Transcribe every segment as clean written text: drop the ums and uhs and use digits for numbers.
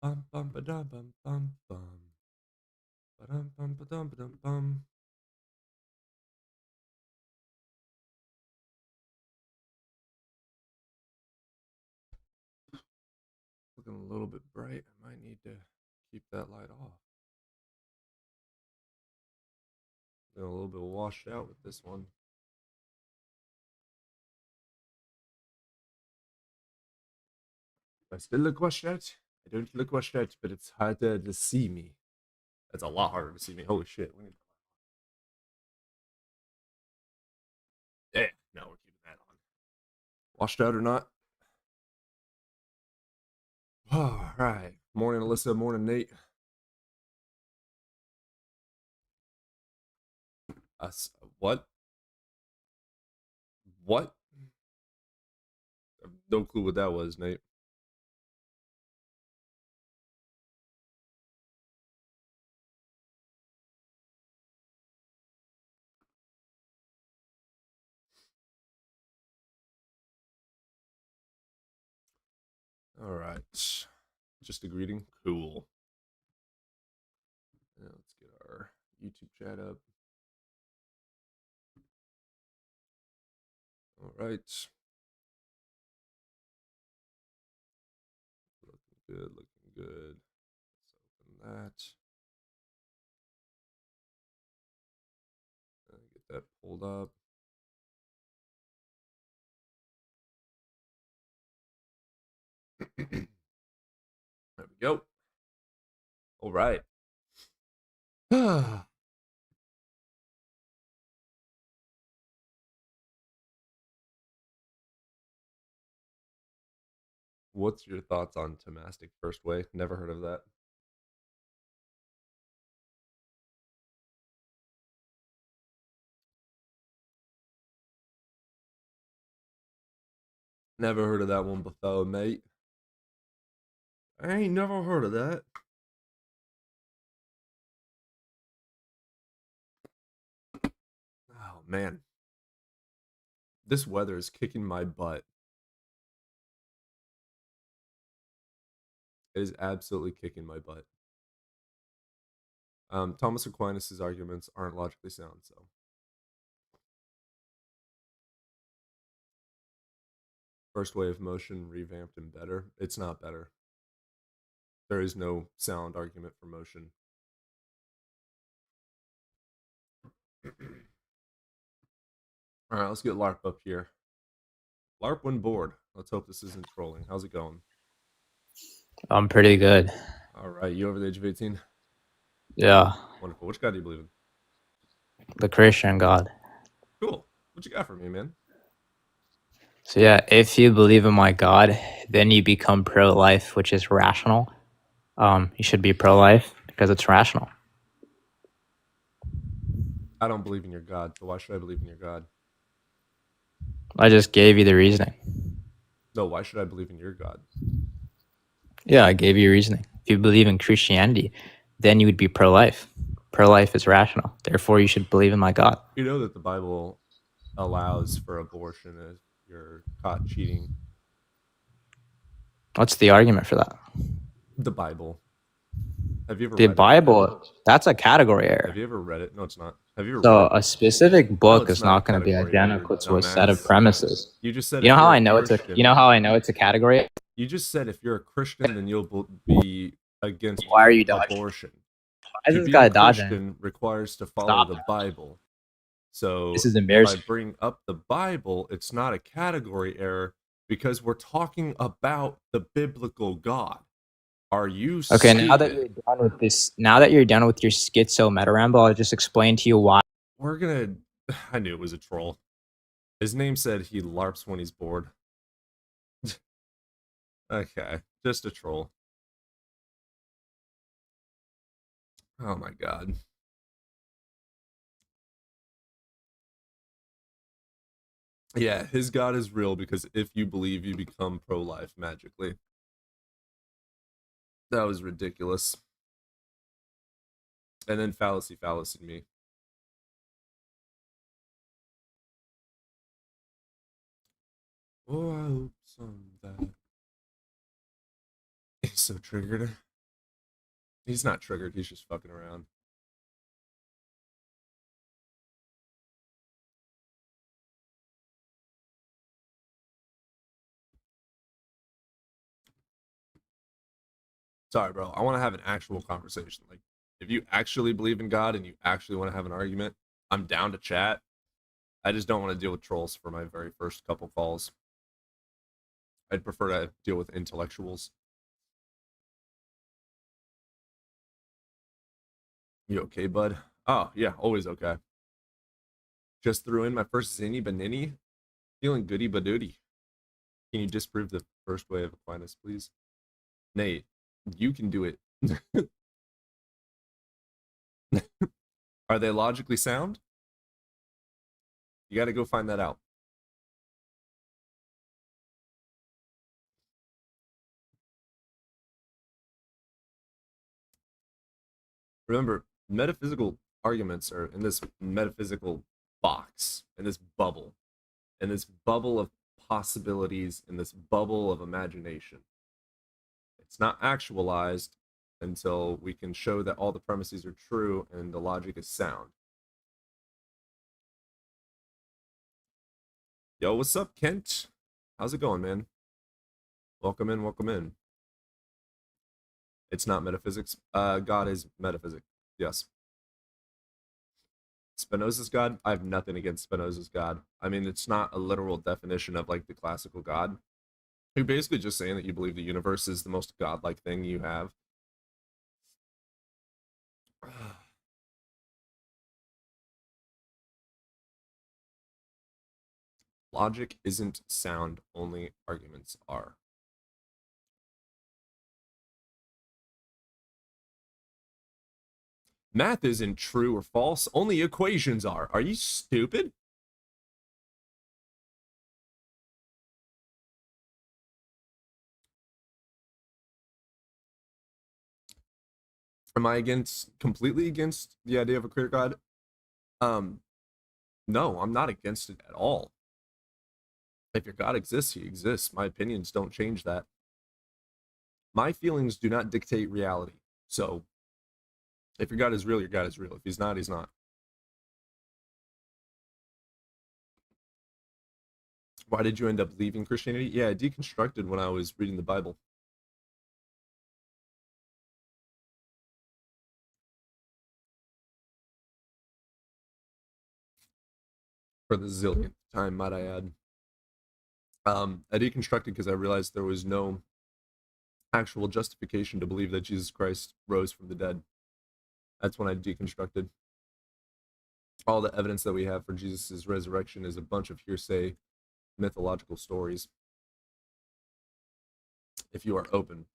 Bum bum ba dum bum bum bum. Ba dum bum ba dum ba dum bum. Looking a little bit bright. I might need to keep that light off. A little bit washed out with this one. I still look washed out. I don't look washed out, but it's harder to see me. That's a lot harder to see me. Holy shit. Yeah, no, we're keeping that on. Washed out or not? All right. Morning, Alyssa. Morning, Nate. Us. What? What? No clue what that was, Nate. All right. Just a greeting. Cool. Now let's get our YouTube chat up. All right. Looking good. Looking good. Let's open that. Get that pulled up. There we go. All right. What's your thoughts on Tomastic First Way? Never heard of that. Never heard of that one before, mate. I ain't never heard of that. Oh, man. This weather is kicking my butt. It is absolutely kicking my butt. Thomas Aquinas' arguments aren't logically sound, so. First Way of Motion revamped and better. It's not better. There is no sound argument for motion. All right, let's get LARP up here. LARP when bored. Let's hope this isn't trolling. How's it going? I'm pretty good. All right, you over the age of 18? Yeah, Wonderful. Which God do you believe in? the Christian God. Cool. What you got for me, man? So yeah, if you believe in my God, then you become pro-life, which is rational. You should be pro-life because it's rational. I don't believe in your God, so why should I believe in your God? I just gave you the reasoning. No, why should I believe in your God? Yeah, I gave you reasoning. If you believe in Christianity, then you would be pro-life. Pro-life is rational. Therefore, you should believe in my God. You know that the Bible allows for abortion if you're caught cheating. What's the argument for that? The Bible. Have you ever The read it? Bible, that's a category Have error. you ever read it? No, it's not. Have you ever read So it? a specific No, book it's is not a not going to be category error, identical to a set of dumbass. premises. You just said You know if how you're a I know it's a you Christian. know how I know it's a category? You just said if you're a Christian, then you'll be against Why are you dodging? abortion. Why is To this be a guy dodging? Christian requires to follow Stop the that. Bible. This So is if I embarrassing. bring up the Bible, it's not a category error because we're talking about the biblical God. Are you Okay, now that stupid? you're done with this, now that you're done with your schizo meta ramble, I'll just explain to you why. We're gonna. I knew it was a troll. His name said he LARPs when he's bored. Okay, just a troll. Oh my god. Yeah, his God is real because if you believe, you become pro life magically. That was ridiculous. And then fallacy me. Oh, I hope someday. He's so triggered. He's not triggered. He's just fucking around. Sorry, bro. I want to have an actual conversation. Like, if you actually believe in God and you actually want to have an argument, I'm down to chat. I just don't want to deal with trolls for my very first couple calls. I'd prefer to deal with intellectuals. You okay, bud? Oh, yeah, always okay. Just threw in my first Zinny Benini. Feeling goody but duty. Can you disprove the first way of Aquinas, please? Nate, you can do it. Are they logically sound? You got to go find that out. Remember, metaphysical arguments are in this metaphysical box, in this bubble of possibilities, in this bubble of imagination. It's not actualized until we can show that all the premises are true and the logic is sound. Yo, what's up, Kent? How's it going, man? Welcome in, welcome in. It's not metaphysics. God is metaphysics. Yes. Spinoza's God? I have nothing against Spinoza's God. I mean, it's not a literal definition of like the classical God. You're basically just saying that you believe the universe is the most godlike thing you have. Logic isn't sound, only arguments are. Math isn't true or false, only equations are. Are you stupid? Am I completely against the idea of a clear God? No, I'm not against it at all. If your God exists, he exists. My opinions don't change that. My feelings do not dictate reality. So, if your God is real, your God is real. If he's not, he's not. Why did you end up leaving Christianity? Yeah, I deconstructed when I was reading the Bible. For the zillionth time, might I add. I deconstructed because I realized there was no actual justification to believe that Jesus Christ rose from the dead. That's when I deconstructed. All the evidence that we have for Jesus' resurrection is a bunch of hearsay, mythological stories. If you are open,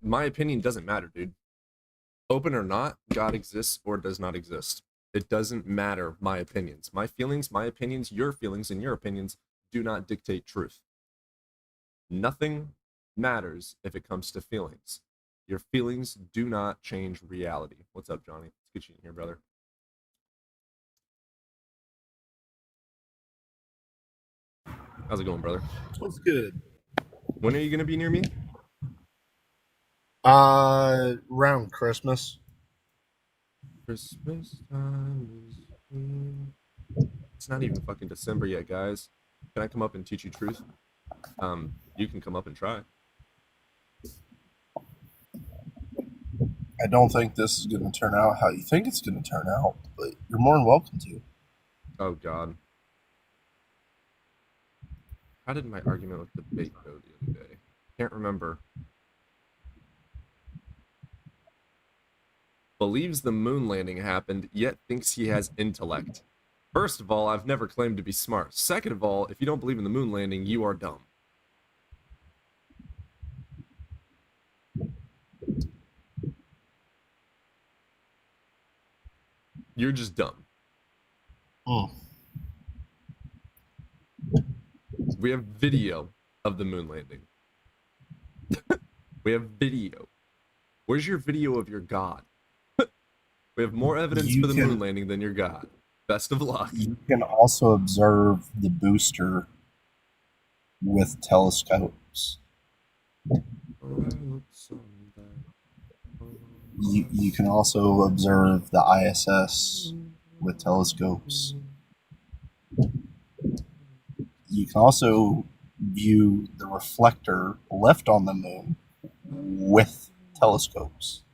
my opinion doesn't matter, dude. Open or not, God exists or does not exist. It doesn't matter my opinions. My feelings, my opinions, your feelings, and your opinions do not dictate truth. Nothing matters if it comes to feelings. Your feelings do not change reality. What's up, Johnny? Let's get you in here, brother. How's it going, brother? What's good? When are you going to be near me? Around Christmas. Christmas time is here. It's not even fucking December yet, guys. Can I come up and teach you truth? You can come up and try. I don't think this is going to turn out how you think it's going to turn out, but you're more than welcome to. Oh, God. How did my argument with debate go the other day? Can't remember. Believes the moon landing happened, yet thinks he has intellect. First of all, I've never claimed to be smart. Second of all, if you don't believe in the moon landing, you are dumb. You're just dumb. We have video of the moon landing. We have video. Where's your video of your God? We have more evidence for the moon landing than your God. Best of luck. You can also observe the booster with telescopes. You can also observe the ISS with telescopes. You can also view the reflector left on the moon with telescopes.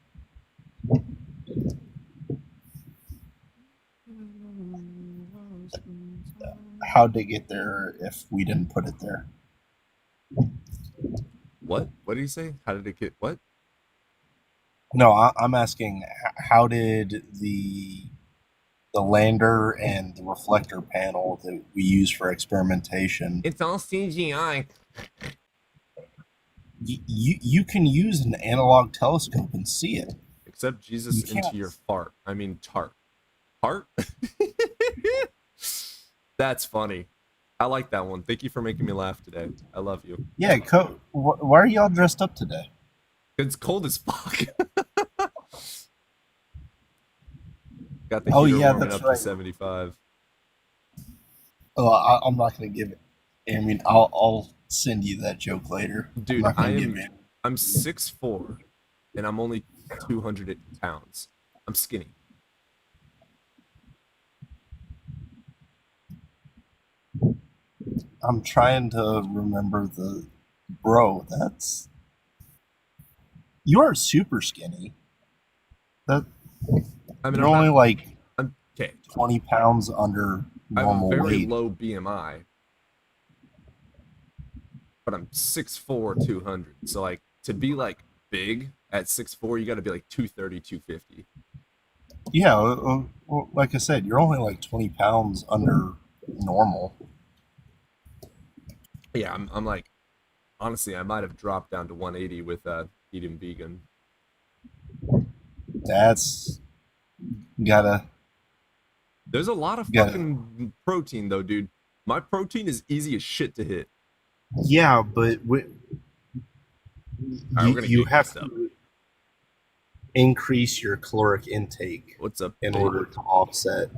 How'd they get there if we didn't put it there? What? What did he say? How did it get what? No, I'm asking how did the lander and the reflector panel that we use for experimentation. It's all CGI. You can use an analog telescope and see it. Except Jesus You can't. into your fart. I mean tart. Tart? That's funny. I like that one. Thank you for making me laugh today. I love you. Yeah, why are y'all dressed up today? It's cold as fuck. Got the Oh, heater yeah, warming that's up right. to 75. Oh, I'm not gonna give it. I mean, I'll send you that joke later. I'm Dude, not gonna give it. I'm 6'4", and I'm only 200 pounds. I'm skinny. I'm trying to remember the bro. That's you are super skinny. That I mean, you're only like I'm okay. 20 pounds under I have a normal very weight. low BMI, but I'm 6'4", 200. So like to be like big at 6'4", you got to be like 230, 250. Yeah, well, like I said, you're only like 20 pounds under normal. Yeah, I'm like, honestly, I might have dropped down to 180 with eating vegan. That's gotta. There's a lot of Yeah. fucking protein though, dude. My protein is easy as shit to hit. Yeah, but All right, we're gonna you get have messed up. to increase your caloric intake What's up, in dude? order to offset.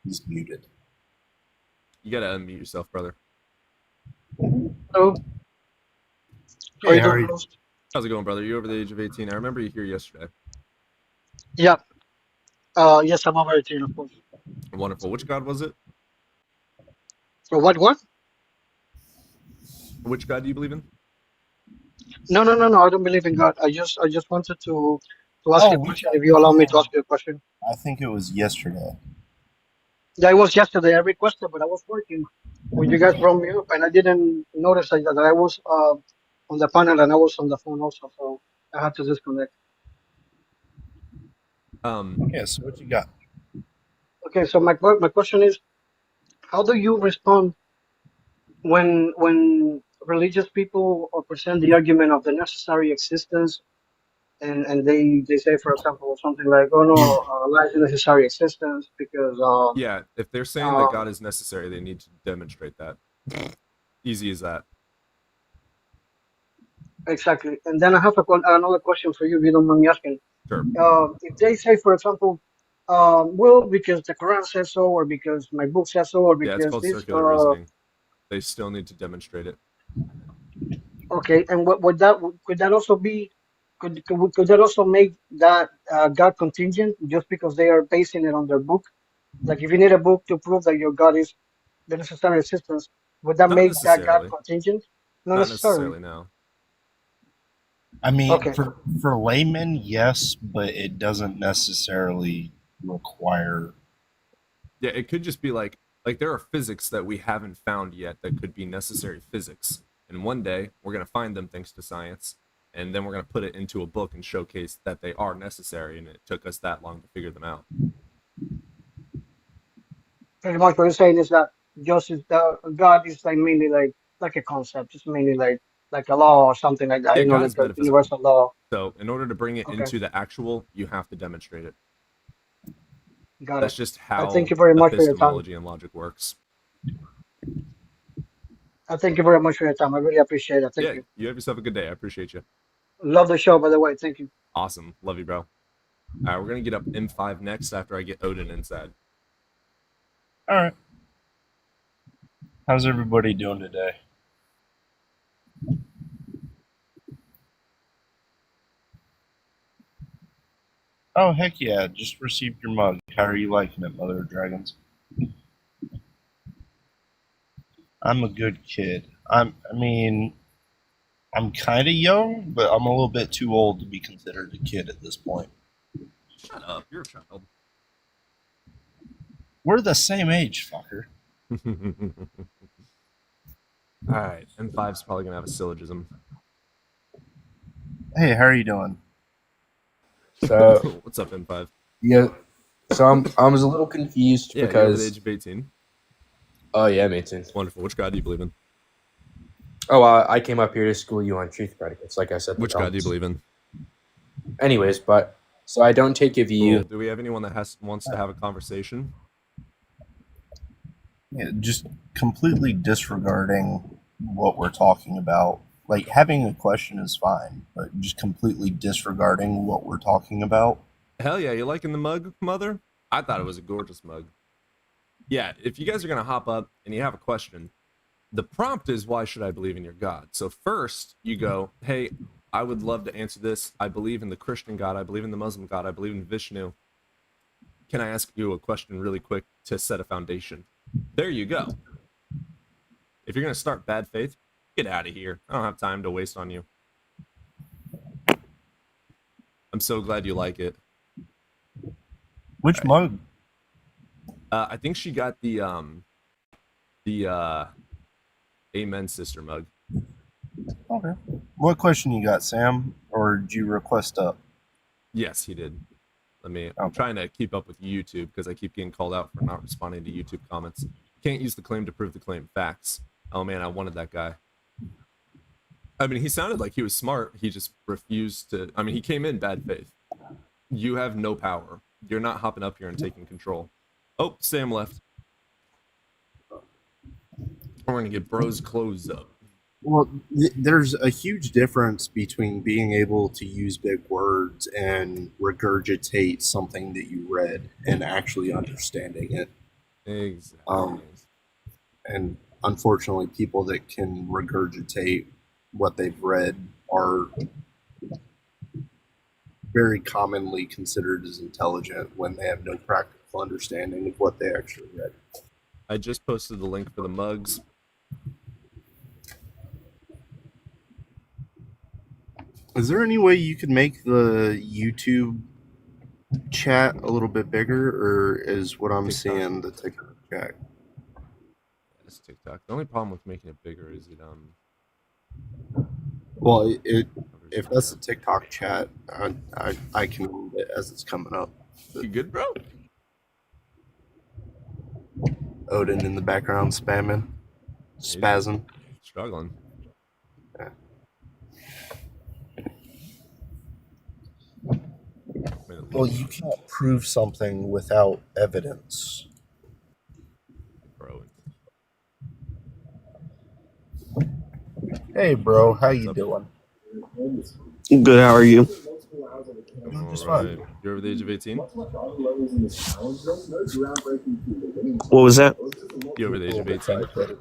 He's muted. You gotta unmute yourself, brother. Hello. How Hey, you how are doing, you? Rose? How's it going, brother? You over the age of 18? I remember you here yesterday. Yeah. Yes, I'm over 18, of course. Wonderful. Which god was it? So what? Which god do you believe in? No. I don't believe in God. I just wanted to ask you a Oh, question. If you allow me to ask you a question. I think it was yesterday. Yeah, it was yesterday. I requested, but I was working when you guys brought me up, and I didn't notice that I was on the panel and I was on the phone also, so I had to disconnect. Yeah, so what you got? Okay, so my question is, how do you respond when religious people present the argument of the necessary existence? And they say, for example, something like, "Oh no, life is necessary existence because Yeah, if they're saying that uh, God is necessary, they need to demonstrate that. Easy as that. exactly." And then I have another question for you, if you don't mind me asking. Sure. If they say, for example, well, because the Quran says so, or because my book says so, or Yeah, it's because called this, circular reasoning. They still need to demonstrate it. okay, and what would that could that also be? Could that also make that God contingent just because they are basing it on their book? Like, if you need a book to prove that your God is the necessary existence, would that Not make that God necessarily. contingent? Not Not necessarily. necessarily, no. I mean, Okay. for laymen, yes, but it doesn't necessarily require. Yeah, it could just be like there are physics that we haven't found yet that could be necessary physics. And one day we're gonna find them thanks to science, and then we're gonna put it into a book and showcase that they are necessary, and it took us that long to figure them out. Pretty much what you're saying is that just is God is like mainly like a concept. It's mainly like a law or something like that. Yeah, You know, God like is a metaphysical. universal law. So in order to bring it Okay, into the actual, you have to demonstrate it. got That's it. just I how thank you very much for your time. epistemology and logic works. I thank you very much for your time. I really appreciate it. Thank Yeah, you. you have yourself a good day. I appreciate you. Love the show, by the way. Thank you. Awesome. Love you, bro. All right, we're gonna get up M5 next after I get Odin inside. All right. How's everybody doing today? Oh, heck yeah. Just received your mug. How are you liking it, Mother of Dragons? I'm a good kid. I mean, I'm kind of young, but I'm a little bit too old to be considered a kid at this point. Shut up. You're a child. We're the same age, fucker. All right. M5's probably going to have a syllogism. Hey, how are you doing? So What's up, M5? yeah, so I was a little confused Yeah, you're over the because age of 18. oh yeah, me too. Wonderful. Which God do you believe in? Oh, I came up here to school you on truth predicates, like I said. Which God do you believe in? Anyways, but so I don't take a view. Cool. Do we have anyone that wants to have a conversation? Yeah, just completely disregarding what we're talking about. Like, having a question is fine, but just completely disregarding what we're talking about. Hell yeah, you liking the mug, Mother? I thought it was a gorgeous mug. Yeah, if you guys are going to hop up and you have a question, the prompt is, why should I believe in your God? So first you go, hey, I would love to answer this. I believe in the Christian God. I believe in the Muslim God. I believe in Vishnu. Can I ask you a question really quick to set a foundation? There you go. If you're going to start bad faith, get out of here. I don't have time to waste on you. I'm so glad you like it. Which mug? I think she got the Amen Sister mug. Okay. What question you got, Sam? Or did you request up? Yes, he did. I'm Okay. trying to keep up with YouTube because I keep getting called out for not responding to YouTube comments. Can't use the claim to prove the claim. Facts. Oh man, I wanted that guy. I mean, he sounded like he was smart. He just refused to. I mean, he came in bad faith. You have no power. You're not hopping up here and taking control. Oh, Sam left. We're gonna get bro's clothes up. Well, there's a huge difference between being able to use big words and regurgitate something that you read and actually understanding it. Exactly. And unfortunately, people that can regurgitate what they've read are very commonly considered as intelligent when they have no practical understanding of what they actually read. I just posted the link for the mugs. Is there any way you could make the YouTube chat a little bit bigger, or is what I'm TikTok. seeing the TikTok chat? It's TikTok. The only problem with making it bigger is it Well, if covers that's the the TikTok chat, I can read it as it's coming up. You good, bro? Odin in the background spamming, spazzing. Struggling. Yeah. Well, you can't prove something without evidence. Bro. Hey, bro, how you up? doing? Good, how are you? Doing just All fine. right. You're over the age of 18? What was that? You over the age of 18?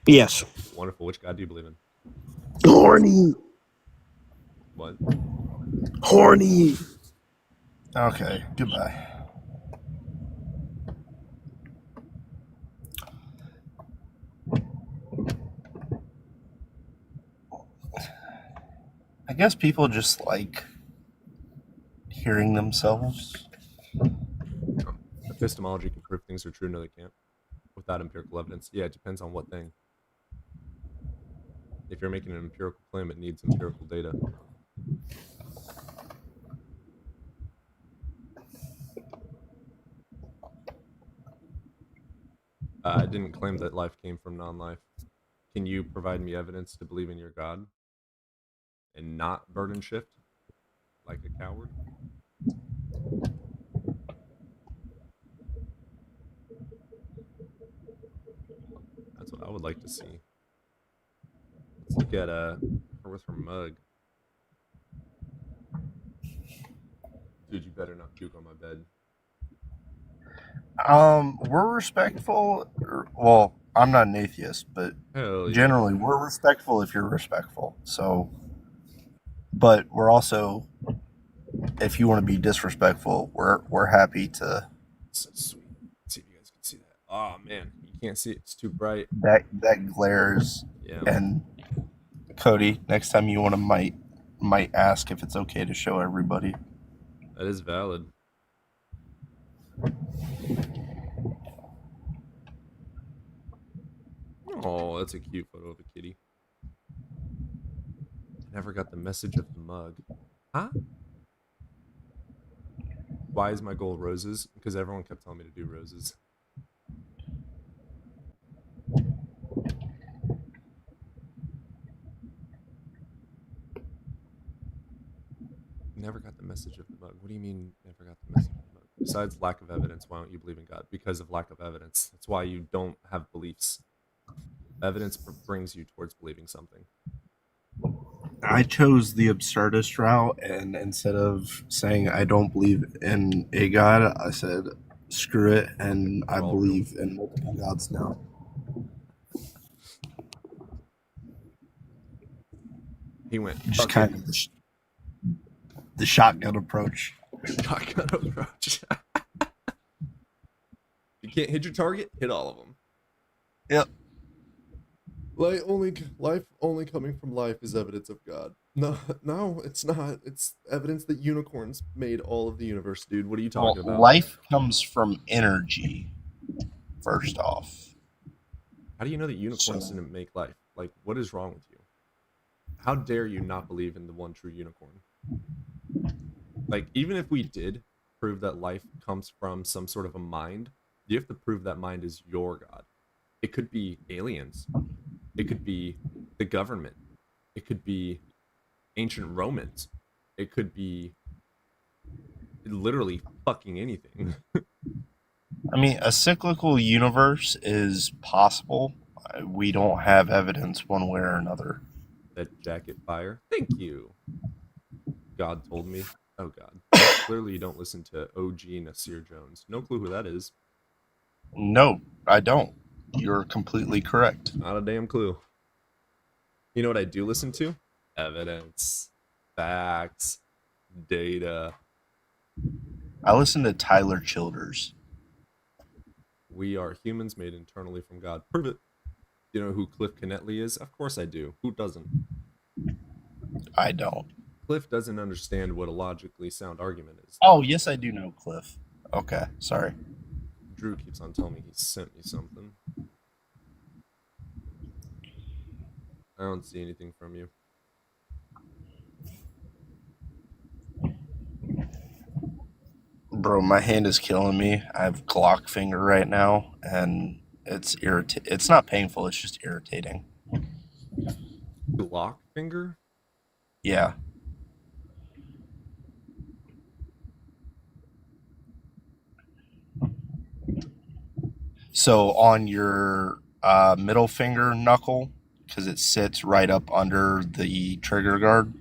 Yes. Wonderful. Which God do you believe in? Horny. What? Horny. Okay, goodbye. I guess people just like hearing themselves. Epistemology can prove things are true. No, they can't. Without empirical evidence. Yeah, it depends on what thing. If you're making an empirical claim, it needs empirical data. I didn't claim that life came from non-life. Can you provide me evidence to believe in your God and not burden shift like a coward? That's what I would like to see. Let's look at her with her mug. Dude, you better not puke on my bed. We're respectful. Well, I'm not an atheist, but Hell yeah. generally we're respectful if you're respectful. So, but we're also if you want to be disrespectful, we're happy to. So sweet. Let's see if you guys can see that. Oh man, you can't see it. It's too bright. That glares. Yeah. And Cody, next time you want to might ask if it's okay to show everybody. That is valid. Oh, that's a cute photo of a kitty. Never got the message of the mug. Huh? Why is my goal roses? Because everyone kept telling me to do roses. Never got the message of the mug. What do you mean never got the message of the mug? Besides lack of evidence, why don't you believe in God? Because of lack of evidence. That's why you don't have beliefs. Evidence brings you towards believing something. I chose the absurdist route, and instead of saying I don't believe in a God, I said screw it, and I All believe in multiple gods now. He went Just "Fuck kind it." of the shotgun approach. Shotgun approach. You can't hit your target, hit all of them. Yep. Life only coming from life is evidence of God. No, it's not. It's evidence that unicorns made all of the universe, dude. What are you talking about? Life comes from energy. First off, How do you know that unicorns So- didn't make life? Like, what is wrong with you? How dare you not believe in the one true unicorn? Like, even if we did prove that life comes from some sort of a mind, you have to prove that mind is your God. It could be aliens. It could be the government. It could be ancient Romans. It could be literally fucking anything. I mean, a cyclical universe is possible. We don't have evidence one way or another. That jacket fire. Thank you. God told me. Oh God. Clearly you don't listen to OG Nasir Jones. No clue who that is. No, I don't. You're completely correct. Not a damn clue. You know what I do listen to? Evidence, facts, data. I listen to Tyler Childers. We are humans made internally from God. Prove it. You know who Cliff Knetley is? Of course I do. Who doesn't? I don't. Cliff doesn't understand what a logically sound argument is. Oh, yes, I do know Cliff. Okay, sorry. Drew keeps on telling me he sent me something. I don't see anything from you. Bro, my hand is killing me. I have Glock finger right now, and it's It's not painful. It's just irritating. Glock finger? Yeah. So on your middle finger knuckle, because it sits right up under the trigger guard.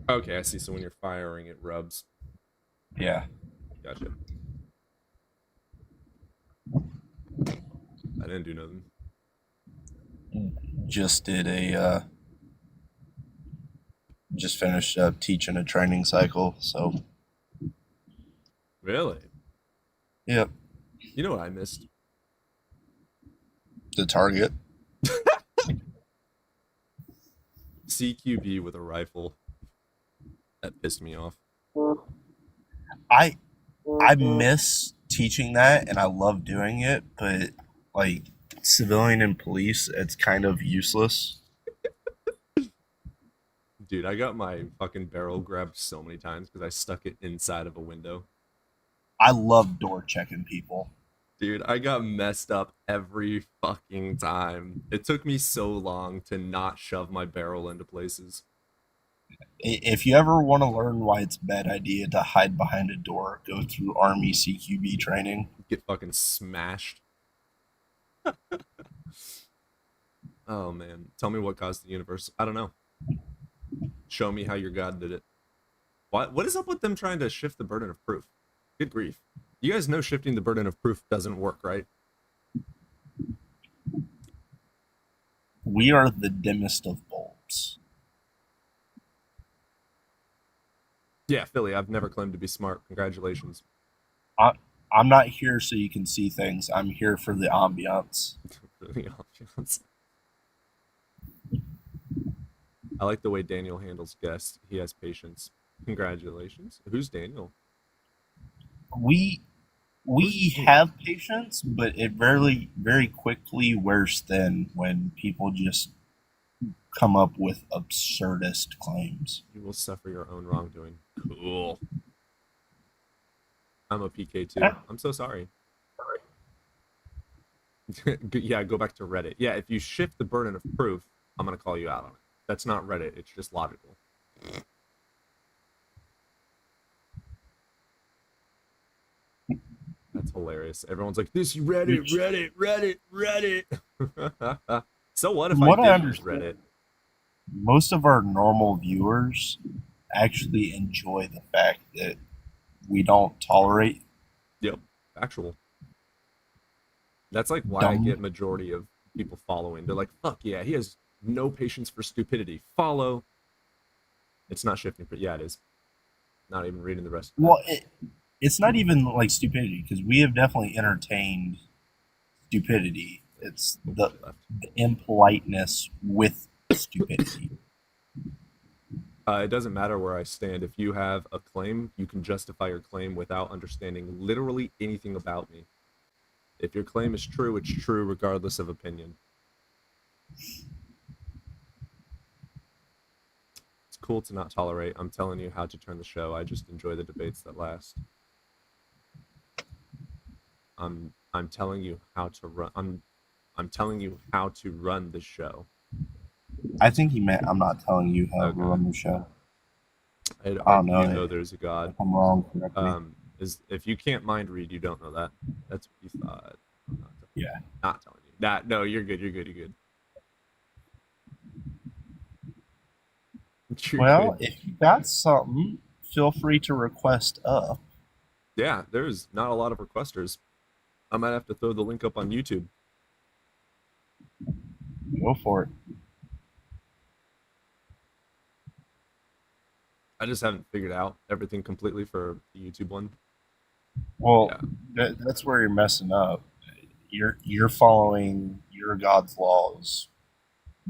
Okay, I see. So when you're firing, it rubs. Yeah. Gotcha. I didn't do nothing. Just did a just finished up teaching a training cycle, so Really? yep, You know what I missed? the target. CQB with a rifle. That pissed me off. I miss teaching that and I love doing it, but like civilian and police, it's kind of useless. Dude, I got my fucking barrel grabbed so many times because I stuck it inside of a window. I love door checking people. Dude, I got messed up every fucking time. It took me so long to not shove my barrel into places. If you ever want to learn why it's a bad idea to hide behind a door, go through Army CQB training. Get fucking smashed. Oh man, tell me what caused the universe. I don't know. Show me how your God did it. What is up with them trying to shift the burden of proof? Good grief. You guys know shifting the burden of proof doesn't work, right? We are the dimmest of bulbs. Yeah, Philly, I've never claimed to be smart. Congratulations. I'm not here so you can see things. I'm here for the ambiance. Really obvious. I like the way Daniel handles guests. He has patience. Congratulations. Who's Daniel? We have patience, but it very quickly wears thin when people just come up with absurdist claims. You will suffer your own wrongdoing. Cool. I'm a PK too. Yeah. I'm so sorry. Yeah, go back to Reddit. Yeah, if you shift the burden of proof, I'm gonna call you out on it. That's not Reddit. It's just logical. That's hilarious. Everyone's like, "This Reddit." So what if From what I I did use understand- Reddit? Most of our normal viewers actually enjoy the fact that we don't tolerate Yep, actual. That's like why I dumb. get majority of people following. They're like, "Fuck yeah, he has no patience for stupidity." Follow. It's not shifting, but yeah, it is. Not even reading the rest. Well, it's not even like stupidity because we have definitely entertained stupidity. It's the impoliteness with stupidity. It doesn't matter where I stand. If you have a claim, you can justify your claim without understanding literally anything about me. If your claim is true, it's true regardless of opinion. It's cool to not tolerate. I'm telling you how to turn the show. I just enjoy the debates that last. I'm telling you how to run. I'm telling you how to run the show. I think he meant I'm not telling you how Okay. to run the show. I don't know. You know there's a God. If I'm wrong, correct me. Is if you can't mind read, you don't know that. That's what you thought. Yeah. Not telling you. No, you're good. You're good. You're good. You're Well, good. if you got something, feel free to request up. Yeah, there's not a lot of requesters. I might have to throw the link up on YouTube. Go for it. I just haven't figured out everything completely for the YouTube one. Well, Yeah. that's where you're messing up. You're following your God's laws.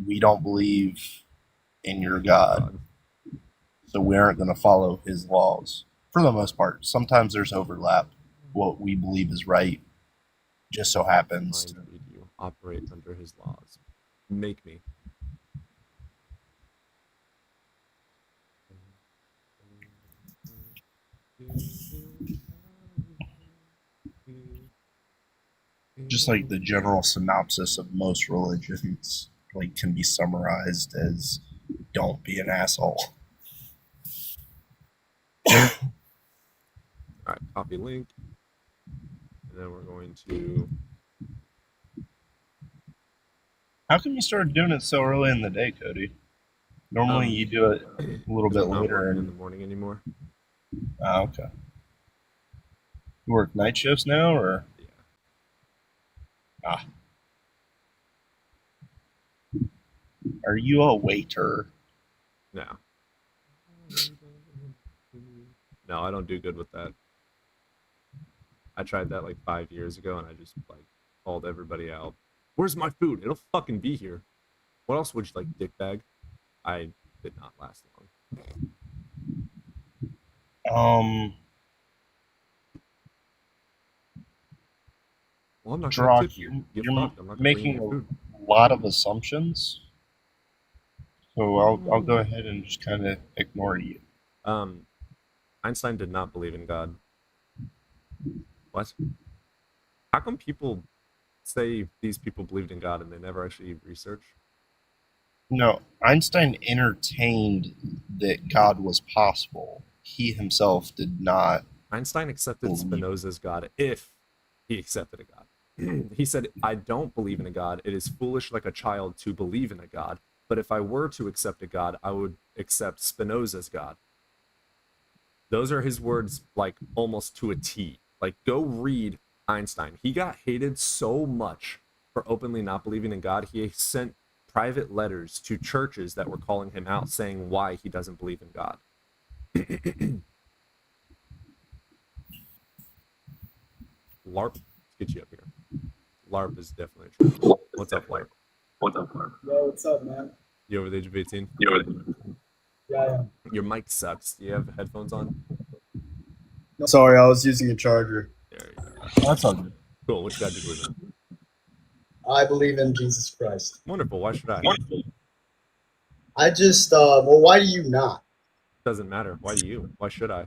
We don't believe in your God, so we aren't going to follow his laws for the most part. Sometimes there's overlap. What we believe is right just so happens to Mind read you operate under his laws. Make me. just like the general synopsis of most religions like can be summarized as don't be an asshole. All right, copy link, and then we're going to. How come you started doing it so early in the day, Cody? Normally you do it a little bit I'm not later. working in the morning anymore. Oh, okay. You work night shifts now, or? Yeah. Ah. Are you a waiter? No. No, I don't do good with that. I tried that like 5 years ago, and I just like called everybody out. Where's my food? It'll fucking be here. What else would you like, dickbag? I did not last long. Well, I'm not gonna Drock, tip you. Get you're fucked. I'm not gonna bring you making your food. a lot of assumptions. So I'll go ahead and just kind of ignore you. Einstein did not believe in God. What? How come people say these people believed in God and they never actually research? No, Einstein entertained that God was possible. He himself did not. Einstein accepted Believe. Spinoza's God if he accepted a God. He said, I don't believe in a God. It is foolish like a child to believe in a God. But if I were to accept a God, I would accept Spinoza's God. Those are his words, like almost to a T. Like, go read Einstein. He got hated so much for openly not believing in God. He sent private letters to churches that were calling him out saying why he doesn't believe in God. LARP, let's get you up here. LARP is definitely a troll. What's up, LARP? Yo, what's up, man? You over the age of 18? Yeah, I am. Your mic sucks. Do you have headphones on? Sorry, I was using a charger. There you go. That's all good. Cool. Which God do you believe in? I believe in Jesus Christ. Wonderful. Why should I? I just, well, why do you not? Doesn't matter. Why do you? Why should I?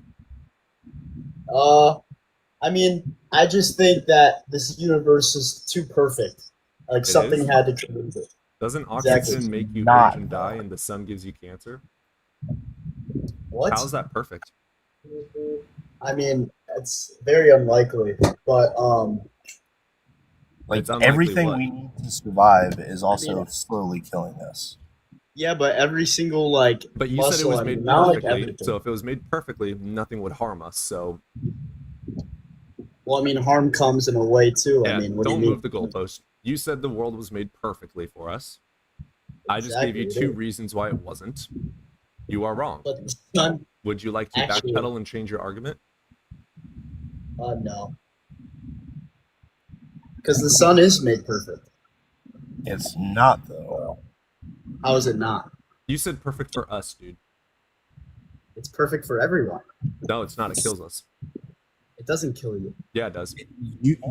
I mean, I just think that this universe is too perfect. Like It something is? had to change it. Doesn't Exactly. oxygen make you Not. age and die, and the sun gives you cancer? What? How's that perfect? I mean, it's very unlikely, but Like It's unlikely everything what? we need to survive is also mean- slowly killing us. yeah, but every single like But you muscle, said it was I mean, made not like perfectly. everything. So if it was made perfectly, nothing would harm us. So Well, I mean, harm comes in a way too. yeah, I mean, what do you don't mean? move the goalpost. You said the world was made perfectly for us. I just gave you Exactly, it 2 is. reasons why it wasn't. You are wrong. But the sun, Would you like to Actually- backpedal and change your argument? no, because the sun is made perfect. It's not though. How is it not? You said perfect for us, dude. It's perfect for everyone. No, it's not. It kills us. It doesn't kill you. Yeah, it does.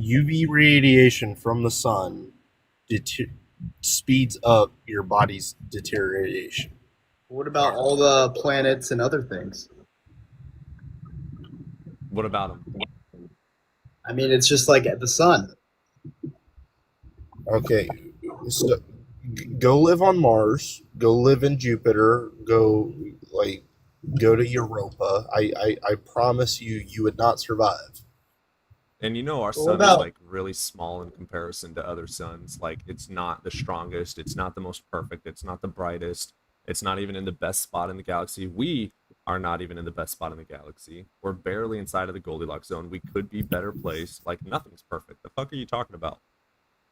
UV radiation from the sun speeds up your body's deterioration. What about all the planets and other things? What about them? I mean, it's just like the sun. Okay, so go live on Mars. Go live in Jupiter. Go to Europa. I promise you would not survive. And you know our What sun is about- like really small in comparison to other suns. Like it's not the strongest, it's not the most perfect, it's not the brightest, it's not even in the best spot in the galaxy. We are not even in the best spot in the galaxy. We're barely inside of the Goldilocks zone. We could be better placed. Like nothing's perfect. The fuck are you talking about?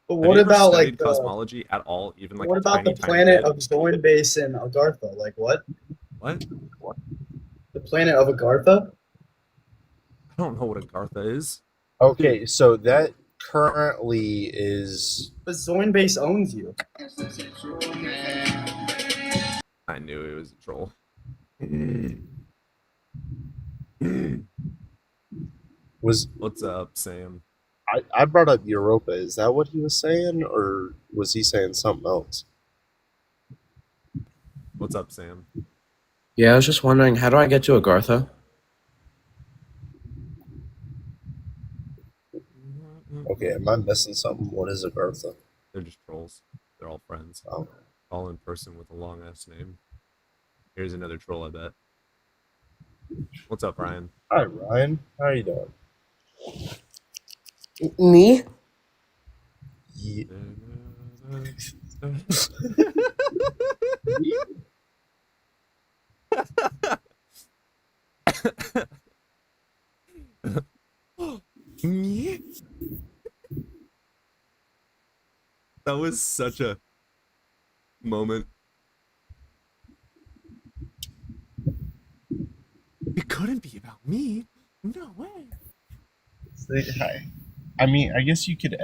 But Have what you ever about studied like the, cosmology at all? Even like what a about tiny, the tiny planet bit? of Zoinbase and Agartha? Like what? What? The planet of Agartha? I don't know what Agartha is. Okay, so that currently is But Zoinbase owns you. I knew it was a troll. was What's up, Sam? I brought up Europa. Is that what he was saying, or was he saying something else? What's up, Sam? Yeah, I was just wondering, how do I get to Agartha? Okay, am I missing something? What is Agartha? They're just trolls. They're all friends. Oh. All in person with a long ass name. Here's another troll, I bet. What's up, Ryan? Hi, Ryan. How are you doing? Me? Ye- Me? That was such a moment. It couldn't be about me. No way. Say hi. I mean, I guess you could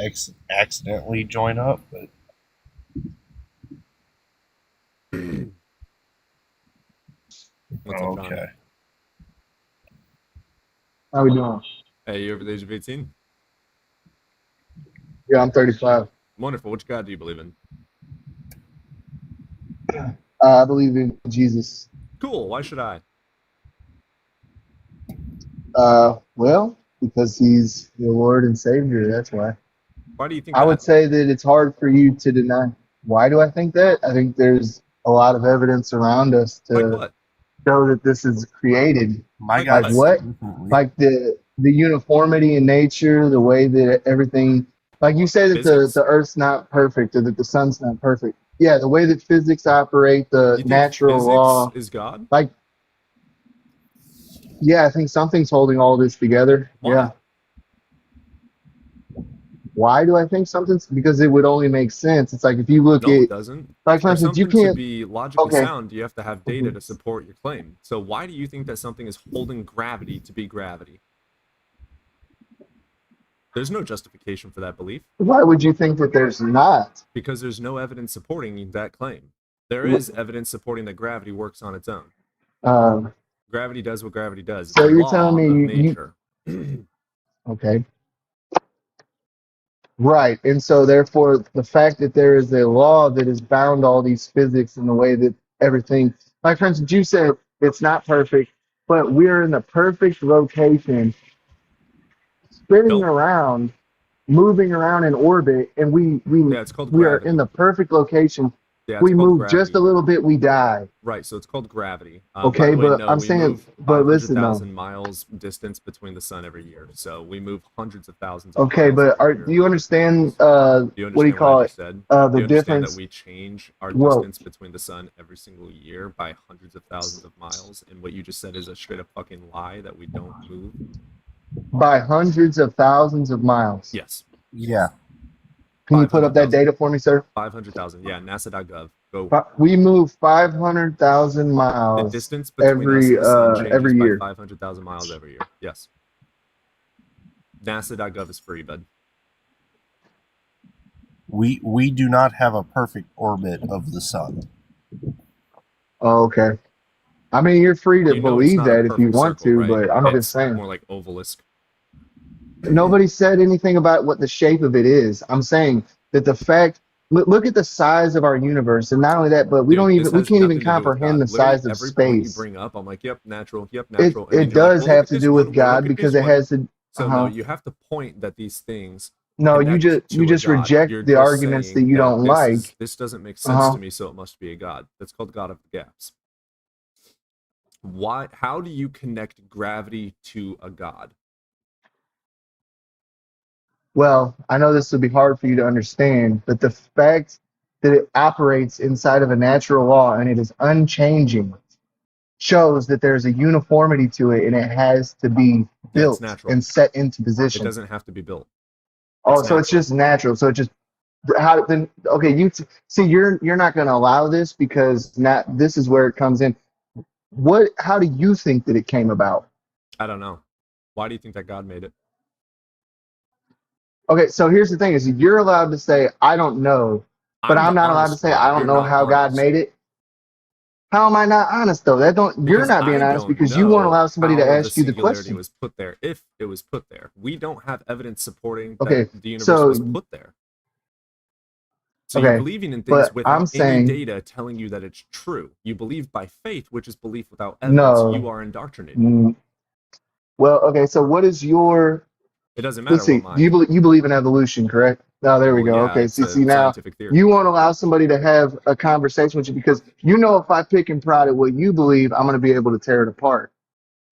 accidentally join up, but What's up, John? okay. How we doing? Hey, you over the age of 18? Yeah, I'm 35. Wonderful. Which God do you believe in? I believe in Jesus. Cool. Why should I? Well, because he's your Lord and Savior. That's why. Why do you think I that? would say that it's hard for you to deny. Why do I think that? I think there's a lot of evidence around us Like to what? show that this is created. My Like God, Like what? differently. Like the uniformity in nature, the way that everything. Like you say that Physics? the Earth's not perfect or that the sun's not perfect. Yeah, the way that physics operate, You the think natural physics law. is God? Like, yeah, I think something's holding all this together. Why? Yeah. Why do I think something's? Because it would only make sense. It's like if you look No, it at, doesn't. like for For instance, you something to can't. be logically Okay. sound, you have to have data to support your claim. So why do you think that something is holding gravity to be gravity? There's no justification for that belief Why would you think that there's not? because there's no evidence supporting that claim. There is evidence supporting that gravity works on its own. Um, Gravity does what gravity does. So It's a you're law telling of me nature. okay. Right. And so therefore the fact that there is a law that has bound all these physics in the way that everything, like for instance, you said it's not perfect, but we're in the perfect rotation, spinning Nope. around, moving around in orbit, and Yeah, it's called we are gravity. in the perfect location. Yeah, We it's called move gravity. just a little bit, we die. Right, so it's called gravity. Okay, by the way, but no, I'm we saying, move but listen though. 500,000 miles distance between the sun every year. So we move hundreds of thousands of Okay, miles but every year. do you understand Do you what do you understand call what I it? just said? The Do you understand difference that we change our Whoa. distance between the sun every single year by hundreds of thousands of miles? And what you just said is a straight up fucking lie that we don't move? by hundreds of thousands of miles. Yes. Yeah. Can you put up that 500,000. data for me, sir? 500,000. Yeah, NASA.gov. Go. We move 500,000 The miles distance between us every and the sun changes every by year. 500,000 miles every year. Yes. NASA.gov is free, bud. We do not have a perfect orbit of the sun. Oh, okay. I mean, you're free to You know it's believe not a that if you perfect want circle, to, right? but I'm It's just saying. more like ovalisk. Nobody said anything about what the shape of it is. I'm saying that the fact. Look at the size of our universe, and not only that, but we Dude, don't this even we has can't nothing even to do with comprehend God. the Literally size of every point you space. bring up, I'm like, yep, natural, It and then you're does like, well, look have at to this do one, with well, look God at because this it one. has to. So no, you have to point that these things No, you connect to a just God. reject You're the just arguments that saying you that don't like. this doesn't make sense Uh-huh. to me, so it must be a God. That's called God of the gaps. Why? How do you connect gravity to a God? Well, I know this will be hard for you to understand, but the fact that it operates inside of a natural law and it is unchanging shows that there's a uniformity to it and it has to be Yeah, it's built natural. and set into It position. doesn't have to be built. Oh, It's so it's natural. just natural. So it just how then? Okay, see, you're not going to allow this because not this is where it comes in. What? How do you think that it came about? I don't know. Why do you think that God made it? Okay, so here's the thing: is you're allowed to say I don't know, but I'm the not allowed to honest say one. I don't You're know not how God honest. made it. How am I not honest though? That don't. You're Because not being I honest don't because you won't know allow somebody to how ask the you the singularity question. was put there. If it was put there, we don't have evidence supporting Okay, that the universe so was put there. So you're okay, believing in things but I'm without any saying data telling you that it's true. You believe by faith, which is belief without evidence. no. You are indoctrinated. Well, okay. So what is your? It doesn't matter Let's see. what Do you mine. believe in evolution? Correct. Oh, there we Well, go. yeah, Okay. it's See a now scientific theory. you won't allow somebody to have a conversation with you because you know if I pick and prod at what you believe, I'm going to be able to tear it apart.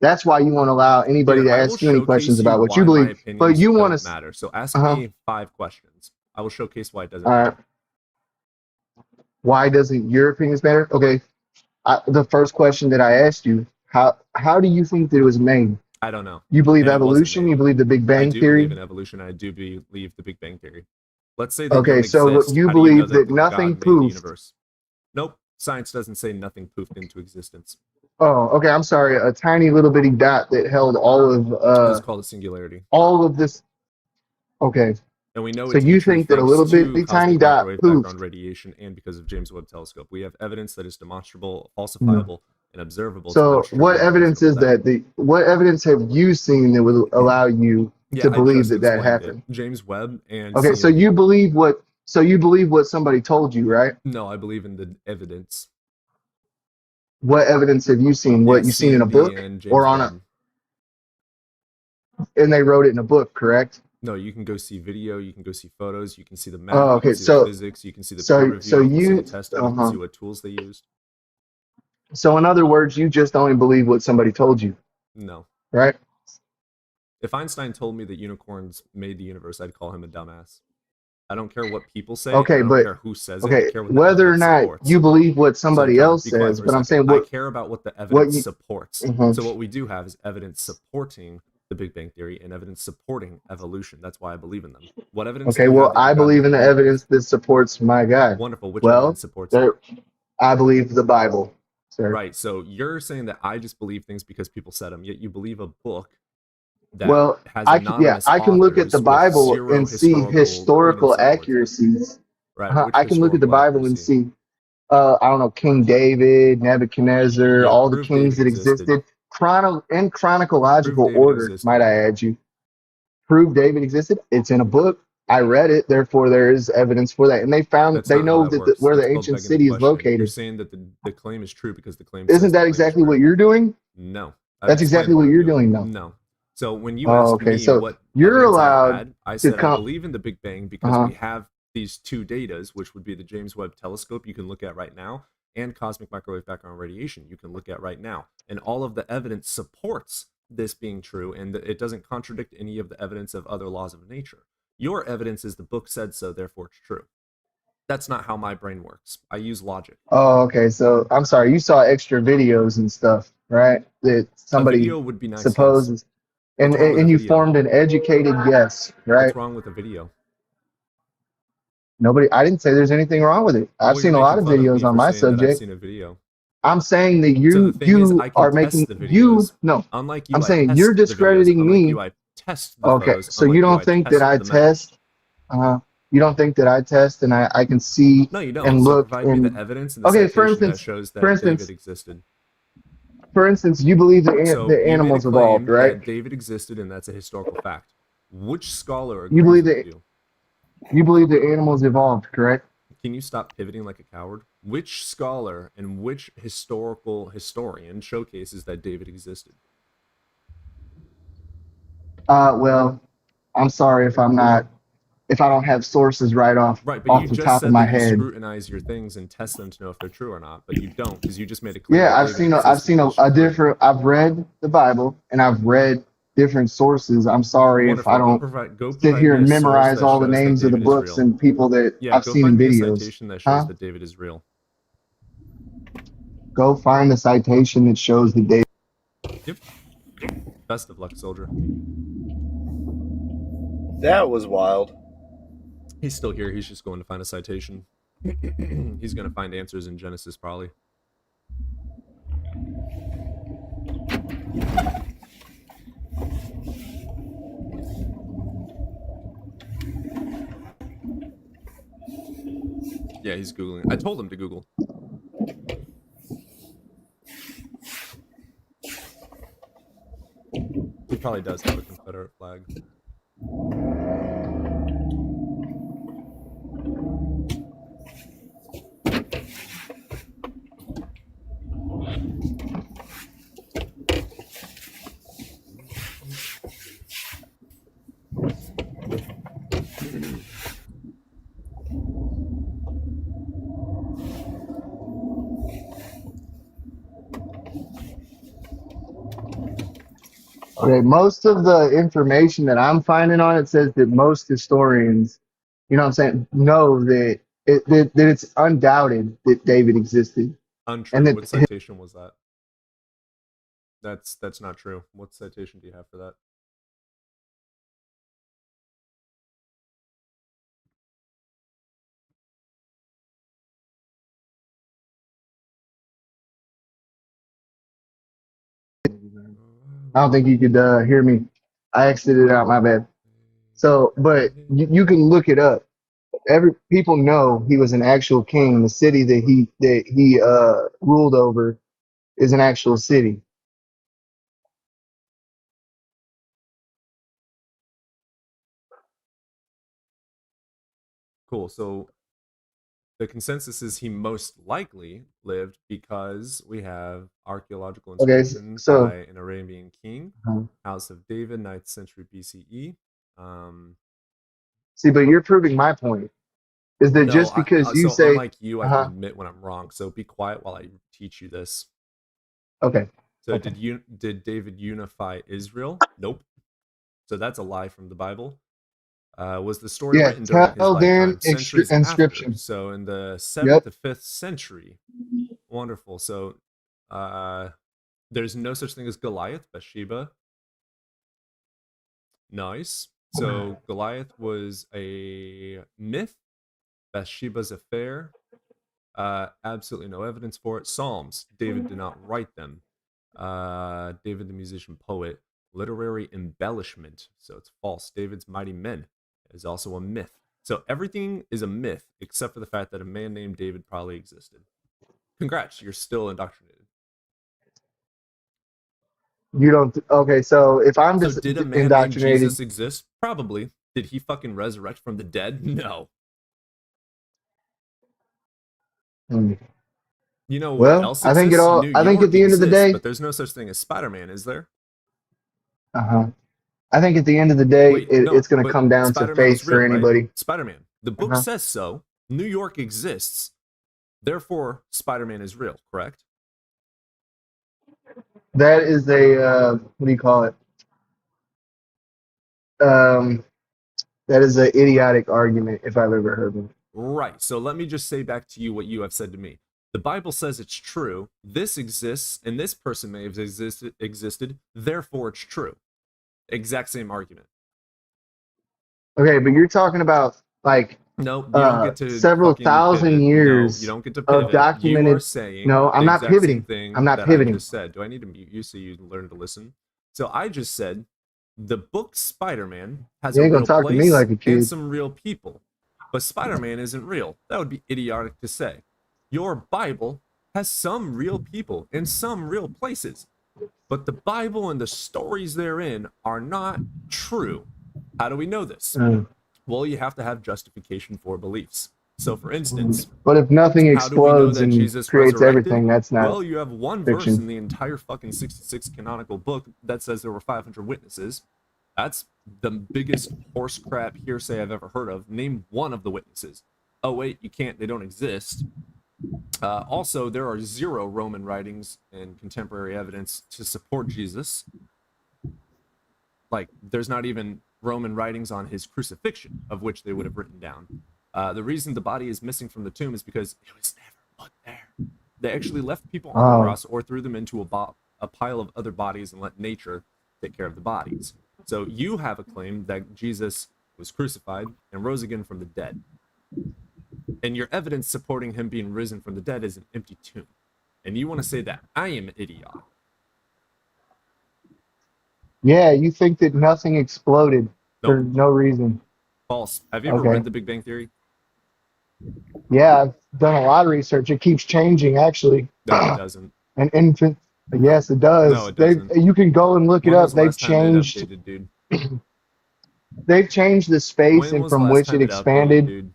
That's why you won't allow anybody Here, to I will ask you any showcase questions you about what you why my believe. But opinions you want don't to. matter. So ask Uh-huh. me 5 questions. I will showcase why it doesn't All matter. right. Why doesn't your opinions matter? Okay. The first question that I asked you, how do you think that it was made? I don't know. You believe And it wasn't evolution? made. You believe the Big I Bang do believe Theory? in evolution. I do believe the Big Bang Theory. Let's say they Okay, don't so exist. you How do you know believe that God nothing made the poofed. universe? Nope. Science doesn't say nothing poofed into existence. Oh, okay. I'm sorry. A tiny little bitty dot that held It's called a singularity. all of this. Okay, And we know so it to you be true think that a thanks little to bitty tiny cosmic dot microwave poofed? background radiation and because of James Webb Telescope. We have evidence that is demonstrable, No. falsifiable, and observable. So to what evidence is that? What evidence have you seen that would allow you Yeah, to I believe just that that explained happened? it. James Webb and Okay, so seeing you people. believe what? So you believe what somebody told you, right? No, I believe in the evidence. What evidence have you seen? What Yeah, you've seen in a CMB book and James or on Webb. and they wrote it in a book, correct? No, you can go see video, you can go see photos, you can see the math, Oh, you okay. can see the physics, you can see the peer review, So you can see you the testing, you can see what tools they used. So in other words, you just only believe what somebody told you, No. right? If Einstein told me that unicorns made the universe, I'd call him a dumbass. I don't care what people say. Okay, I don't but care who says it. I okay, care what the whether or evidence not supports. you believe what somebody John, else be quiet says, for a but I'm second. saying I what care about what the evidence supports. Mhm. So what we do have is evidence supporting the Big Bang Theory and evidence supporting evolution. That's why I believe in them. What evidence? Okay, do you well, have that I your God believe in didn't the make? evidence that supports my God. Wonderful. Which Well, evidence supports it? there, I believe the Bible, sir. Right. So you're saying that I just believe things because people said them, yet you believe a book that Well, has I can, yeah, anonymous I can look at authors the with Bible zero and see historical credence and authority. accuracies. Right? Which I can look at the historical Bible and accuracy? see, I don't know, King David, Nebuchadnezzar, Yeah, all the prove kings David that existed. existed, in Prove chronological David order, might existed. I add you. Prove David existed. It's in a book. I read it, therefore there is evidence for that. And That's they not how know that that works. where the That's called ancient begging the city is question. You're located. saying that the claim is true because the claim Isn't says the that claim is exactly what true. you're doing? No. That's Explain exactly what I'm you're doing. doing, though. No. So when you Oh, asked okay. me So what you're evidence I allowed had, I to said I come. believe in the Big Bang because Uh-huh. we have these two datas, which would be the James Webb Telescope you can look at right now, and cosmic microwave background radiation you can look at right now. And all of the evidence supports this being true, and it doesn't contradict any of the evidence of other laws of nature. Your evidence is the book said so, therefore it's true. That's not how my brain works. I use logic. Oh, okay. So I'm sorry. You saw extra videos and stuff, right? That A somebody video would be nice, yes. supposes, What's wrong with a and you video? formed an educated guess, right? What's wrong with a video? Nobody. I didn't say there's anything wrong with it. I've Well, you're seen a lot making of fun of videos me on for my saying that I've subject. seen a video. I'm saying that So the thing is, I can are test making the videos. no. Unlike you, I'm I saying test you're the videos. discrediting Unlike me. you, I test the Okay, photos. so Unlike you you, don't I think that test I the math. test? You don't think that I test and I can see No, you don't. and So look provide me the and evidence and the okay, citation that shows for that instance, David existed. you believe So the you made a animals evolved, claim right? that David existed, and that's a historical fact. Which scholar You agrees believe with that you? animals evolved, correct? Can you stop pivoting like a coward? Which scholar and which historical historian showcases that David existed? Well, I'm sorry if I don't have sources right Right, but you the just top of said my that you head. scrutinize your things and test them to know if they're true or not, but you don't because you just made a claim Yeah, that David I've existed, seen which is true. different. I've read the Bible and I've read different sources. I'm sorry if I Wonderful. don't Go sit provide here me a and source memorize that all the shows that names of the David is books real. and people that Yeah, I've go seen in find me a videos. citation that Huh? shows that David is real. Go find the citation that shows that David. Yep. Best of luck, soldier. That was wild. He's still here. He's just going to find a citation. He's going to find answers in Genesis, probably. Yeah, he's Googling. I told him to Google. He probably does have a Confederate flag. Okay, most of the information that I'm finding on it says that most historians, you know what I'm saying, know that that it's undoubted that David existed. Untrue. And that What citation was that? That's not true. What citation do you have for that? I don't think you could hear me. I exited out, my bad. So, but you can look it up. People know he was an actual king. The city that he ruled over is an actual city. Cool. So the consensus is he most likely lived because we have archaeological Okay, inscription so by an Arabian king, House of David, 9th century BCE. see, but you're proving my point. Is that No, just because you so say, unlike you, I can admit when I'm wrong. So be quiet while I teach you this. okay. So Okay. did David unify Israel? Nope. So that's a lie from the Bible. Was the story Yeah, written during his tell Dan lifetime? Centuries inscription. after. So in the 7th Yep. to 5th century. Wonderful. So there's no such thing as Goliath, Bathsheba. Nice. So Goliath was a myth. Bathsheba's affair. Absolutely no evidence for it. Psalms. David did not write them. David, the musician poet, literary embellishment. So it's false. David's mighty men is also a myth. So everything is a myth except for the fact that a man named David probably existed. Congrats, you're still indoctrinated. You don't. Okay, so if I'm So just did a man named indoctrinated, Jesus exist? Probably. Did he fucking resurrect from the dead? No. Hmm. You know what Well, else I think it exists? all. New I think York at the end of the exists, day, but there's no such thing as Spider-Man, is there? uh-huh. I think at the end of the day, Wait, no, it's going to but come down to Spider-Man faith is real, for anybody. right? Spider-Man. The book Uh-huh. says so. New York exists. Therefore, Spider-Man is real, correct? That is a what do you call it? That is an idiotic argument if I've ever heard one. Right. So let me just say back to you what you have said to me. The Bible says it's true. This exists, and this person may have existed. Therefore, it's true. Exact same argument. Okay, but you're talking about like No, you don't get to several fucking thousand pivot. years No, you don't get to of pivot. You documented. are saying No, I'm the not exact same pivoting. thing I'm not that pivoting. I just said. Do I need to mute you so you learn to listen? So I just said the book Spider-Man has You a ain't real gonna talk to me place like a and kid. some real people, but Spider-Man isn't real. That would be idiotic to say. Your Bible has some real people in some real places, but the Bible and the stories therein are not true. How do we know this? Well, you have to have justification for beliefs. So, for instance, But if nothing how do we know explodes that and Jesus creates resurrected? everything, that's not Well, you have one verse fiction. in the entire fucking 66 canonical book that says there were 500 witnesses. That's the biggest horse crap hearsay I've ever heard of. Name one of the witnesses. Oh, wait, you can't. They don't exist. Also, there are 0 Roman writings and contemporary evidence to support Jesus. Like, there's not even Roman writings on his crucifixion, of which they would have written down. The reason the body is missing from the tomb is because it was never put there. They actually left people on the cross or threw them into a pile of other bodies and let nature take care of the bodies. So you have a claim that Jesus was crucified and rose again from the dead. And your evidence supporting him being risen from the dead is an empty tomb. And you want to say that I am idiotic. Yeah, you think that nothing exploded for Nope. no reason. False. Have you ever Okay. read The Big Bang Theory? Yeah, I've done a lot of research. It keeps changing, actually. No, it doesn't. An infant. Yes, it does. No, it doesn't. You can go and look it When up. was the They've last time it changed. updated, dude? They've changed the space When and was the from last which time it updated, expanded. dude?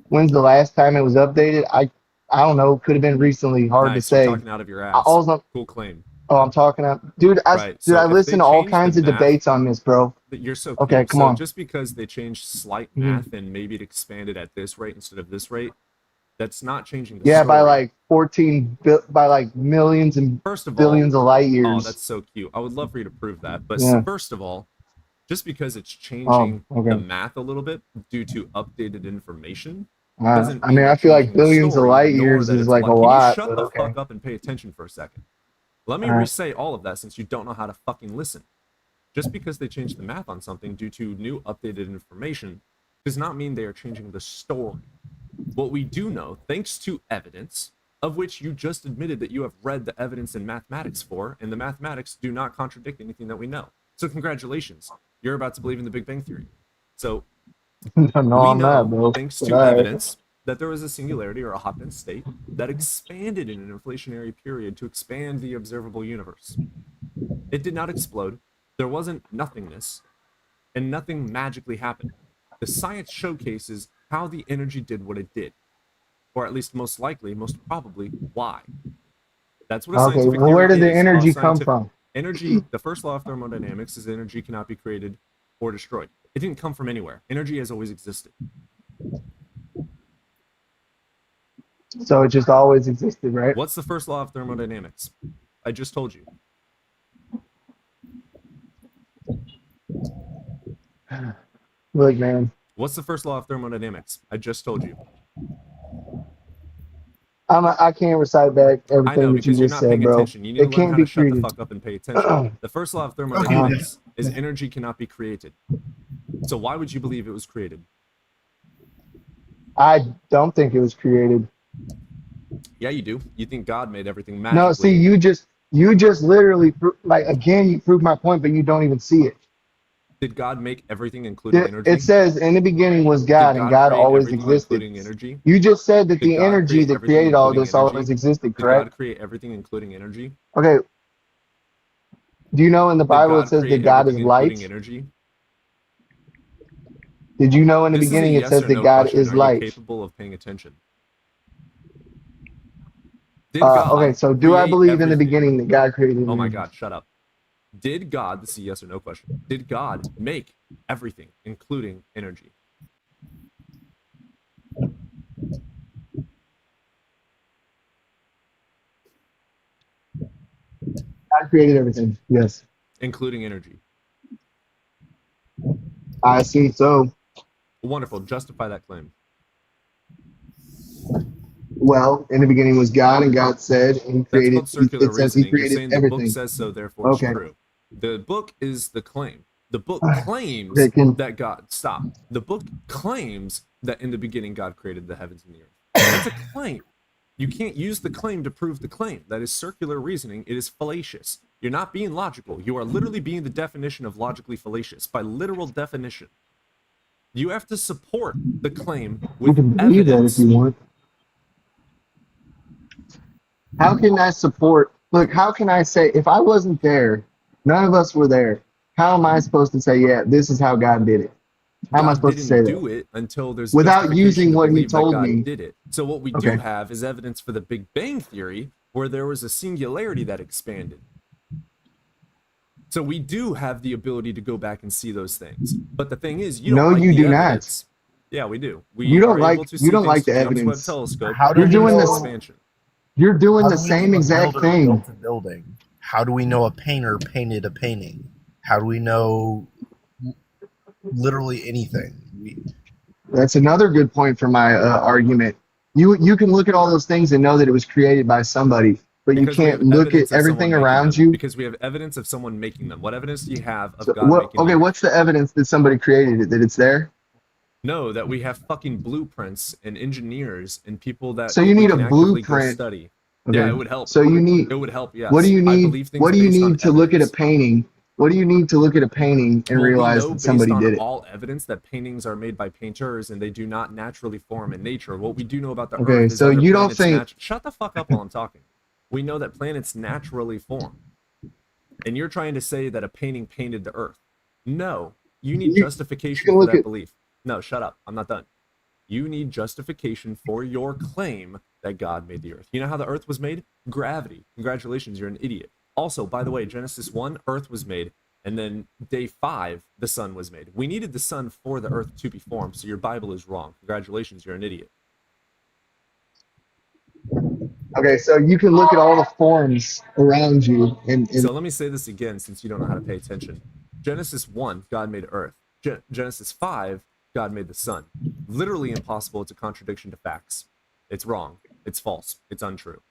When's the last time it was updated? I don't know. Could have been recently. Hard to Nice, you're say. talking out of your ass. Also, Cool claim. I'm talking up, dude. Right, Dude, so I if listen they to all change kinds the of math- debates on this, bro. You're so Okay, cute. come So on. just because they changed slight Mhm. math and maybe it expanded at this rate instead of this rate, that's not changing the Yeah, story. by like 14, by like millions and First of all, billions of light oh, years. that's so cute. I would love for you to prove that. But Yeah. first of all, just because it's changing Oh, okay. the math a little bit due to updated information I doesn't mean, mean I you're feel like changing the billions of story, light nor years that is it's like a Can lot, you shut but the okay. fuck up and pay attention for a second? Let me All right. re-say all of that since you don't know how to fucking listen. Just because they changed the math on something due to new updated information does not mean they are changing the story. What we do know, thanks to evidence, of which you just admitted that you have read the evidence in mathematics for, and the mathematics do not contradict anything that we know. So congratulations, you're about to believe in the Big Bang Theory. So No, we I'm know, not, bro. thanks But to all right. evidence, that there was a singularity or a hot dense state that expanded in an inflationary period to expand the observable universe. It did not explode. There wasn't nothingness, and nothing magically happened. The science showcases how the energy did what it did, or at least most likely, most probably, why. That's what a Okay, scientific well, theory where did the is. energy All come scientific- from? Energy, the first law of thermodynamics is energy cannot be created or destroyed. It didn't come from anywhere. Energy has always existed. So it just always existed, right? What's the first law of thermodynamics? I just told you. Look, man, What's the first law of thermodynamics? I just told you. I can't recite back I know, everything that you because you're just not said, paying bro. attention. You need It to learn can't how be to shut the created. fuck up and pay attention. The first law of thermodynamics is energy cannot be created. So why would you believe it was created? I don't think it was created. Yeah, you do. You think God made everything magically. No, see, you just You just literally, like, again, you proved my point, but you don't even see it. Did God make everything, including energy? It says, in the beginning was Did God, and God create always everything, existed. including energy? You just said that Did the God energy create that everything, created all including this always energy? existed, Did correct? God create everything, including energy? Okay. Do you know in the Did Bible it God says that create God is everything, including light? energy? Did you know in the This is a beginning it yes says or that no God question. is Are you light? capable of paying attention? Did Okay, God so do I create believe in the everything? beginning that God created Oh my energy? God, shut up. Did God, this is a yes or no question, did God make everything, including energy? God created everything. Yes. Including energy. I see. So, Wonderful. Justify that claim. well, in the beginning was God, and God said, and He That's created, called circular it says He reasoning. You're created saying the book everything. says so, therefore it's Okay. true. The book is the claim. The book Okay, claims can, that God, stop. The book claims that in the beginning God created the heavens and the earth. That's a claim. You can't use the claim to prove the claim. That is circular reasoning. It is fallacious. You're not being logical. You are literally being the definition of logically fallacious by literal definition. You have to support the claim you with can believe that if evidence. you want. How can I support? Look, how can I say, if I wasn't there, none of us were there, how am I supposed to say, yeah, this is how God did it? How am I God supposed to say didn't that? do it until there's Without justification using to what He believe that told God me. did it. So what we do Okay. have is evidence for the Big Bang Theory, where there was a singularity that expanded. So we do have the ability to go back and see those things. But the thing is, you don't No, like you the do not. evidence. Yeah, we do. You We don't are able like to you see don't things like the through James Webb evidence. Telescope. How do You're we doing know? this. Expansion. You're doing How the do we know same a exact builder thing. built a building? How do we know a painter painted a painting? How do we know literally anything? That's another good point for my argument. You can look at all those things and know that it was created by somebody, but you Because we can't have look at evidence of everything someone making around them. you. Because we have evidence of someone making them. What evidence do you have of So God what? making the Okay, earth? what's the evidence that somebody created it? That it's there? No, that we have fucking blueprints and engineers and people that So you we need a can actively go blueprint. study. Yeah, it Okay. would help. So you need. It would help, What do yes. you I need? believe things What do you based on need to look at a evidence. painting? What do you need to look at a painting and Well, we realize know that based somebody on did it? all evidence that paintings are made by painters and they do not naturally form in nature. What we do know about the Okay, Earth is so other you don't planets think Shut the fuck up while I'm talking. We know that planets naturally form. And you're trying to say that a painting painted the Earth. No, you need you justification can for look that at belief. No, shut up. I'm not done. You need justification for your claim that God made the Earth. You know how the Earth was made? Gravity. Congratulations, you're an idiot. Also, by the way, Genesis 1, Earth was made, and then day 5, the sun was made. We needed the sun for the Earth to be formed, so your Bible is wrong. Congratulations, you're an idiot. Okay, so you can look at all the forms around you and So let me say this again since you don't know how to pay attention. Genesis 1, God made Earth. Genesis 5, God made the sun. Literally impossible. It's a contradiction to facts. It's wrong. It's false. It's untrue.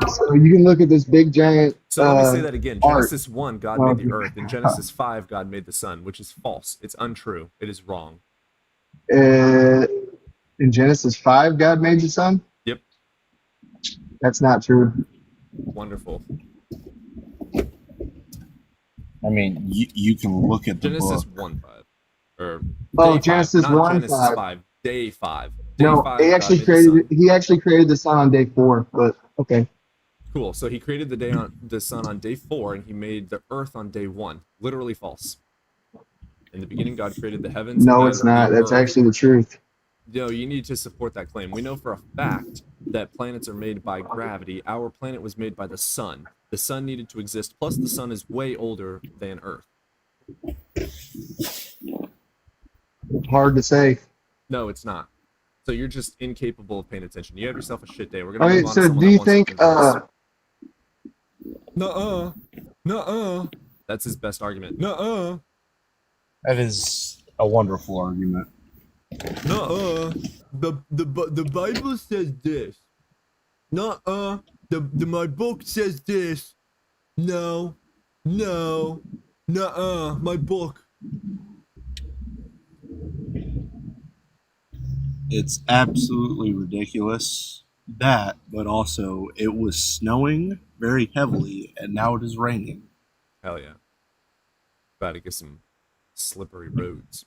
so you can look at this big giant So let me say that again. art. Genesis 1, God made the earth. In Genesis 5, God made the sun, which is false. It's untrue. It is wrong. In Genesis 5, God made the sun? Yep. That's not true. Wonderful. I mean, you can look at the Genesis book. 1, 5. Or Oh, day Genesis 5. Not 1, Genesis 5. 5. Day 5. Day No, 5, he God actually made the sun. he actually created the sun on day 4, but okay. Cool. So he created the sun on day 4, and he made the earth on day 1. Literally false. In the beginning, God created the heavens No, and it's not. the That's earth. actually the truth. No, you need to support that claim. We know for a fact that planets are made by gravity. Our planet was made by the sun. The sun needed to exist. Plus, the sun is way older than Earth. Hard to say. No, it's not. So you're just incapable of paying attention. You have yourself a shit day. We're gonna Okay, move on to so someone do that you wants think something else. Nuh-uh. Nuh-uh. That's his best argument. Nuh-uh. That is a wonderful argument. Nuh-uh. The Bible says this. Nuh-uh. My book says this. No. No. Nuh-uh. My book. It's absolutely ridiculous. That, but also it was snowing very heavily, and now it is raining. Hell yeah. About to get some slippery roads.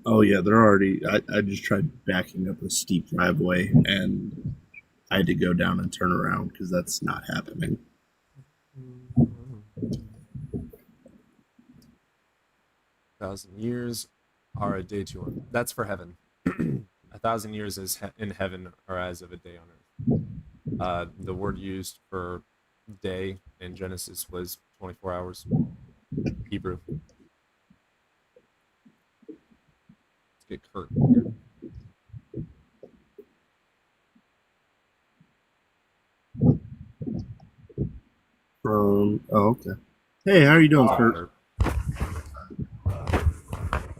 Oh yeah, they're already. I just tried backing up a steep driveway, and I had to go down and turn around because that's not happening. 1,000 years are a day to one. That's for heaven. 1,000 years is in heaven are as of a day on earth. The word used for day in Genesis was 24 hours. Hebrew. Let's get Kurt here. Oh, okay. Hey, how are you doing, Kurt? Kurt.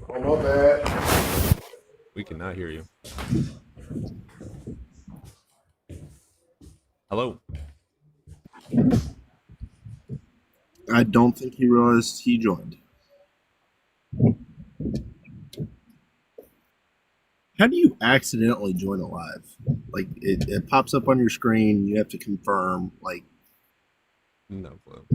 Oh, my bad. We cannot hear you. Hello. I don't think he realized he joined. How do you accidentally join a live? Like it pops up on your screen. You have to confirm. Like, No clue.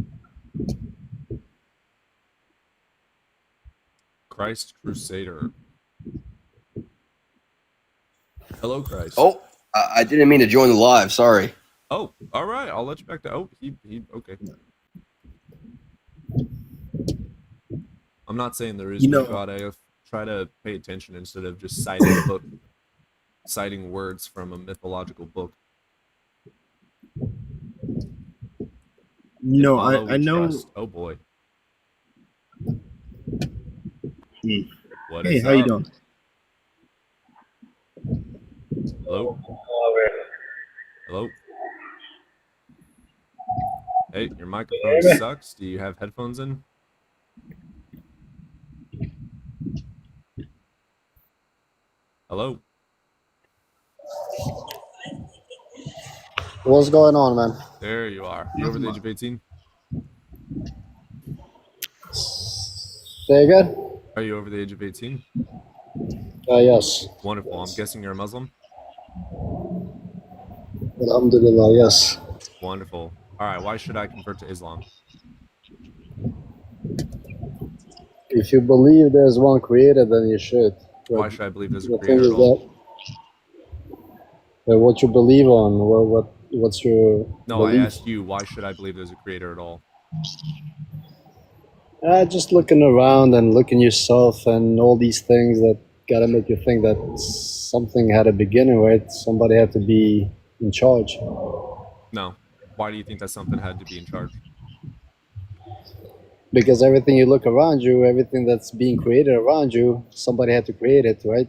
Christ Crusader. Hello, Christ. Oh, I didn't mean to join the live. Sorry. Oh, all right. I'll let you back to. Oh, he. Okay. I'm not saying there is no God. I try to pay attention instead of just citing words from a mythological book. no, I know. Trust. Oh boy. What Hey, is how you up? doing? Hello. Hello. Hey, your microphone sucks. Do you have headphones in? Hello. What's going on, man? There you are. You over the age of 18? Say again? Are you over the age of 18? Yes. Wonderful. I'm guessing you're a Muslim? Alhamdulillah, yes. Wonderful. All right. Why should I convert to Islam? If you believe there's one creator, then you should. Why should I believe there's a The thing creator is at all? that what you believe on, what's your No, I belief? asked you, why should I believe there's a creator at all? Just looking around and looking yourself and all these things that gotta make you think that something had a beginning, right? Somebody had to be in charge. No. Why do you think that something had to be in charge? Because everything you look around you, everything that's being created around you, somebody had to create it, right?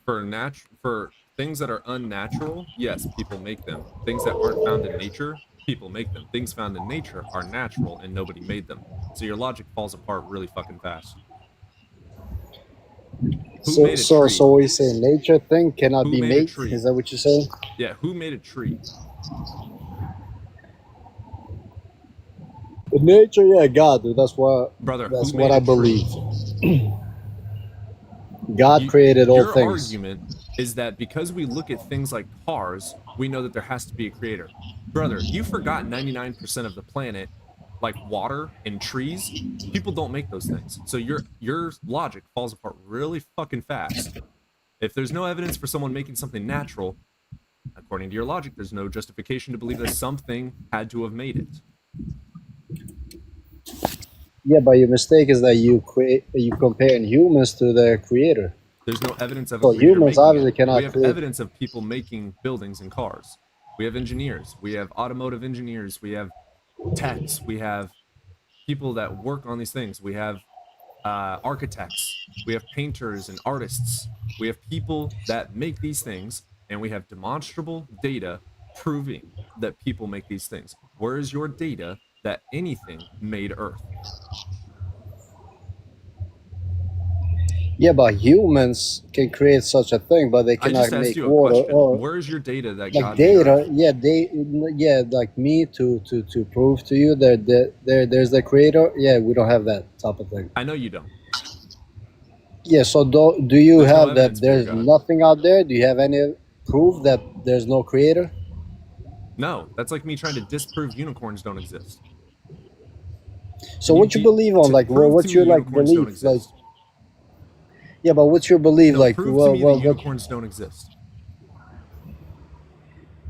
For things that are unnatural, yes, people make them. Things that aren't found in nature, people make them. Things found in nature are natural and nobody made them. So your logic falls apart really fucking fast. Who made a tree? So what you say, nature thing cannot be Who made a made? tree? Is that what you're saying? Yeah, who made a tree? Nature, yeah, God, dude. That's what Brother, that's who what made I a tree? believe. God created all Your things. argument is that because we look at things like cars, we know that there has to be a creator. Brother, you forgot 99% of the planet, like water and trees. People don't make those things. So your logic falls apart really fucking fast. If there's no evidence for someone making something natural, according to your logic, there's no justification to believe that something had to have made it. Yeah, but your mistake is that you comparing humans to their creator. There's no evidence of a So creator humans making obviously it. cannot We have create. evidence of people making buildings and cars. We have engineers. We have automotive engineers. We have techs. We have people that work on these things. We have architects. We have painters and artists. We have people that make these things, and we have demonstrable data proving that people make these things. Where is your data that anything made Earth? Yeah, but humans can create such a thing, but they I cannot just asked make you a water. question. Or Where is your data that like God made Earth? data, like me to prove to you that there's the creator. Yeah, we don't have that type of thing. I know you don't. Yeah. So do you There's no have evidence that for your there's God. nothing out there? Do you have any proof that there's no creator? No, that's like me trying to disprove unicorns don't exist. So what you believe on? To Like, prove to what's me your like unicorns don't belief? Like, exist. yeah, but what's your belief? No, Like, prove to me that what? unicorns don't exist.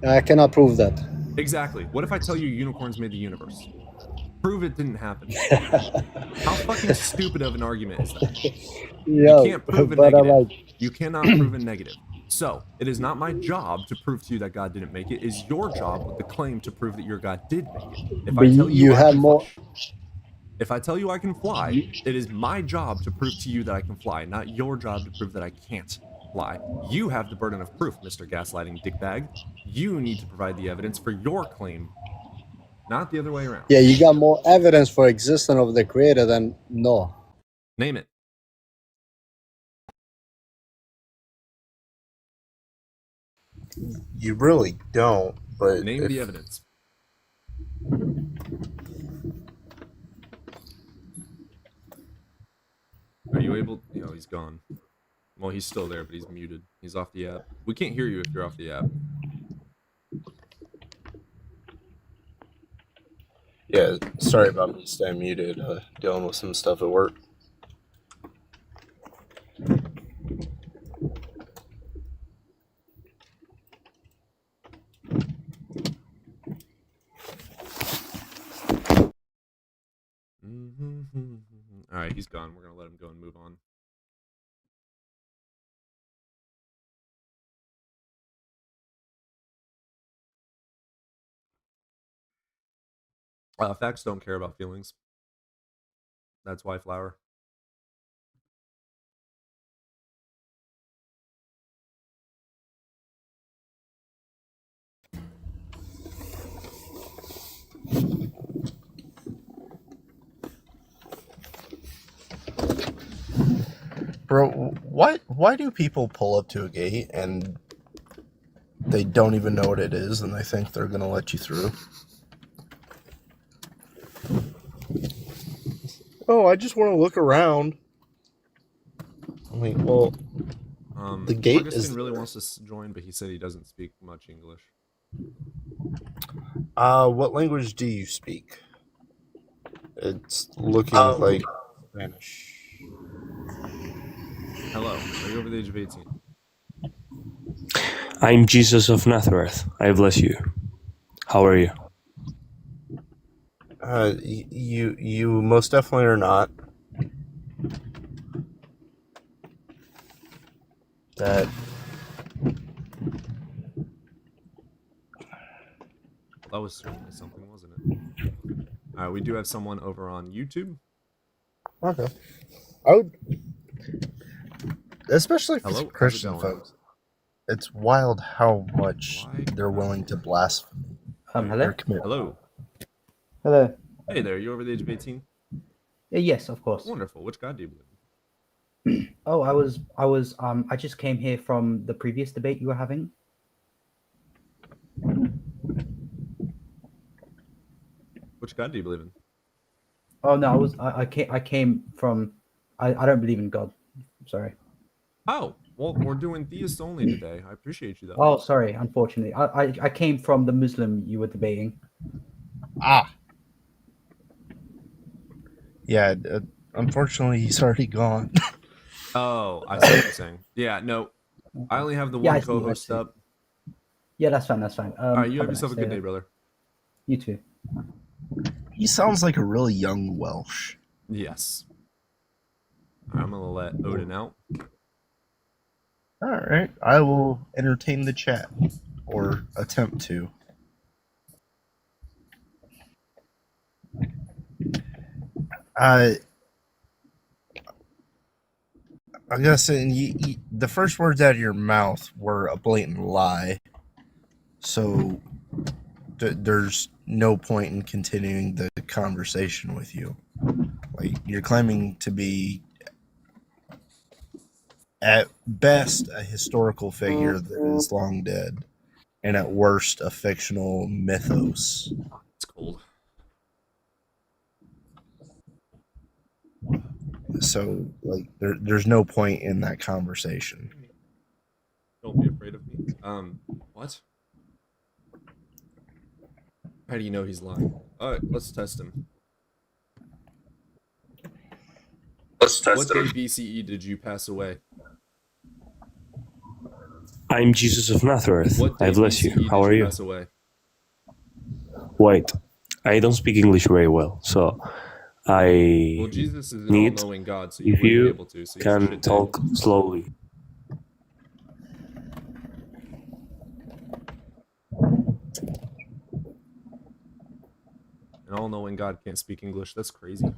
I cannot prove that. Exactly. What if I tell you unicorns made the universe? Prove it didn't happen. How fucking stupid of an argument is that? You Yeah, can't prove a but I'm negative. like, You cannot prove a negative. So, it is not my job to prove to you that God didn't make it. It is your job with the claim to prove that your God did make it. If but I tell you you I have can more. fly, if I tell you I can fly, it is my job to prove to you that I can fly, not your job to prove that I can't fly. You have the burden of proof, Mr. Gaslighting Dickbag. You need to provide the evidence for your claim, not the other way around. Yeah, you got more evidence for existence of the creator than no. Name it. You really don't, but Name the evidence. Are you able? You know, he's gone. Well, he's still there, but he's muted. He's off the app. We can't hear you if you're off the app. Yeah, sorry about me staying muted, dealing with some stuff at work. All right, he's gone. We're gonna let him go and move on. Facts don't care about feelings. That's why flower. Bro, why do people pull up to a gate and they don't even know what it is and they think they're gonna let you through? Oh, I just want to look around. I mean, well, the gate Augustin is really there. wants to join, but he said he doesn't speak much English. What language do you speak? It's looking like Spanish. Hello, are you over the age of 18? I'm Jesus of Nazareth. I bless you. How are you? You most definitely are not. That That was certainly something, wasn't it? All right, we do have someone over on YouTube. okay. I would, especially for Hello, Christian how's it going? folks. It's wild how much Why they're willing to blaspheme. Hello? Or commit. Hello. Hello. Hey there, you over the age of 18? Yes, of course. Wonderful. Which God do you believe in? Oh, I just came here from the previous debate you were having. Which God do you believe in? Oh no, I came from I don't believe in God. Sorry. Oh, well, we're doing theists only today. I appreciate you though. Oh, sorry. Unfortunately, I came from the Muslim you were debating. Ah. Yeah, unfortunately, he's already gone. Oh, I see what you're saying. Yeah, no, I only have the Yeah, one I see, co-host I see. up. Yeah, that's fine. That's fine. All right, you have a yourself a nice good day, brother. You too. He sounds like a really young Welsh. Yes. All right, I'm gonna let Odin out. All right, I will entertain the chat, or attempt to. I guess the first words out of your mouth were a blatant lie, so there's no point in continuing the conversation with you. Like, you're claiming to be, at best, a historical figure that is long dead, and at worst, a fictional mythos. It's cold. So like there's no point in that conversation. Don't be afraid of me. What? How do you know he's lying? Alright, let's test him. What day BCE did you pass away? I'm Jesus of Nazareth. What day I bless BCE you. How did are you? pass away? Wait, I don't speak English very well, so I Well, Jesus is an need all-knowing God, so you if wouldn't be you able to. So you have can shit day. talk slowly. An all-knowing God can't speak English. That's crazy.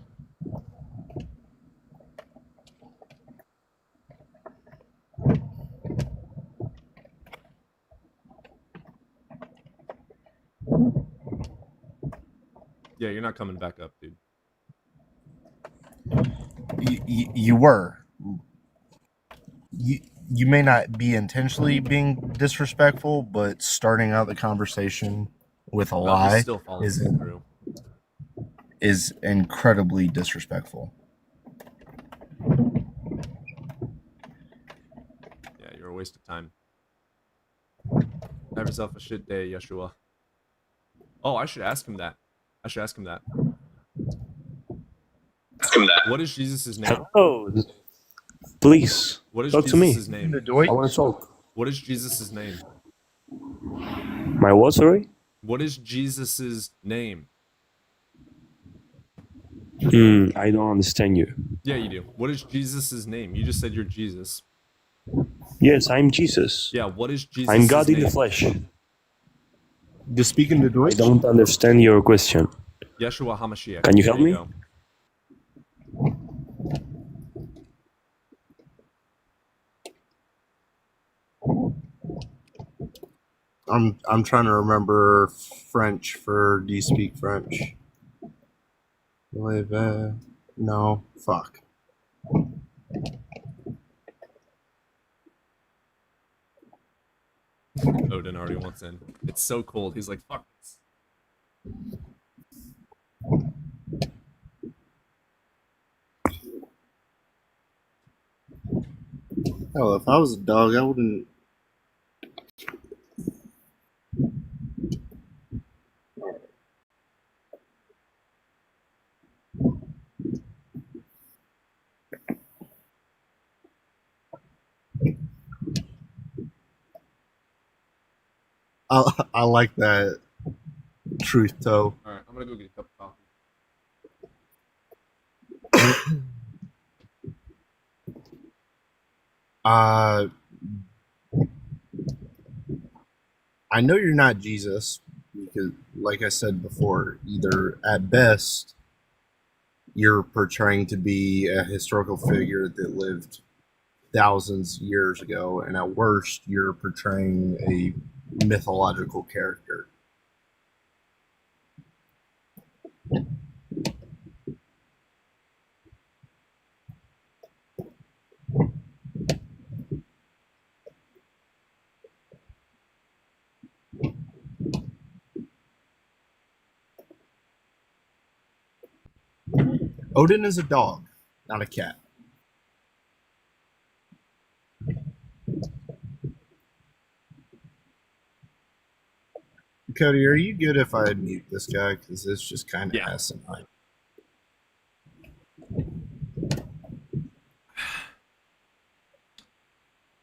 Yeah, you're not coming back up, dude. You were. You may not be intentionally being disrespectful, but starting out the conversation with a He's lie still following through. is incredibly disrespectful. Yeah, you're a waste of time. Have yourself a shit day, Yeshua. Oh, I should ask him that. What is Jesus' name? Hello, please What is talk to me. Jesus' name? I want to talk. What is Jesus' name? My what? Sorry. What is Jesus' name? I don't understand you. Yeah, you do. What is Jesus' name? You just said you're Jesus. Yes, I'm Jesus. Yeah, what is Jesus' I'm God name? in the flesh. You speaking to I Deutsch? don't understand your question. Yeshua HaMashiach. Can you There help me? go. I'm trying to remember French for do you speak French? No, fuck. Odin already wants in. It's so cold. He's like, fuck this. Hell, if I was a dog, I wouldn't. I like that truth toe. Alright, I'm gonna go get a cup of coffee. I know you're not Jesus because, like I said before, either at best you're portraying to be a historical figure that lived thousands of years ago, and at worst you're portraying a mythological character. Odin is a dog, not a cat. Cody, are you good if I mute this guy? Because it's just kind of asinine.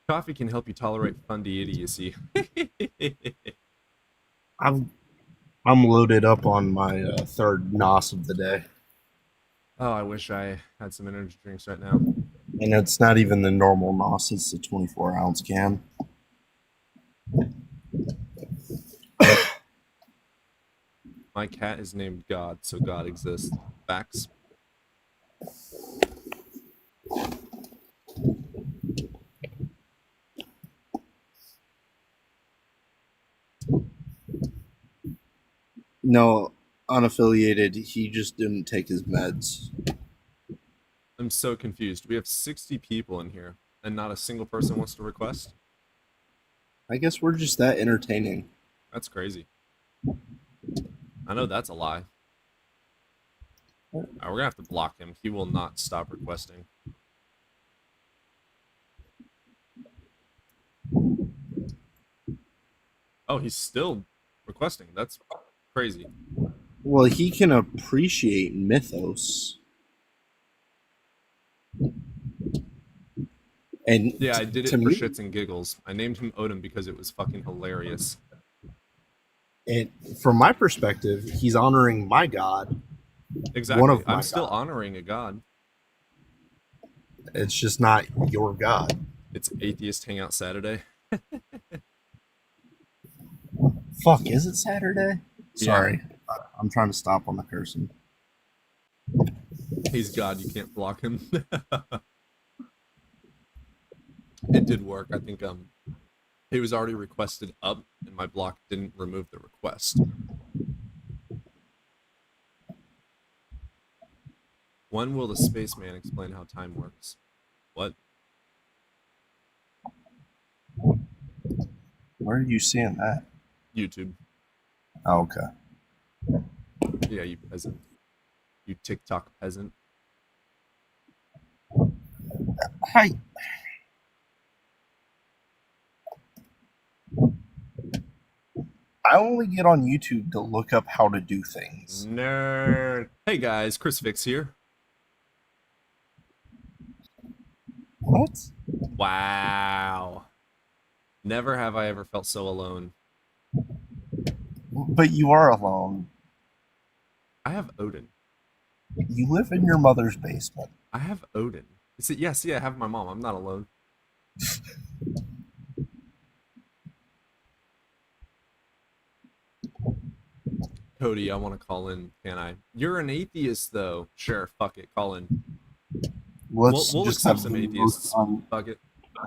Coffee can help you tolerate fun deity, you see. I'm loaded up on my third NOS of the day. Oh, I wish I had some energy drinks right now. And it's not even the normal NOS, it's the 24-ounce can. My cat is named God, so God exists. Facts. No, unaffiliated. He just didn't take his meds. I'm so confused. We have 60 people in here, and not a single person wants to request? I guess we're just that entertaining. That's crazy. I know that's a lie. Alright, we're gonna have to block him. He will not stop requesting. Oh, he's still requesting. That's crazy. Well, he can appreciate mythos. And Yeah, I did it to for me, shits and giggles. I named him Odin because it was fucking hilarious. from my perspective, he's honoring my god. Exactly. One of I'm my still gods. honoring a god. It's just not your god. It's Atheist Hangout Saturday. Fuck, is it Saturday? Yeah. Sorry. I'm trying to stop on the cursing. He's God, you can't block him. It did work. I think he was already requested up and my block didn't remove the request. When will the spaceman explain how time works? What? Where are you seeing that? YouTube. Oh, okay. Yeah, you peasant. You TikTok peasant. Hi. I only get on YouTube to look up how to do things. Nerd. Hey guys, Chris Fix here. What? Wow. Never have I ever felt so alone. But you are alone. I have Odin. You live in your mother's basement. I have Odin. Yes, I have my mom. I'm not alone. Cody, I want to call in. Can I? You're an atheist, though. Sure, fuck it. Call in. We'll Just accept have some the atheists. most Fuck it.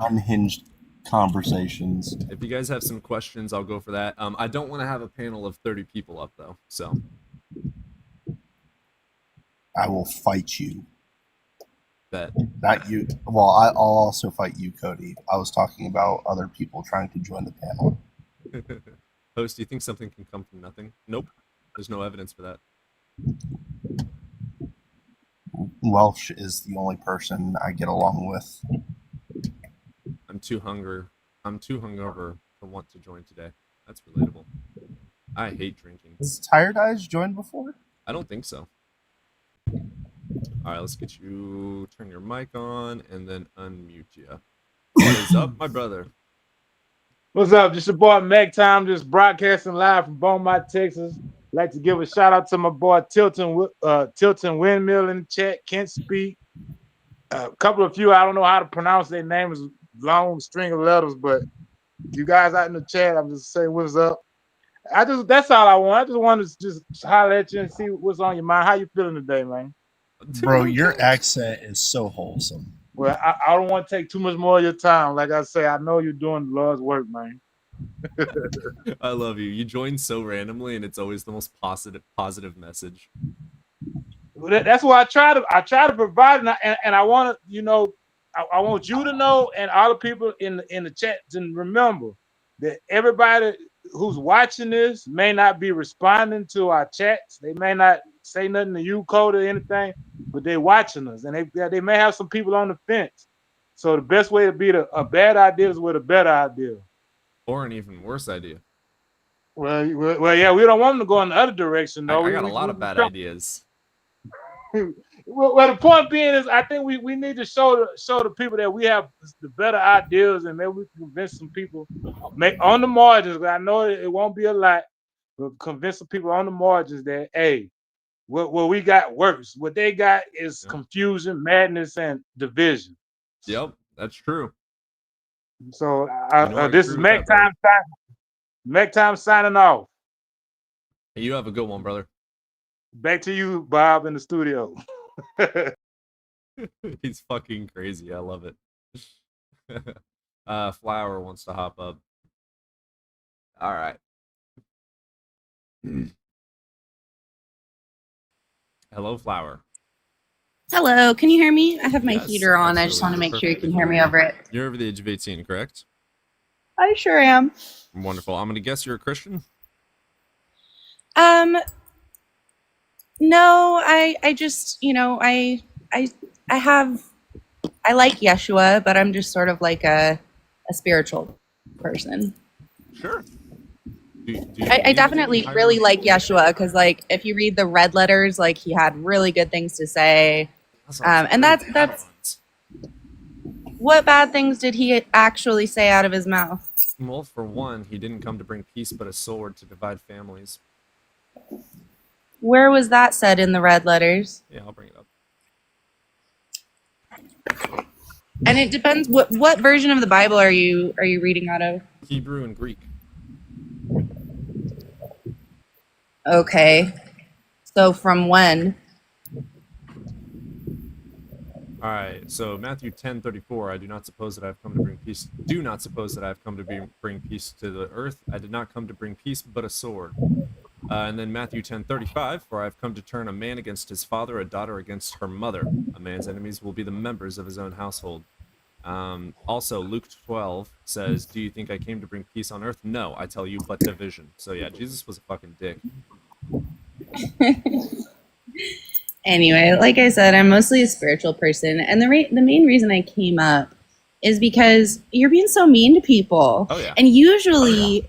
unhinged conversations. If you guys have some questions, I'll go for that. I don't want to have a panel of 30 people up, though. So I will fight you. bet. Not you. Well, I'll also fight you, Cody. I was talking about other people trying to join the panel. Host, do you think something can come from nothing? Nope. There's no evidence for that. Welsh is the only person I get along with. I'm too hungover to want to join today. That's relatable. I hate drinking. Has Tired Eyes joined before? I don't think so. All right, let's get you turn your mic on and then unmute you. What is up, my brother? What's up? Just your boy Meg Time, just broadcasting live from Beaumont, Texas. Like to give a shout out to my boy Tilton Windmill in the chat. Can't speak. A couple of you, I don't know how to pronounce their names. Long string of letters, but you guys out in the chat, I'm just saying what's up. That's all I want. I just want to just holler at you and see what's on your mind. How you feeling today, man? Bro, your accent is so wholesome. Well, I don't want to take too much more of your time. Like I say, I know you're doing the Lord's work, man. I love you. You join so randomly, and it's always the most positive message. That's why I try to provide, and I want to, I want you to know, and all the people in the chat to remember that everybody who's watching this may not be responding to our chats. They may not say nothing to you, Code, or anything, but they're watching us, and they may have some people on the fence. So the best way to beat a bad idea is with a better idea, or an even worse idea. Well, yeah, we don't want them to go in the other direction, though. I got a lot of bad ideas. Well, the point being is, I think we need to show the people that we have the better ideas, and maybe we can convince some people on the margins. I know it won't be a lot, but convince some people on the margins that, hey, what we got works. What they got is confusion, madness, and division. Yep, that's true. So this is Meg Time signing off. Hey, you have a good one, brother. Back to you, Bob, in the studio. He's fucking crazy. I love it. Flower wants to hop up. All right. Hello, Flower. Hello, can you hear me? I have my Yes, heater on. I just want to absolutely. make sure you Perfect. can hear me over it. You're over the age of 18, correct? I sure am. Wonderful. I'm going to guess you're a Christian? No, I just, I I like Yeshua, but I'm just sort of like a spiritual person. Sure. Do you I believe in definitely higher- really like Yeshua because, like, if you read the red letters, like, he had really good things to say. And that's what bad things did he actually say out of his mouth? Well, for one, he didn't come to bring peace but a sword to divide families. Where was that said in the red letters? Yeah, I'll bring it up. And it depends what version of the Bible are you reading out of? Hebrew and Greek. Okay. So from when? All right, so Matthew 10:34. I do not suppose that I have come to bring peace. Do not suppose that I have come to bring peace to the earth. I did not come to bring peace, but a sword. And then Matthew 10:35. For I have come to turn a man against his father, a daughter against her mother. A man's enemies will be the members of his own household. Also, Luke 12 says, "Do you think I came to bring peace on earth? No, I tell you, but division." So yeah, Jesus was a fucking dick. Anyway, like I said, I'm mostly a spiritual person, and the main reason I came up is because you're being so mean to people. Oh, yeah. And usually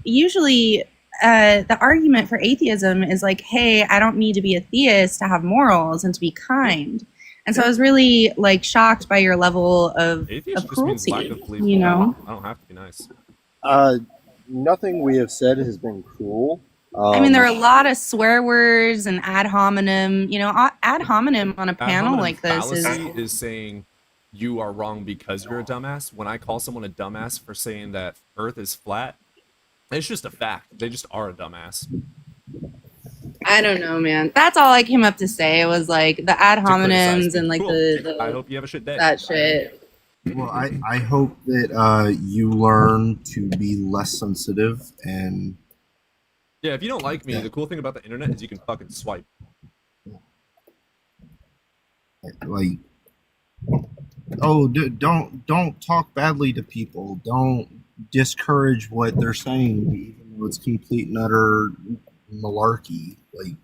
the argument for atheism is like, hey, I don't need to be a theist to have morals and to be kind. And so I was really like shocked by your level of Atheist just means cruelty. lack of belief. You know, I don't have to be nice. Nothing we have said has been cruel. I mean, there are a lot of swear words and ad hominem. You know, ad hominem on a panel Ad hominem like this fallacy is saying you are wrong because you're a dumbass. When I call someone a dumbass for saying that Earth is flat, it's just a fact. They just are a dumbass. I don't know, man. That's all I came up to say. It was like the ad hominems and like Cool. the I hope you have a shit day. that shit. Well, I hope that you learn to be less sensitive and Yeah, if you don't like me, the cool thing about the internet is you can fucking swipe. like, don't talk badly to people. Don't discourage what they're saying, even though it's complete and utter malarkey. Like,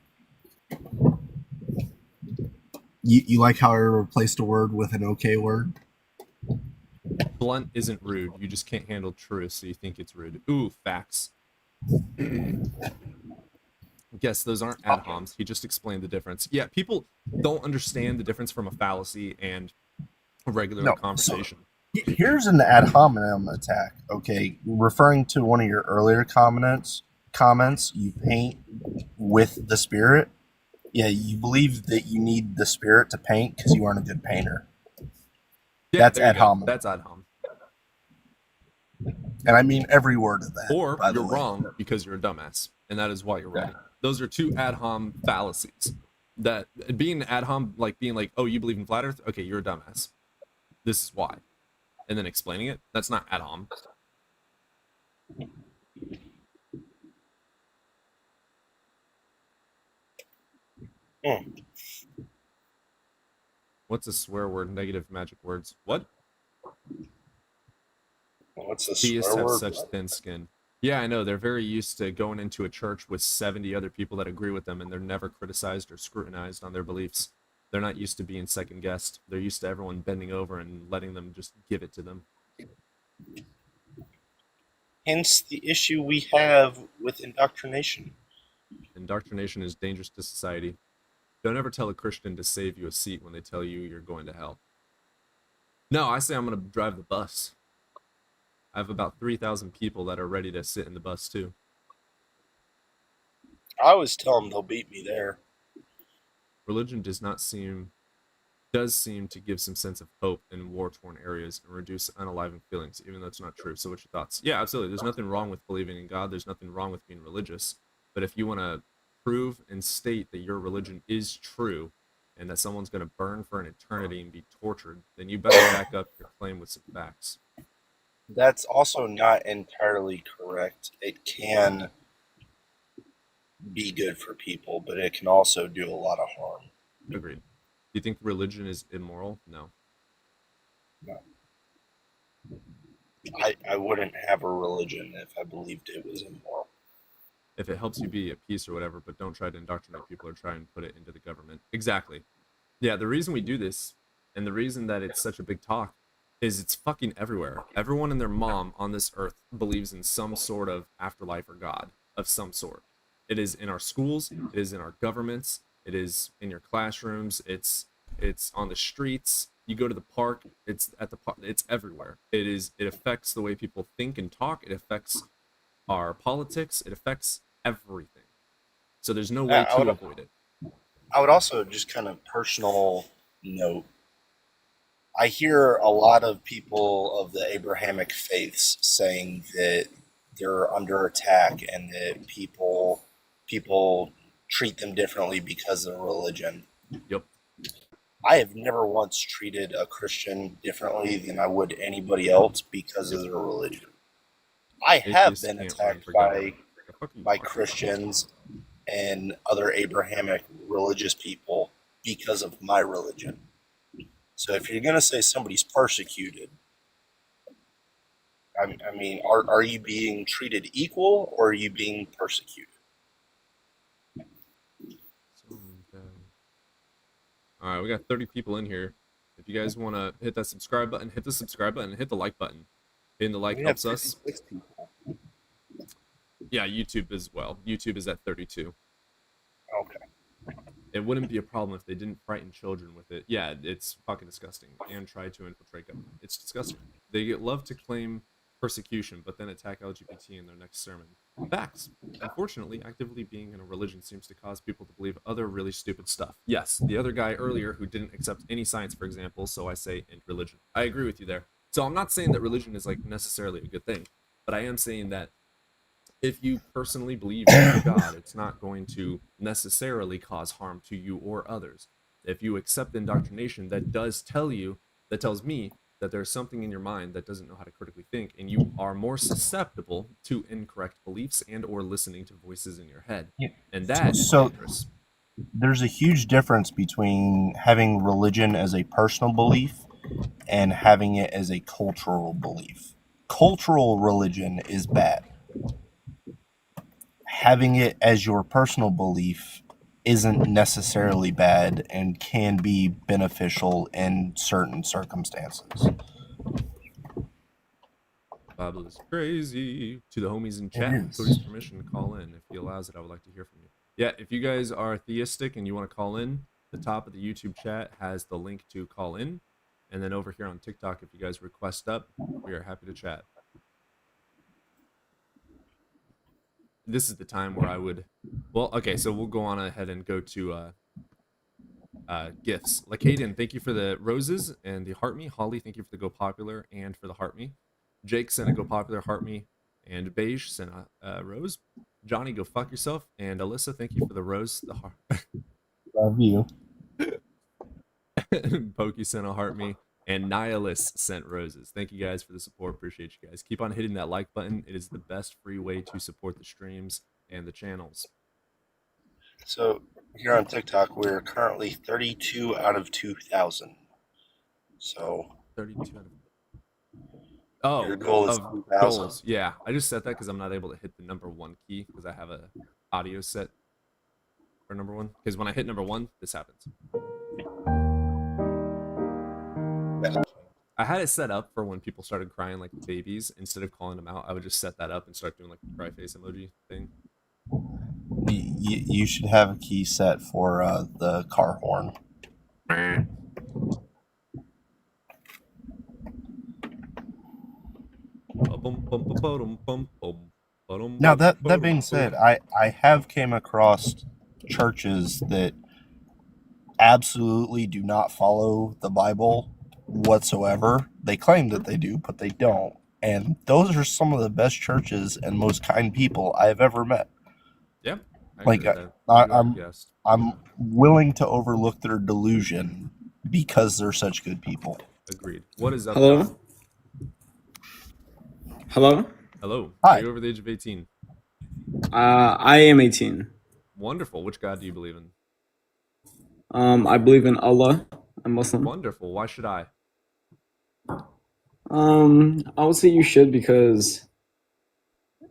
you like how I replaced a word with an okay word? Blunt isn't rude. You just can't handle truth, so you think it's rude. Ooh, facts. Yes, those aren't ad homs. He just explained the difference. Yeah, people don't understand the difference from a fallacy and a regular conversation. Here's an ad hominem attack. Okay, referring to one of your earlier comments, you paint with the spirit. Yeah, you believe that you need the spirit to paint because you aren't a good painter. Yeah, That's there you ad go. hominem. That's ad hom. And I mean every word of that. Or by the you're way. wrong because you're a dumbass, and that is why you're wrong. Those are two ad hom fallacies. That being an ad hom, like being like, oh, you believe in flat Earth? Okay, you're a dumbass. This is why. And then explaining it, that's not ad hom. What's a swear word? Negative magic words. What? What's the Theists swear have word? such thin skin. Yeah, I know. They're very used to going into a church with 70 other people that agree with them, and they're never criticized or scrutinized on their beliefs. They're not used to being second guessed. They're used to everyone bending over and letting them just give it to them. Hence the issue we have with indoctrination. Indoctrination is dangerous to society. Don't ever tell a Christian to save you a seat when they tell you you're going to hell. No, I say I'm going to drive the bus. I have about 3,000 people that are ready to sit in the bus too. I always tell them they'll beat me there. Religion does seem to give some sense of hope in war-torn areas and reduce unaliving feelings, even though it's not true. So what's your thoughts? Yeah, absolutely. There's nothing wrong with believing in God. There's nothing wrong with being religious. But if you want to prove and state that your religion is true and that someone's going to burn for an eternity and be tortured, then you better back up your claim with some facts. That's also not entirely correct. It can be good for people, but it can also do a lot of harm. Agreed. Do you think religion is immoral? No. No. I wouldn't have a religion if I believed it was immoral. if it helps you be at peace or whatever, but don't try to indoctrinate people or try and put it into the government. Exactly. Yeah, the reason we do this and the reason that it's such a big talk is it's fucking everywhere. Everyone and their mom on this earth believes in some sort of afterlife or God of some sort. It is in our schools, it is in our governments, it is in your classrooms, it's on the streets. You go to the park, it's at the park, it's everywhere. It affects the way people think and talk, it affects our politics, it affects everything. So there's no way to avoid it. I would also just kind of personal note. I hear a lot of people of the Abrahamic faiths saying that they're under attack and that people treat them differently because of religion. Yep. I have never once treated a Christian differently than I would anybody else because of their religion. I have been attacked by Christians and other Abrahamic religious people because of my religion. So if you're going to say somebody's persecuted, I mean, are you being treated equal or are you being persecuted? All right, we got 30 people in here. If you guys want to hit that subscribe button, hit the subscribe button, and hit the like button. Hitting the like helps us. Yeah, YouTube as well. YouTube is at 32. Okay. It wouldn't be a problem if they didn't frighten children with it. Yeah, it's fucking disgusting. And try to infiltrate government. It's disgusting. They love to claim persecution, but then attack LGBT in their next sermon. Facts. Unfortunately, actively being in a religion seems to cause people to believe other really stupid stuff. Yes, the other guy earlier who didn't accept any science, for example, so I say in religion. I agree with you there. So I'm not saying that religion is like necessarily a good thing, but I am saying that if you personally believe in God, it's not going to necessarily cause harm to you or others. If you accept indoctrination that tells me that there's something in your mind that doesn't know how to critically think, and you are more susceptible to incorrect beliefs and or listening to voices in your head. Yeah. And that is So dangerous. there's a huge difference between having religion as a personal belief and having it as a cultural belief. Cultural religion is bad. Having it as your personal belief isn't necessarily bad and can be beneficial in certain circumstances. Bible is crazy. To the homies in It chat, is. Cody's permission to call in. If he allows it, I would like to hear from you. Yeah, if you guys are theistic and you want to call in, the top of the YouTube chat has the link to call in. And then over here on TikTok, if you guys request up, we are happy to chat. This is the time where I would, well, okay, so we'll go on ahead and go to gifts. Like Hayden, thank you for the roses and the heart me. Holly, thank you for the go popular and for the heart me. Jake sent a go popular heart me, and Beige sent a rose. Johnny, go fuck yourself, and Alyssa, thank you for the rose, the heart. Love you. Pokey sent a heart me, and Nihilist sent roses. Thank you guys for the support. Appreciate you guys. Keep on hitting that like button. It is the best free way to support the streams and the channels. So here on TikTok, we're currently 32 out of 2,000. So 32 out of. Oh, your goal is 2,000. Goals. Yeah, I just set that because I'm not able to hit the number 1 key because I have a audio set for number 1. Because when I hit number 1, this happens. I had it set up for when people started crying like babies. Instead of calling them out, I would just set that up and start doing like the cry face emoji thing. You should have a key set for the car horn. Now that being said, I have came across churches that absolutely do not follow the Bible whatsoever. They claim that they do, but they don't. And those are some of the best churches and most kind people I've ever met. Yeah. Like I'm willing to overlook their delusion because they're such good people. Agreed. What is up? Hello? Guys? Hello? Hello. Hi. Are you over the age of 18? I am 18. Wonderful. Which God do you believe in? I believe in Allah. I'm Muslim. Wonderful. Why should I? I would say you should because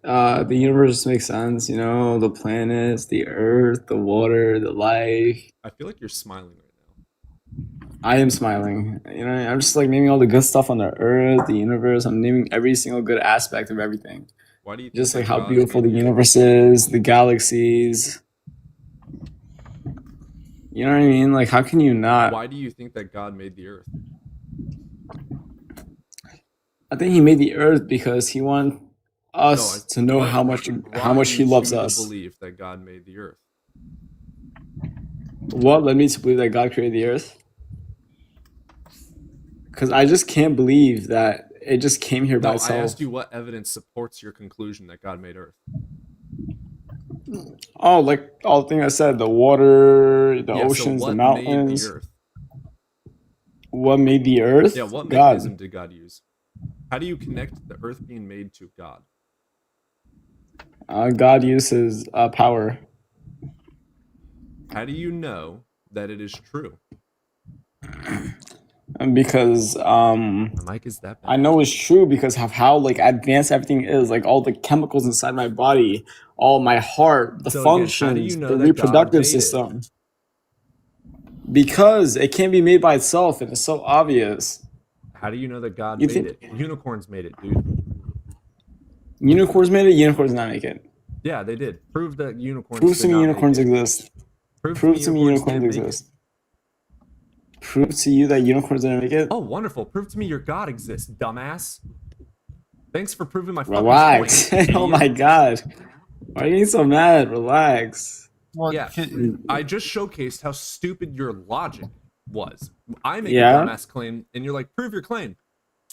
The universe makes sense, you know, the planets, the earth, the water, the life. I feel like you're smiling right now. I am smiling. You know, I'm just like naming all the good stuff on the earth, the universe. I'm naming every single good aspect of everything. Why do you Just think like that how God beautiful the made universe is, the galaxies. You know what I mean? Like, how can you not? Why do you think that God made the earth? I think he made the earth because he wanted us to know how much he you loves to us. believe that God made the earth? What led me to believe that God created the earth? Because I just can't believe that it just came here by No, I itself. asked you what evidence supports your conclusion that God made earth. Oh, like all the things I said, the water, the Yeah, so oceans, the what mountains. made the earth? What made the earth? Yeah, what God. mechanism did God use? How do you connect the earth being made to God? God uses power. How do you know that it is true? And because The mic is that bad. I know it's true because of how like advanced everything is, like all the chemicals inside my body, all my heart, the So again, how do functions, you know the that God reproductive made it? system. Because it can't be made by itself and it's so obvious. How do you know that God You made think- it? Unicorns made it, dude. Unicorns made it, unicorns not make it. Yeah, they did. Prove that unicorns. Prove did to me not make unicorns it. exist. Prove to me unicorns didn't make it. exist. Prove to you that unicorns didn't make it. Oh, wonderful! Prove to me your God exists, dumbass. Thanks for proving my fucking Relax. point. Oh my god. Why are you getting so mad? Relax. Well, Yeah, I just showcased how stupid your logic was. I make Yeah? a dumbass claim, and you're like, prove your claim.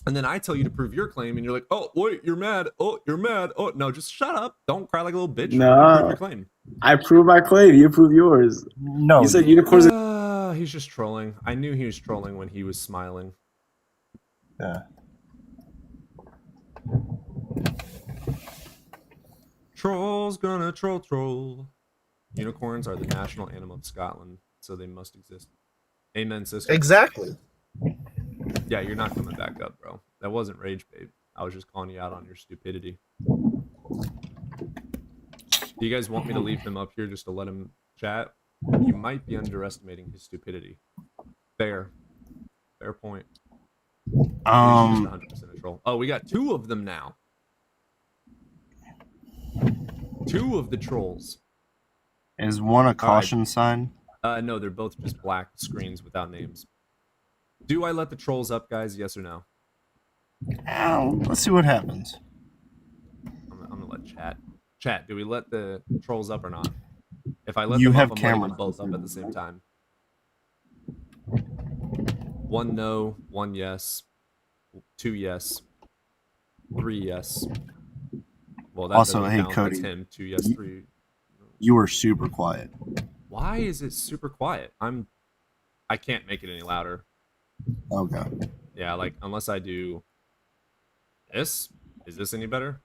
And then I tell you to prove your claim, and you're like, oh, wait, you're mad. Oh, you're mad. Oh, no, just shut up. Don't cry like a little bitch. No. Prove your claim. I prove my claim. You prove yours. No, You said unicorns. He's just trolling. I knew he was trolling when he was smiling. Yeah. Trolls gonna troll. Unicorns are the national animal of Scotland, so they must exist. Amen, sister. Exactly. Yeah, you're not coming back up, bro. That wasn't rage bait. I was just calling you out on your stupidity. Do you guys want me to leave him up here just to let him chat? You might be underestimating his stupidity. Fair point. He's just 100% a troll. Oh, we got 2 of them now. 2 of the trolls. Is one a caution sign? No, they're both just black screens without names. Do I let the trolls up, guys? Yes or no? Let's see what happens. I'm gonna let chat. Chat, do we let the trolls up or not? If I let You them have up, I'm letting them camera. both up at the same time. 1 no, 1 yes, 2 yes, 3 yes. Well, that Also, doesn't hey, count. Cody, That's him. 2 yes, 3. You were super quiet. Why is it super quiet? I can't make it any louder. Okay. Yeah, like unless I do this. Is this any better?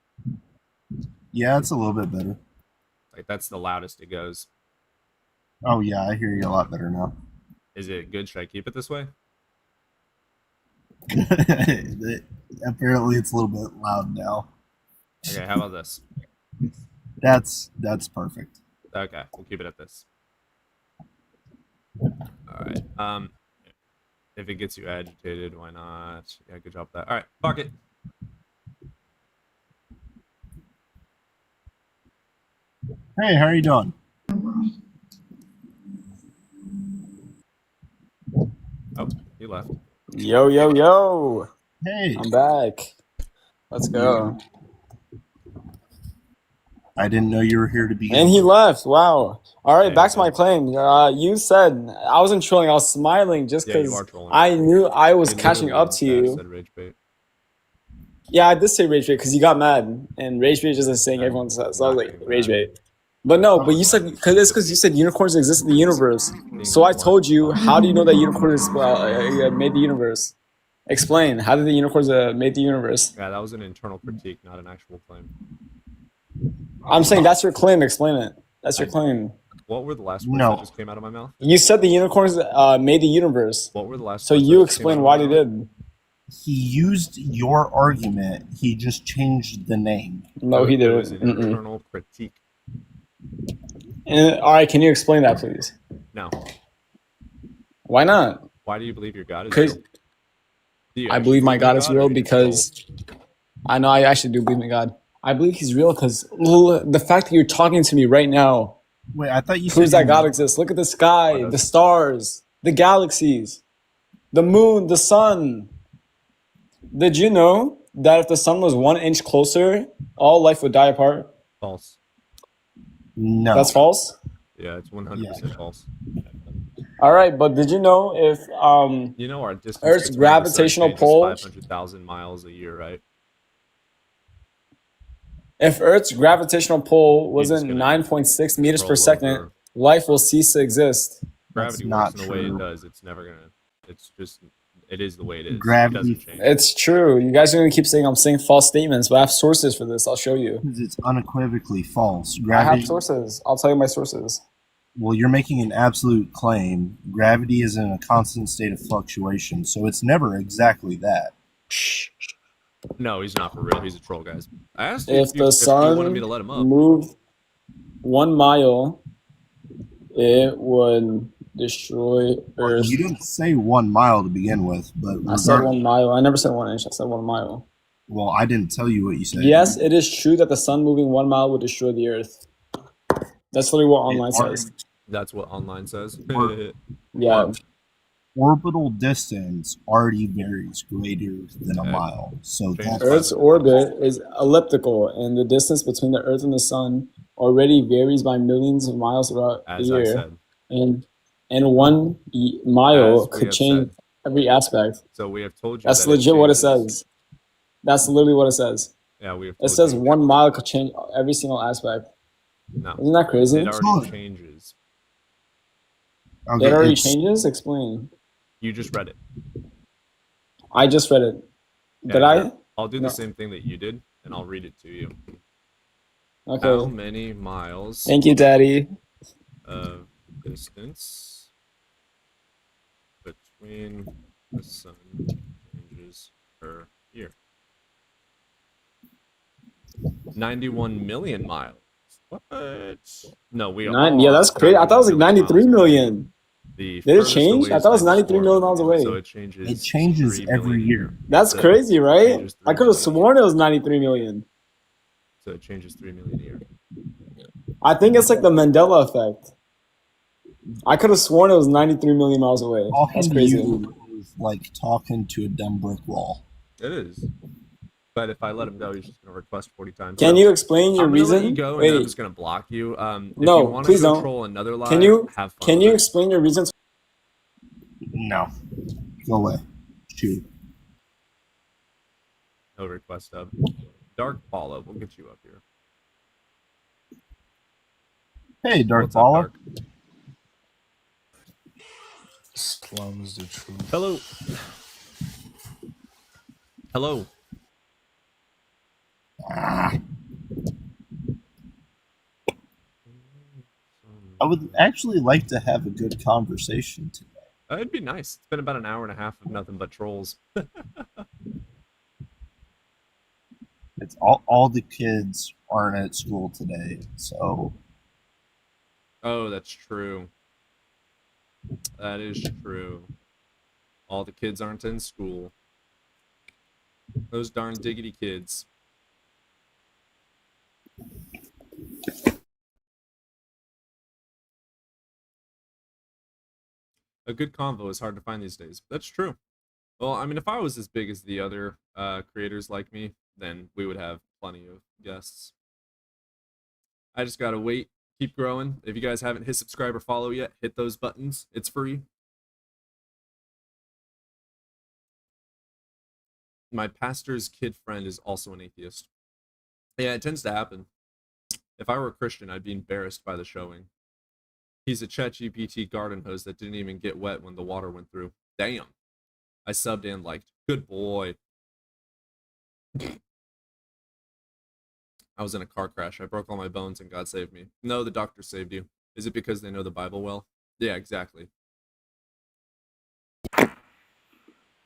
Yeah, it's a little bit better. Like that's the loudest it goes. Oh yeah, I hear you a lot better now. Is it good? Should I keep it this way? Apparently, it's a little bit loud now. Okay, how about this? That's perfect. Okay, we'll keep it at this. All right. If it gets you agitated, why not? Yeah, good job with that. All right, fuck it. Hey, how are you doing? Oh, he left. Yo, yo, yo. Hey. I'm back. Let's go. I didn't know you were here to begin. And he left. Wow. All right, Yeah, back to my claim. You said I wasn't trolling. I was smiling just Yeah, you because are trolling. I knew I was He catching literally up to you. said rage bait. Yeah, I did say rage bait because you got mad, and rage bait is a saying everyone says. So I was like rage bait. But no, but you said because you said unicorns exist in the universe. So I told you, how do you know that unicorns made the universe? Explain. How did the unicorns made the universe? Yeah, that was an internal critique, not an actual claim. I'm saying that's your claim. Explain it. That's your claim. What were the last words No. that just came out of my mouth? You said the unicorns made the universe. What were the last So words you that just came explain out why of they my mouth? did. He used your argument. He just changed the name. No, he It was didn't. an internal critique. And, all right, can you explain that, please? No. Why not? Why do you believe your God is Because real? Do you I actually believe my in God is or real do you because I know I actually do believe in God. I believe He's real because the fact that you're talking to me right now Wait, I thought you proves said that God exists. Look at the sky, the stars, the galaxies, the moon, the sun. Did you know that if the sun was 1 inch closer, all life would die apart? False. No. That's false? Yeah, it's 100% false. All right, but did you know if You know our distance Earth's between gravitational the sun pull, changes 500,000 miles a year, right? if Earth's gravitational pull wasn't gonna 9.6 meters per roll second, over. life will cease to exist. Gravity not works in the way it true. does. It's never gonna. It's just. It is the way it is. Gravity- It doesn't change. It's true. You guys are going to keep saying I'm saying false statements, but I have sources for this. I'll show you. Because it's unequivocally false. I Gravity. have sources. I'll tell you my sources. Well, you're making an absolute claim. Gravity is in a constant state of fluctuation, so it's never exactly that. No, he's not for real. He's a troll, guys. I asked you If if you the sun wanted me to let him up. moved 1 mile, it would destroy Earth. You didn't say 1 mile to begin with, but I said 1 mile. I never said 1 inch. I said 1 mile. Well, I didn't tell you what you said. Yes, it is true that the sun moving 1 mile would destroy the Earth. That's literally what online says. That's what online says. Yeah. Orbital distance already varies greater than a mile. So that's Earth's orbit is elliptical, and the distance between the Earth and the sun already varies by millions of miles throughout As the I year. said. And 1 mile As we could have change said. every aspect. So we have told you That's that legit what it changes. says. That's literally what it says. Yeah, we have It told says you. 1 mile could change every single aspect. No. Isn't that crazy? It already changes. Okay, It already it's- changes? Explain. You just read it. I just read it. Did Yeah, I? I'll do No. the same thing that you did, and I'll read it to you. Okay. How many miles Thank you, Daddy. of distance between the sun changes per year? 91 million miles. What? No, we are. Yeah, that's crazy. I thought it was like 93 million. The Did it furthest change? away I is thought it was 94 93 million miles away. So it changes. It changes 3 every million. year. That's So crazy, it right? changes 3 I could have million. sworn it was 93 million. So it changes 3 million a year. I think it's like the Mandela effect. I could have sworn it was 93 million miles away. That's Talking to crazy. you is like talking to a dumb brick wall. It is. But if I let him go, he's just going to request 40 times. Can So you explain your I'm gonna let reason? you go, and then I'm Wait. just going to block you. If No, you want to please don't. control another live, Can you have fun can with you it. explain your reasons? No. Go away. Shoot. No request of Dark Follow. We'll get you up here. Hey, Dark What's up, Follow. Dark? Islam's the truth. Hello. Hello. I would actually like to have a good conversation today. It'd be nice. It's been about an hour and a half of nothing but trolls. It's all the kids aren't at school today, so Oh, that's true. That is true. All the kids aren't in school. Those darn diggity kids. A good convo is hard to find these days. That's true. Well, I mean, if I was as big as the other creators like me, then we would have plenty of guests. I just gotta wait, keep growing. If you guys haven't hit subscribe or follow yet, hit those buttons. It's free. My pastor's kid friend is also an atheist. Yeah, it tends to happen. If I were a Christian, I'd be embarrassed by the showing. He's a ChatGPT garden hose that didn't even get wet when the water went through. Damn. I subbed and liked. Good boy. I was in a car crash. I broke all my bones and God saved me. No, the doctor saved you. Is it because they know the Bible well? Yeah, exactly.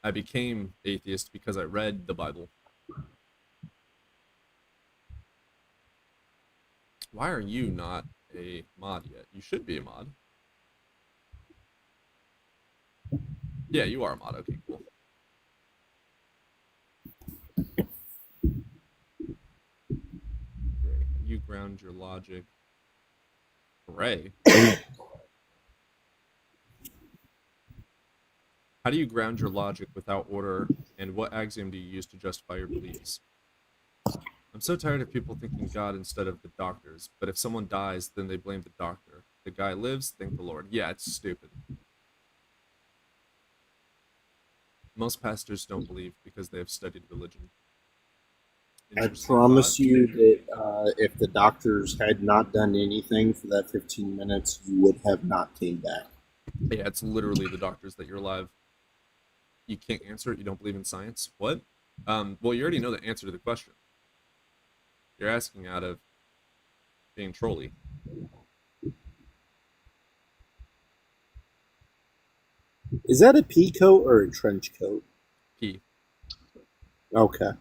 I I became atheist because I read the Bible. Why are you not a mod yet? You should be a mod. Yeah, you are a mod. Okay, cool. Okay, you ground your logic. Hooray. How do you ground your logic without order, and what axiom do you use to justify your beliefs? I'm so tired of people thinking God instead of the doctors, but if someone dies, then they blame the doctor. The guy lives, thank the Lord. Yeah, it's stupid. Most pastors don't believe because they have studied religion. I Interesting promise thought. you that if the doctors had not done anything for that 15 minutes, you would have not came back. Yeah, it's literally the doctors that you're alive. You can't answer it. You don't believe in science. What? Well, you already know the answer to the question. You're asking out of being trolly. Is that a pea coat or a trench coat? P. Okay.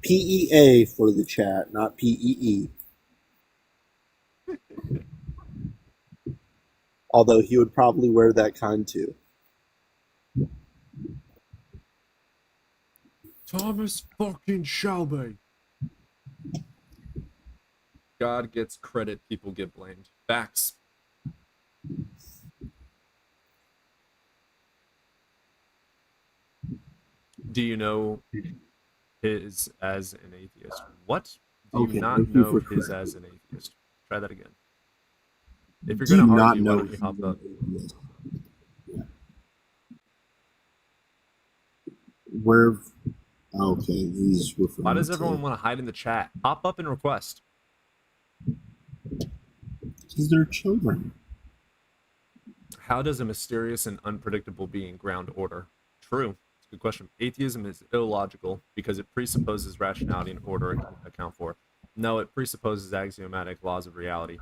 PEA for the chat, not PEE. Although he would probably wear that kind too. Thomas fucking Shelby. God gets credit, people get blamed. Facts. Do you know his as an atheist? What? Do you Okay, not thank you know for his correcting. as an atheist? Try that again. If you're Do going to not argue, why know don't you hop up? Where? Okay, he's referring Why does to everyone want to hide in the chat? Hop up and request. because they're children. How does a mysterious and unpredictable being ground order? True. It's a good question. Atheism is illogical because it presupposes rationality and order it can account for. No, it presupposes axiomatic laws of reality.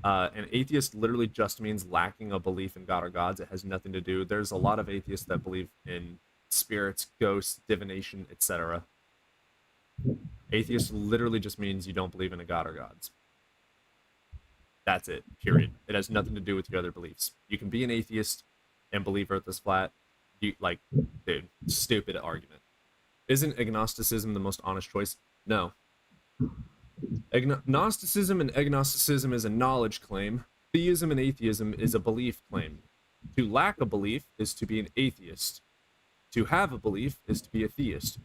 An atheist literally just means lacking a belief in God or gods. It has nothing to do. There's a lot of atheists that believe in spirits, ghosts, divination, etc. Atheist literally just means you don't believe in a god or gods. That's it, period. It has nothing to do with your other beliefs. You can be an atheist and believe Earth is flat. Dude, stupid argument. Isn't agnosticism the most honest choice? No. Gnosticism and agnosticism is a knowledge claim. Theism and atheism is a belief claim. To lack a belief is to be an atheist. To have a belief is to be a theist.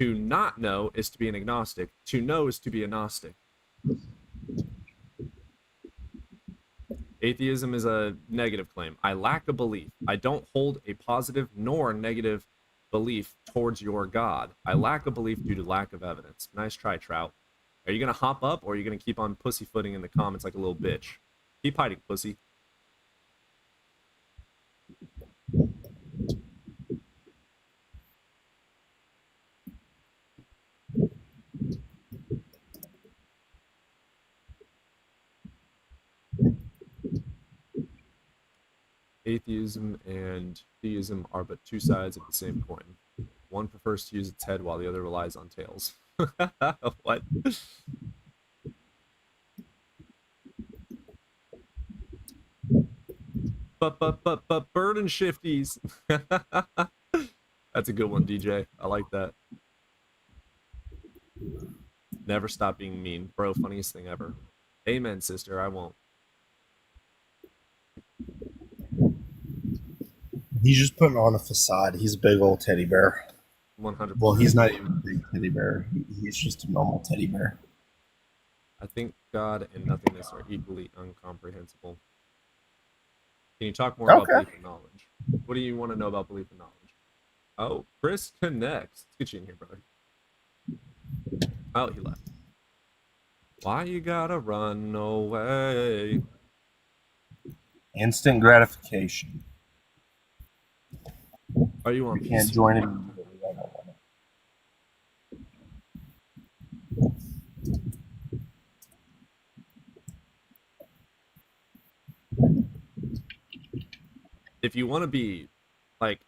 To not know is to be an agnostic. To know is to be a Gnostic. Atheism is a negative claim. I lack a belief. I don't hold a positive nor negative belief towards your God. I lack a belief due to lack of evidence. Nice try, Trout. Are you going to hop up, or are you going to keep on pussyfooting in the comments like a little bitch? Keep hiding, pussy. Atheism and theism are but two sides of the same coin. One prefers to use its head while the other relies on tails. What? But burden shifties. That's a good one, DJ. I like that. Never stop being mean. Bro, funniest thing ever. Amen, sister. I won't. He's just putting on a facade. He's a big old teddy bear. 100%. Well, he's not even a big teddy bear. He's just a normal teddy bear. I think God and nothingness are equally incomprehensible. Can you talk more about belief and knowledge? What do you want to know about belief and knowledge? Oh, Chris connects. Let's get you in here, brother. Oh, he left. Why you gotta run away? Instant gratification. Are you on You can't PC? join him. If you want to be like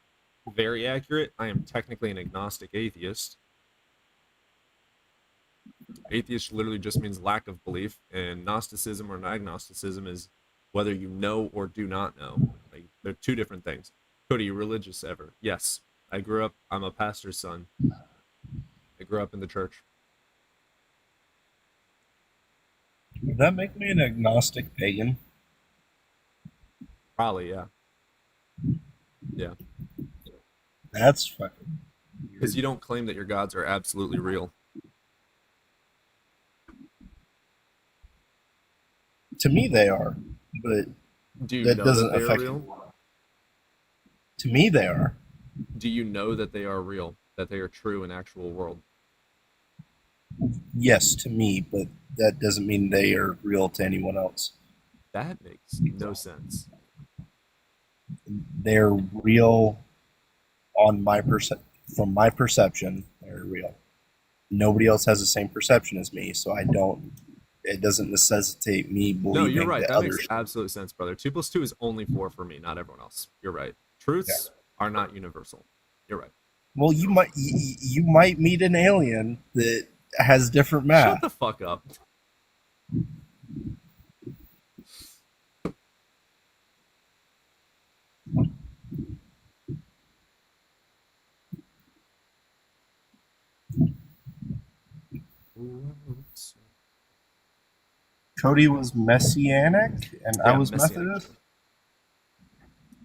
very accurate. I am technically an agnostic atheist. Atheist literally just means lack of belief, and Gnosticism or agnosticism is whether you know or do not know. Like, they're two different things. Cody, you religious ever? Yes. I'm a pastor's son. I grew up in the church. Would that make me an agnostic pagan? Probably, yeah. Yeah. That's fucking. Because you don't claim that your gods are absolutely real. To me, they are, but Do you that know doesn't that they are affect. real? To me, they are. Do you know that they are real? That they are true in actual world? Yes, to me, but that doesn't mean they are real to anyone else. That makes no sense. They're real on my from my perception. They're real. Nobody else has the same perception as me, so I don't. It doesn't necessitate me believing. No, you're right. That That others. makes absolute sense, brother. 2 + 2 is only 4 for me, not everyone else. You're right. Truths are not universal. You're right. Well, you might meet an alien that has different math. Shut the fuck up. Cody was messianic, and I Yeah, was messianic. Methodist.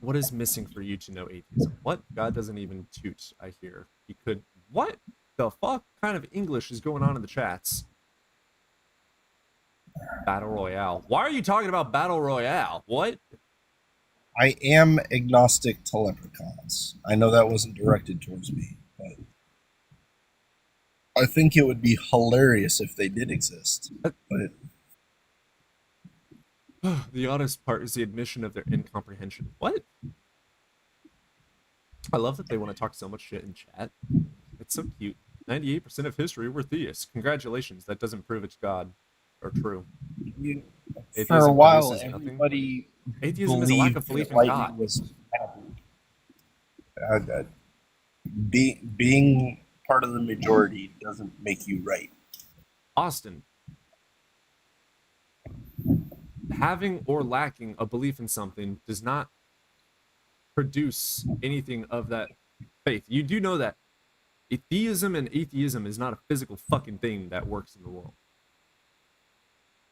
What is missing for you to know atheism? What? God doesn't even toot, I hear. He could. What the fuck kind of English is going on in the chats? Battle Royale. Why are you talking about Battle Royale? What? I am agnostic to leprechauns. I know that wasn't directed towards me, but I think it would be hilarious if they did exist. But The oddest part is the admission of their incomprehension. What? I love that they want to talk so much shit in chat. It's so cute. 98% of history were theists. Congratulations. That doesn't prove it's God or true. for a Atheism while, produces nothing. everybody Atheism is a lack of believed belief that in lightning God. was being part of the majority doesn't make you right. Austin. Having or lacking a belief in something does not produce anything of that faith. You do know that theism and atheism is not a physical fucking thing that works in the world.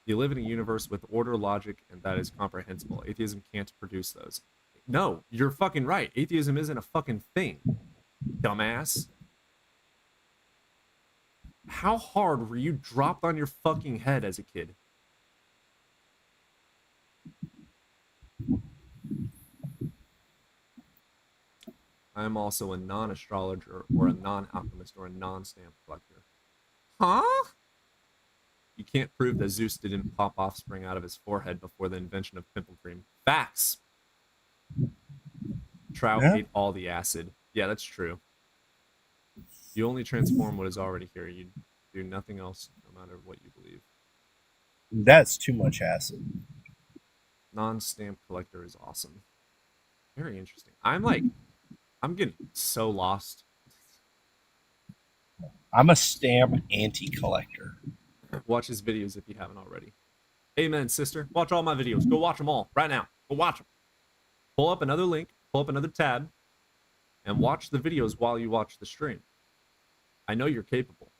You live in a universe with order, logic, and that is comprehensible. Atheism can't produce those. No, you're fucking right. Atheism isn't a fucking thing, dumbass. How hard were you dropped on your fucking head as a kid? I'm also a non-astrologer or a non-alchemist or a non-stamp collector. Huh? You can't prove that Zeus didn't pop offspring out of his forehead before the invention of pimple cream. Facts! Trout ate all the acid. Yeah, that's true. You only transform what is already here. You do nothing else, no matter what you believe. That's too much acid. Non-stamp collector is awesome. Very interesting. I'm getting so lost. I'm a stamp anti-collector. Watch his videos if you haven't already. Amen, sister. Watch all my videos. Go watch them all right now. Go watch them. Pull up another link, pull up another tab, and watch the videos while you watch the stream. I know you're capable.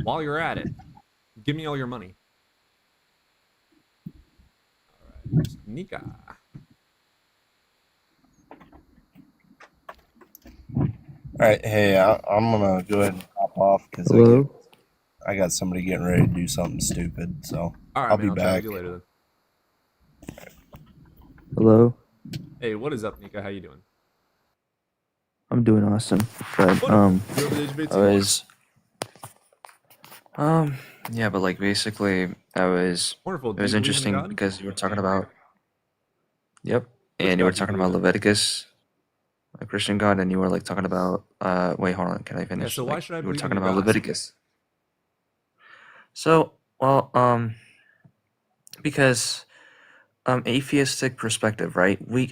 While you're at it, give me all your money. All right, Nika. All right, hey, I'm gonna go ahead and hop off because I got somebody getting ready to do something stupid. So All right, I'll man, be I'll chat back. with you later then. Hello, Hey, what is up, Nika? How you doing? I'm doing awesome. But You over the age of 18? I was yeah, but like basically I was Wonderful. it Do was you believe in interesting God? because you were talking about yep, Which and you were God do you talking about believe in? Leviticus, a Christian God, and you were like talking about wait, hold on, can I finish? so why Like, should I you were believe in talking your about gods? Leviticus. So, well, because atheistic perspective, right? We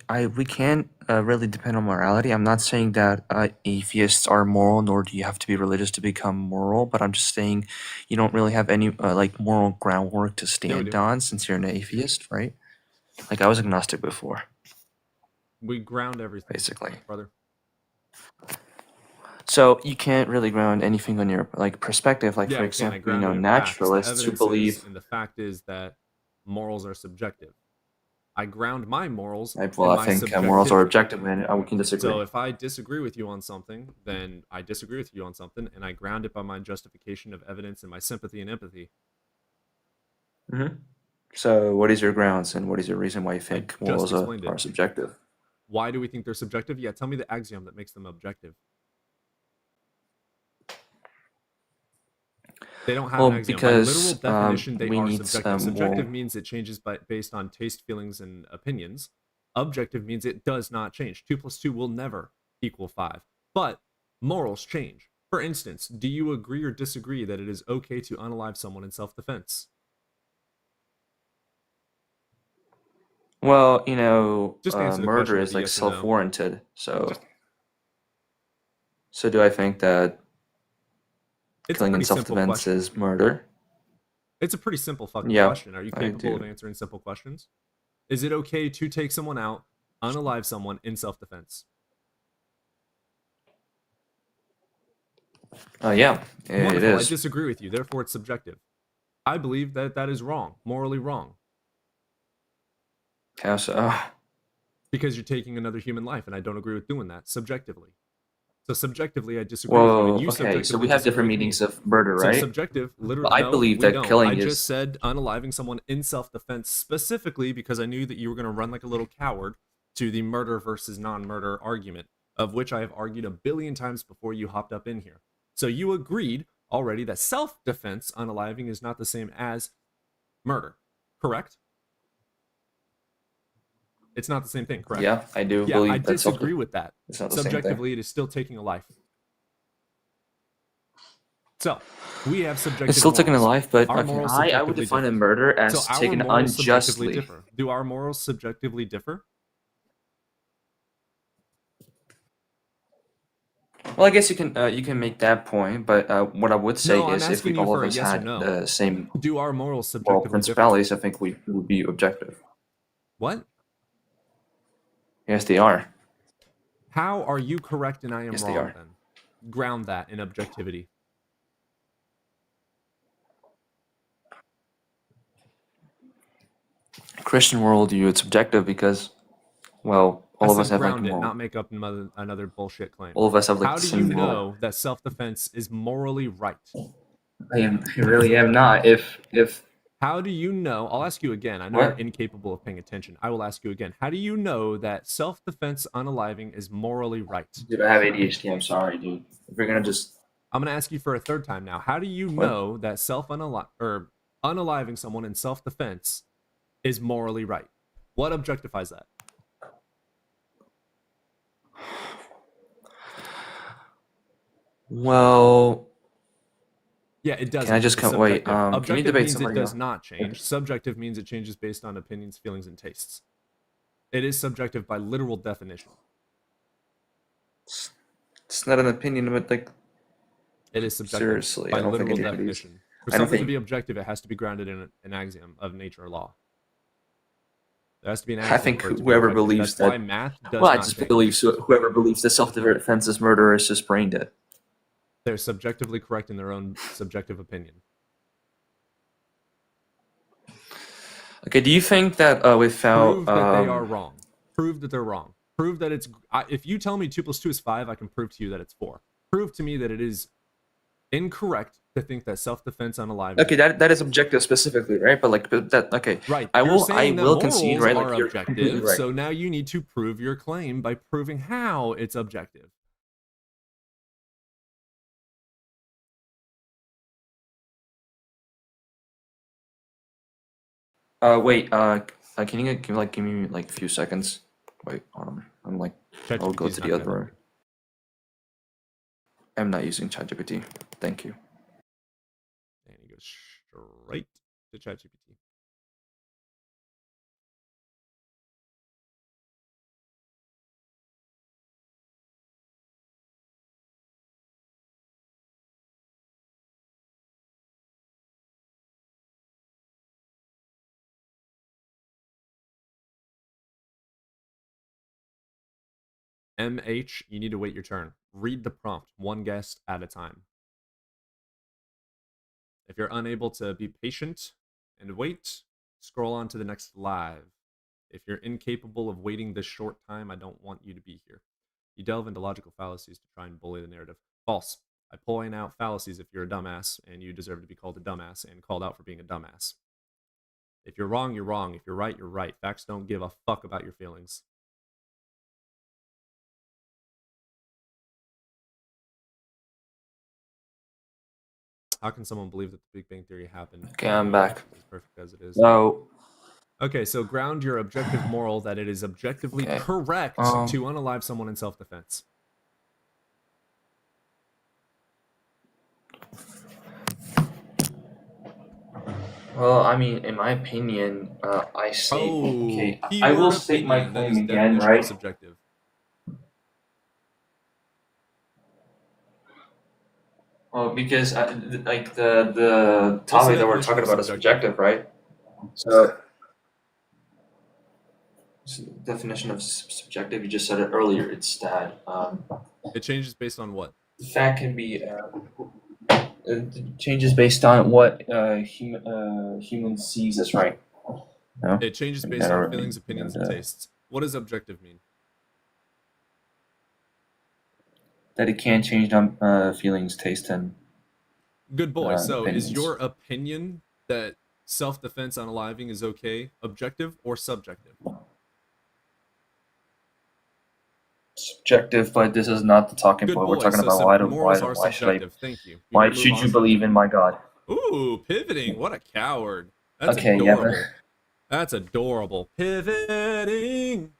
can't really depend on morality. I'm not saying that atheists are moral, nor do you have to be religious to become moral. But I'm just saying you don't really have any like moral groundwork to stand on since you're an atheist, right? Like I was agnostic before. We ground everything, basically, brother. So you can't really ground anything on your like perspective. Like for example, you know, naturalists who believe. And the fact is that morals are subjective. I ground my morals. Well, I think morals are objective, and we can disagree. So if I disagree with you on something, then I disagree with you on something, and I ground it by my justification of evidence and my sympathy and empathy. Mm-hmm. So what is your grounds, and what is your reason why you think morals are subjective? Why do we think they're subjective? Yeah, tell me the axiom that makes them objective. They don't have an axiom. Because by literal definition, they are need subjective. Subjective means it changes based on taste, feelings, and opinions. Objective means it does not change. 2 + 2 will never equal 5. But morals change. For instance, do you agree or disagree that it is okay to unalive someone in self-defense? Well, you know, question murder is with a like yes or no. self-warranted. So do I think that killing in self-defense is murder? It's a pretty simple fucking Yeah, question. Are you I capable of do. answering simple questions? Is it okay to take someone out, unalive someone in self-defense? Yeah, it Wonderful. I is. disagree with you. Therefore, it's subjective. I believe that that is wrong, morally wrong. How so? Because you're taking another human life, and I don't agree with doing that subjectively. So subjectively, I disagree with you, and Well, you okay, so subjectively we have disagree different with me. meanings of murder, So right? subjective, literally. But I no, believe we that don't. killing I is just said unaliving someone in self-defense specifically because I knew that you were going to run like a little coward to the murder versus non-murder argument, of which I have argued a billion times before you hopped up in here. So you agreed already that self-defense unaliving is not the same as murder, correct? It's not the same thing, correct? Yeah, I do Yeah, believe I that disagree with that. It's not the same thing. Subjectively, it is still taking a life. So, we have subjective It's still taking a morals. life, but Our okay, morals I would subjectively define a differ. murder as So our taken morals subjectively unjustly. differ. Do our morals subjectively differ? Well, I guess you can make that point, but what I would say No, I'm is if asking we you all for of a us yes or had no. the same Do our morals moral subjectively differ? principalities, I think we would be objective. What? Yes, they are. How are you correct and I am Yes, they wrong are. then? Ground that in objectivity. Christian worldview, it's subjective because, well, all I of us said have like ground it, moral. not make up another bullshit claim. All of us have like How the do same you moral. know that self-defense is morally right? I really am not. If How do you know? I'll ask you again. I know What? you're incapable of paying attention. I will ask you again. How do you know that self-defense unaliving is morally right? Dude, I have ADHD. I'm sorry, dude. If you're gonna just I'm gonna ask you for a third time now. How do you What? know that unaliving someone in self-defense is morally right? What objectifies that? well, Yeah, it does. Can I just It's come? Wait, subjective. can you Objective debate means it somebody does else? not change. Subjective means it changes based on opinions, feelings, and tastes. It is subjective by literal definition. It's not an opinion, but like It is subjective seriously, by I don't think literal anybody's. definition. For I don't something to think. be objective, it has to be grounded in an axiom of nature or law. There has to be an I axiom think for it to be whoever objective. believes That's why that. math does Well, I not just change. believe whoever believes that self-defense is murder is just brain dead. They're subjectively correct in their own subjective opinion. Okay, do you think that without Prove that they are wrong. Prove that they're wrong. Prove that it's. If you tell me 2 + 2 is 5, I can prove to you that it's 4. Prove to me that it is incorrect to think that self-defense unaliving. Okay, that is objective specifically, right? But that okay. Right. I You're will saying that concede, morals right? are Like you're completely objective, right. so now you need to prove your claim by proving how it's objective. Wait. Can you give me like a few seconds? Wait. I'm like I'll go ChatGPT is to not the other gonna- room. I'm not using ChatGPT. Thank you. And he goes straight to ChatGPT. MH, you need to wait your turn. Read the prompt, one guest at a time. If you're unable to be patient and wait, scroll on to the next live. If you're incapable of waiting this short time, I don't want you to be here. You delve into logical fallacies to try and bully the narrative. False. I point out fallacies if you're a dumbass, and you deserve to be called a dumbass and called out for being a dumbass. If you're wrong, you're wrong. If you're right, you're right. Facts don't give a fuck about your feelings. How can someone believe that the Big Bang Theory happened? Okay, I'm back. As perfect as it is. No. Okay, so ground your objective moral that it is objectively Okay. correct to unalive someone in self-defense. Well, I mean, in my opinion, I say okay. I keyword will state my opinion, that claim is again, definitional right? Subjective. Well, because like the topic that we're talking about is subjective, right? So, definition of subjective. You just said it earlier. It's that It changes based on what? the fact can be it changes based on what human sees as right. No? It changes I based don't on really- feelings, opinions, and tastes. What does objective mean? That it can change feelings, taste, and Good boy. So is opinions. your opinion that self-defense unaliving is okay objective or subjective? subjective. But this is not the talking Good point. boy. We're talking So about morals are why should I? subjective. Thank you. Why wanna move should on? you believe in my God? Ooh, pivoting. What a coward. That's Okay, yeah, adorable. but That's adorable. Pivoting.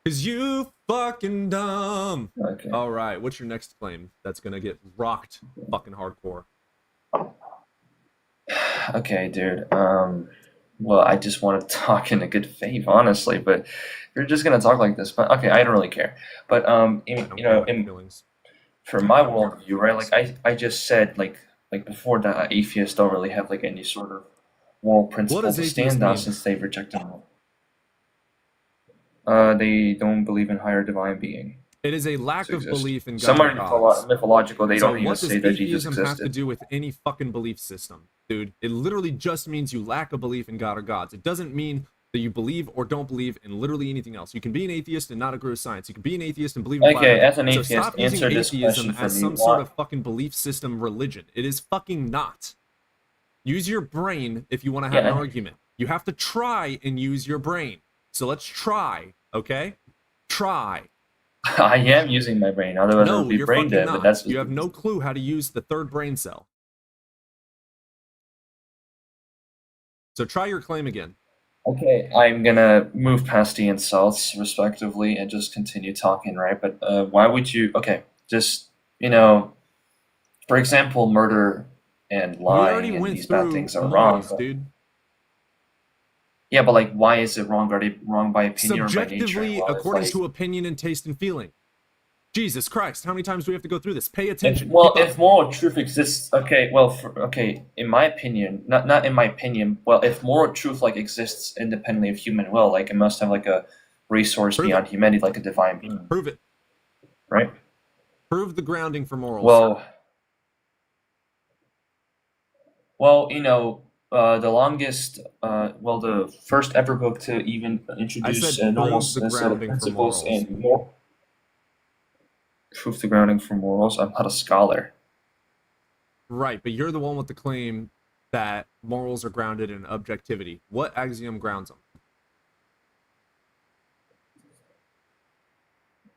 Cause you fucking dumb. okay. All right. What's your next claim that's gonna get rocked fucking hardcore? Okay, dude. Well, I just want to talk in a good faith, honestly. But you're just gonna talk like this. But okay, I don't really care. But for my worldview, right? Like I just said, like before that, atheists don't really have like any sort of moral principle does to atheist stand on mean? since they've rejected them. They don't believe in higher divine being. It is a lack to of exist. belief in God. Some are or gods. mythological. They So don't even what does say that Jesus atheism have to existed. do with any fucking belief system, dude? It literally just means you lack a belief in God or gods. It doesn't mean that you believe or don't believe in literally anything else. You can be an atheist and not agree with science. You can be an atheist and believe in flat Okay, Earth. as an So atheist, stop using answer this atheism question for as me. some sort Why- of fucking belief system religion. It is fucking not. Use your brain if you want to have Yeah. an argument. You have to try and use your brain. So let's try, okay? Try. I am using my brain, otherwise I No, would be you're brain fucking dead. not. But that's You have no clue how to use the third brain cell. So try your claim again. okay. I'm gonna move past the insults, respectively, and just continue talking, right? But why would you? Okay, just for example, murder and We already lying and went these bad through things are wrong. morals, dude. Yeah, but like, why is it wrong? Are they wrong by opinion or by nature? Subjectively, Well, it's according like- to opinion and taste and feeling. Jesus Christ, how many times do we have to go through this? Pay attention. Well, Keep up. if moral truth exists, okay. Well, in my opinion, not in my opinion. Well, if moral truth like exists independently of human will, like it must have like a resource Prove beyond humanity, like a divine being, Prove it. right? Prove the grounding for morals. Well, the longest, the first ever book to even introduce said normal prove the set of grounding for principles morals. and more. Proof the grounding for morals. I'm not a scholar. Right, but you're the one with the claim that morals are grounded in objectivity. What axiom grounds them?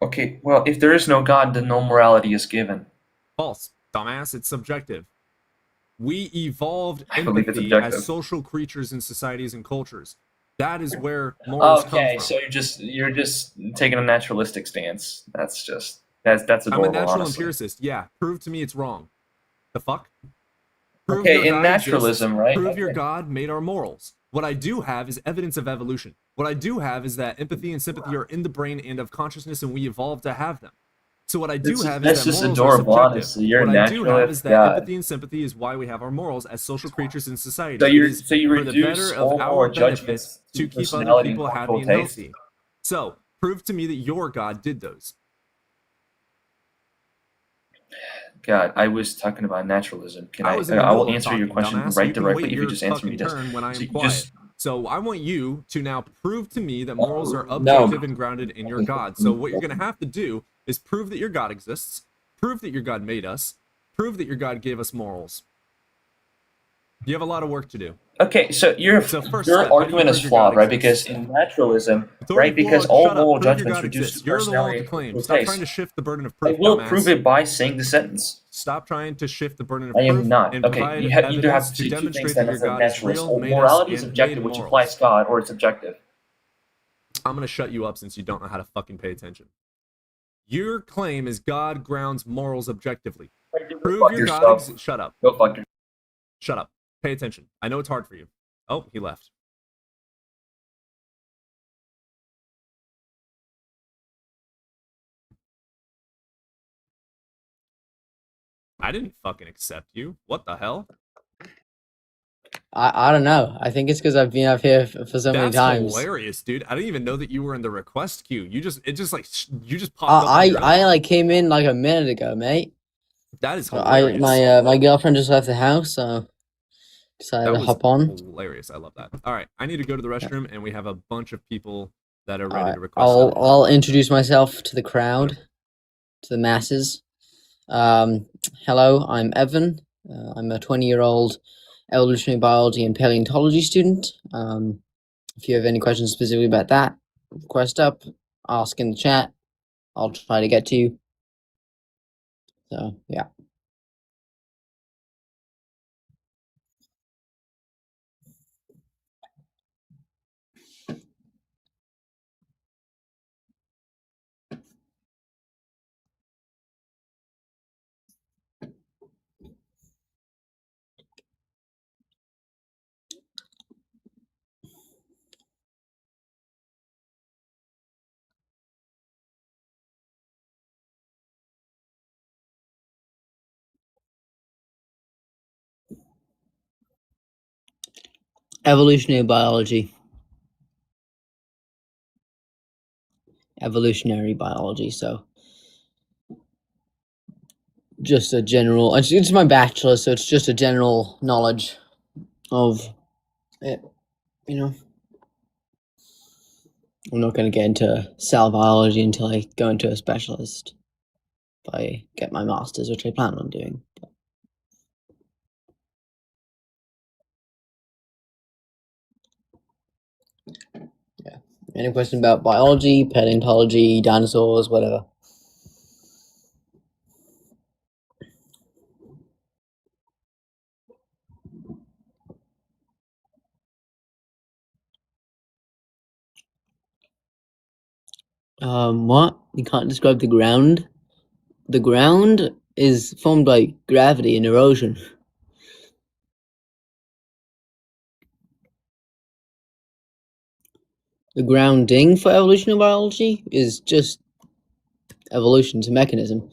Okay, well, if there is no God, then no morality is given. False. Dumbass, it's subjective. We evolved I believe it's empathy objective. as social creatures in societies and cultures. That is where morals come Okay, from. so you're just taking a naturalistic stance. That's I'm adorable, a natural honestly. empiricist. Yeah, prove to me it's wrong. The fuck? Prove Okay, your in God naturalism, exists. right? Prove your Okay. God made our morals. What I do have is evidence of evolution. What I do have is that empathy and sympathy are in the brain and of consciousness, and we evolved to have them. So what I do have is That's that just morals adorable, are subjective. honestly. You're What a I do have naturalist, is that God. empathy and sympathy is why we have our morals as social creatures in society. So It you is so you for the reduce better of all our moral benefit judgments to keep other personality and people happy cultural and taste. healthy. So prove to me that your God did those. God, I was talking about naturalism. Can I I? was in the I will middle of answer your talking, question dumbass. right You can directly wait if you your just answer me fucking this. turn when I So am you quiet. just So I want you to now prove to me that morals are No. objective and grounded in your God. So what you're going to have to do is prove that your God exists, prove that your God made us, prove that your God gave us morals. You have a lot of work to do. okay. So your So first your step, how do you argument is prove your God flawed, right? exists? Because in naturalism, It's already right? Because flawed. all Shut up. moral Prove your judgments God reduce to exists. You're the one with personality the and claim. personal Stop taste. trying to shift the burden of I proof, will dumbass. prove it by saying the sentence. Stop trying to shift the burden of I am proof not. and Okay, provide you either have evidence to to see two things demonstrate then that your as a God is naturalist. real, Or made us, morality is and objective, made which morals. implies God, or it's objective. I'm going to shut you up since you don't know how to fucking pay attention. Your claim is God grounds morals objectively. Prove Fuck your God yourself. exists. Shut up. Go fuck yourself. Shut up. Pay attention. I know it's hard for you. Oh, he left. I didn't fucking accept you. What the hell? I don't know. I think it's because I've been up here for so many That's times. hilarious, dude. I didn't even know that you were in the request queue. You just popped up on I your own. I like came in like a minute ago, mate. That is So hilarious. my girlfriend just left the house, so decided That to was hop on. hilarious. I love that. All right, I need to go to the restroom, and we have a bunch of people that are All ready right, to request. I'll introduce myself to the crowd, to the masses. Hello, I'm Evan. I'm a 20-year-old evolutionary biology and paleontology student. If you have any questions specifically about that, request up, ask in the chat. I'll try to get to you. So yeah. Evolutionary biology. Evolutionary biology. So just a general. It's my bachelor, so it's just a general knowledge of it. You know, I'm not going to get into cell biology until I go into a specialist. If I get my master's, which I plan on doing. Yeah. Any question about biology, paleontology, dinosaurs, whatever? What? You can't describe the ground? The ground is formed by gravity and erosion. The grounding for evolutionary biology is just evolution's mechanism.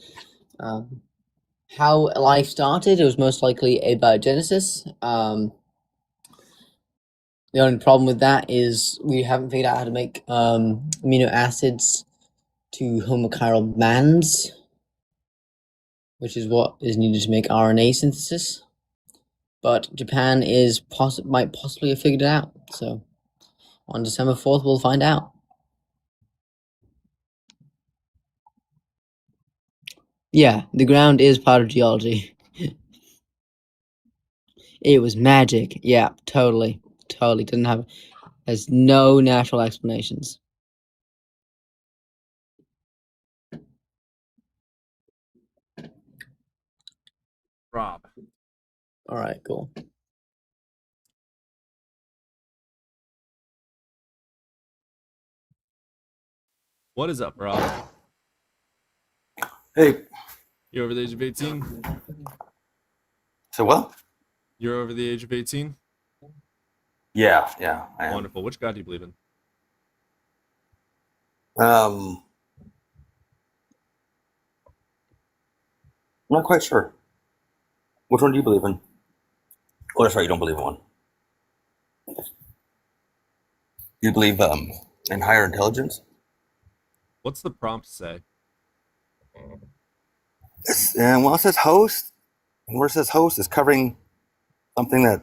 How life started, it was most likely abiogenesis. The only problem with that is we haven't figured out how to make amino acids to homochiral bands, which is what is needed to make RNA synthesis. But Japan might possibly have figured it out. So on December 4th, we'll find out. Yeah, the ground is part of geology. It was magic. Yeah, totally. Has no natural explanations. Rob. All right, cool. What is up, Rob? Hey. You over the age of 18? So what? You're over the age of 18? Yeah, I am. Wonderful. Which God do you believe in? I'm not quite sure. Which one do you believe in? Oh, that's right, you don't believe in one. You believe in higher intelligence? What's the prompt say? And well, it says host, and where it says host is covering something that.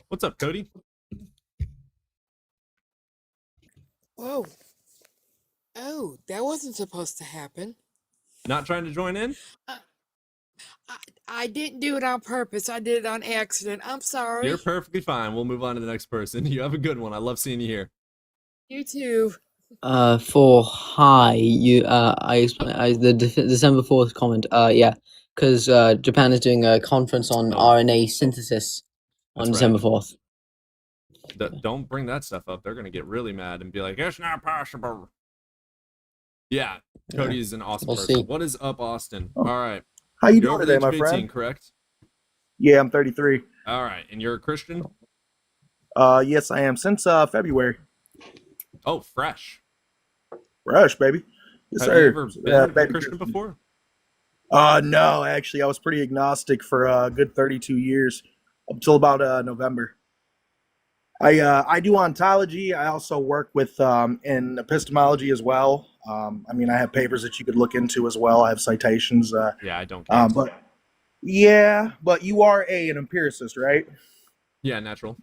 What's up, Cody? Oh. Oh, that wasn't supposed to happen. Not trying to join in? I didn't do it on purpose. I did it on accident. I'm sorry. You're perfectly fine. We'll move on to the next person. You have a good one. I love seeing you here. You too. For hi, I explained the December 4th comment. Yeah, because Japan is doing a conference on RNA synthesis on That's December right. 4th. Don't bring that stuff up. They're gonna get really mad and be like, "It's not possible." Yeah, Cody is an awesome We'll person. see. What is up, Austin? All right. How you You're doing over today, the age my of 18, friend? correct? Yeah, I'm 33. All right, and you're a Christian? Yes, I am since February. Oh, fresh. Fresh, baby. Yes, Have sir. you ever been a baby Christian before? No, actually, I was pretty agnostic for a good 32 years, up until about November. I do ontology. I also work with in epistemology as well. I mean, I have papers that you could look into as well. I have citations. Yeah, I don't care. But you are an empiricist, right? Yeah, natural.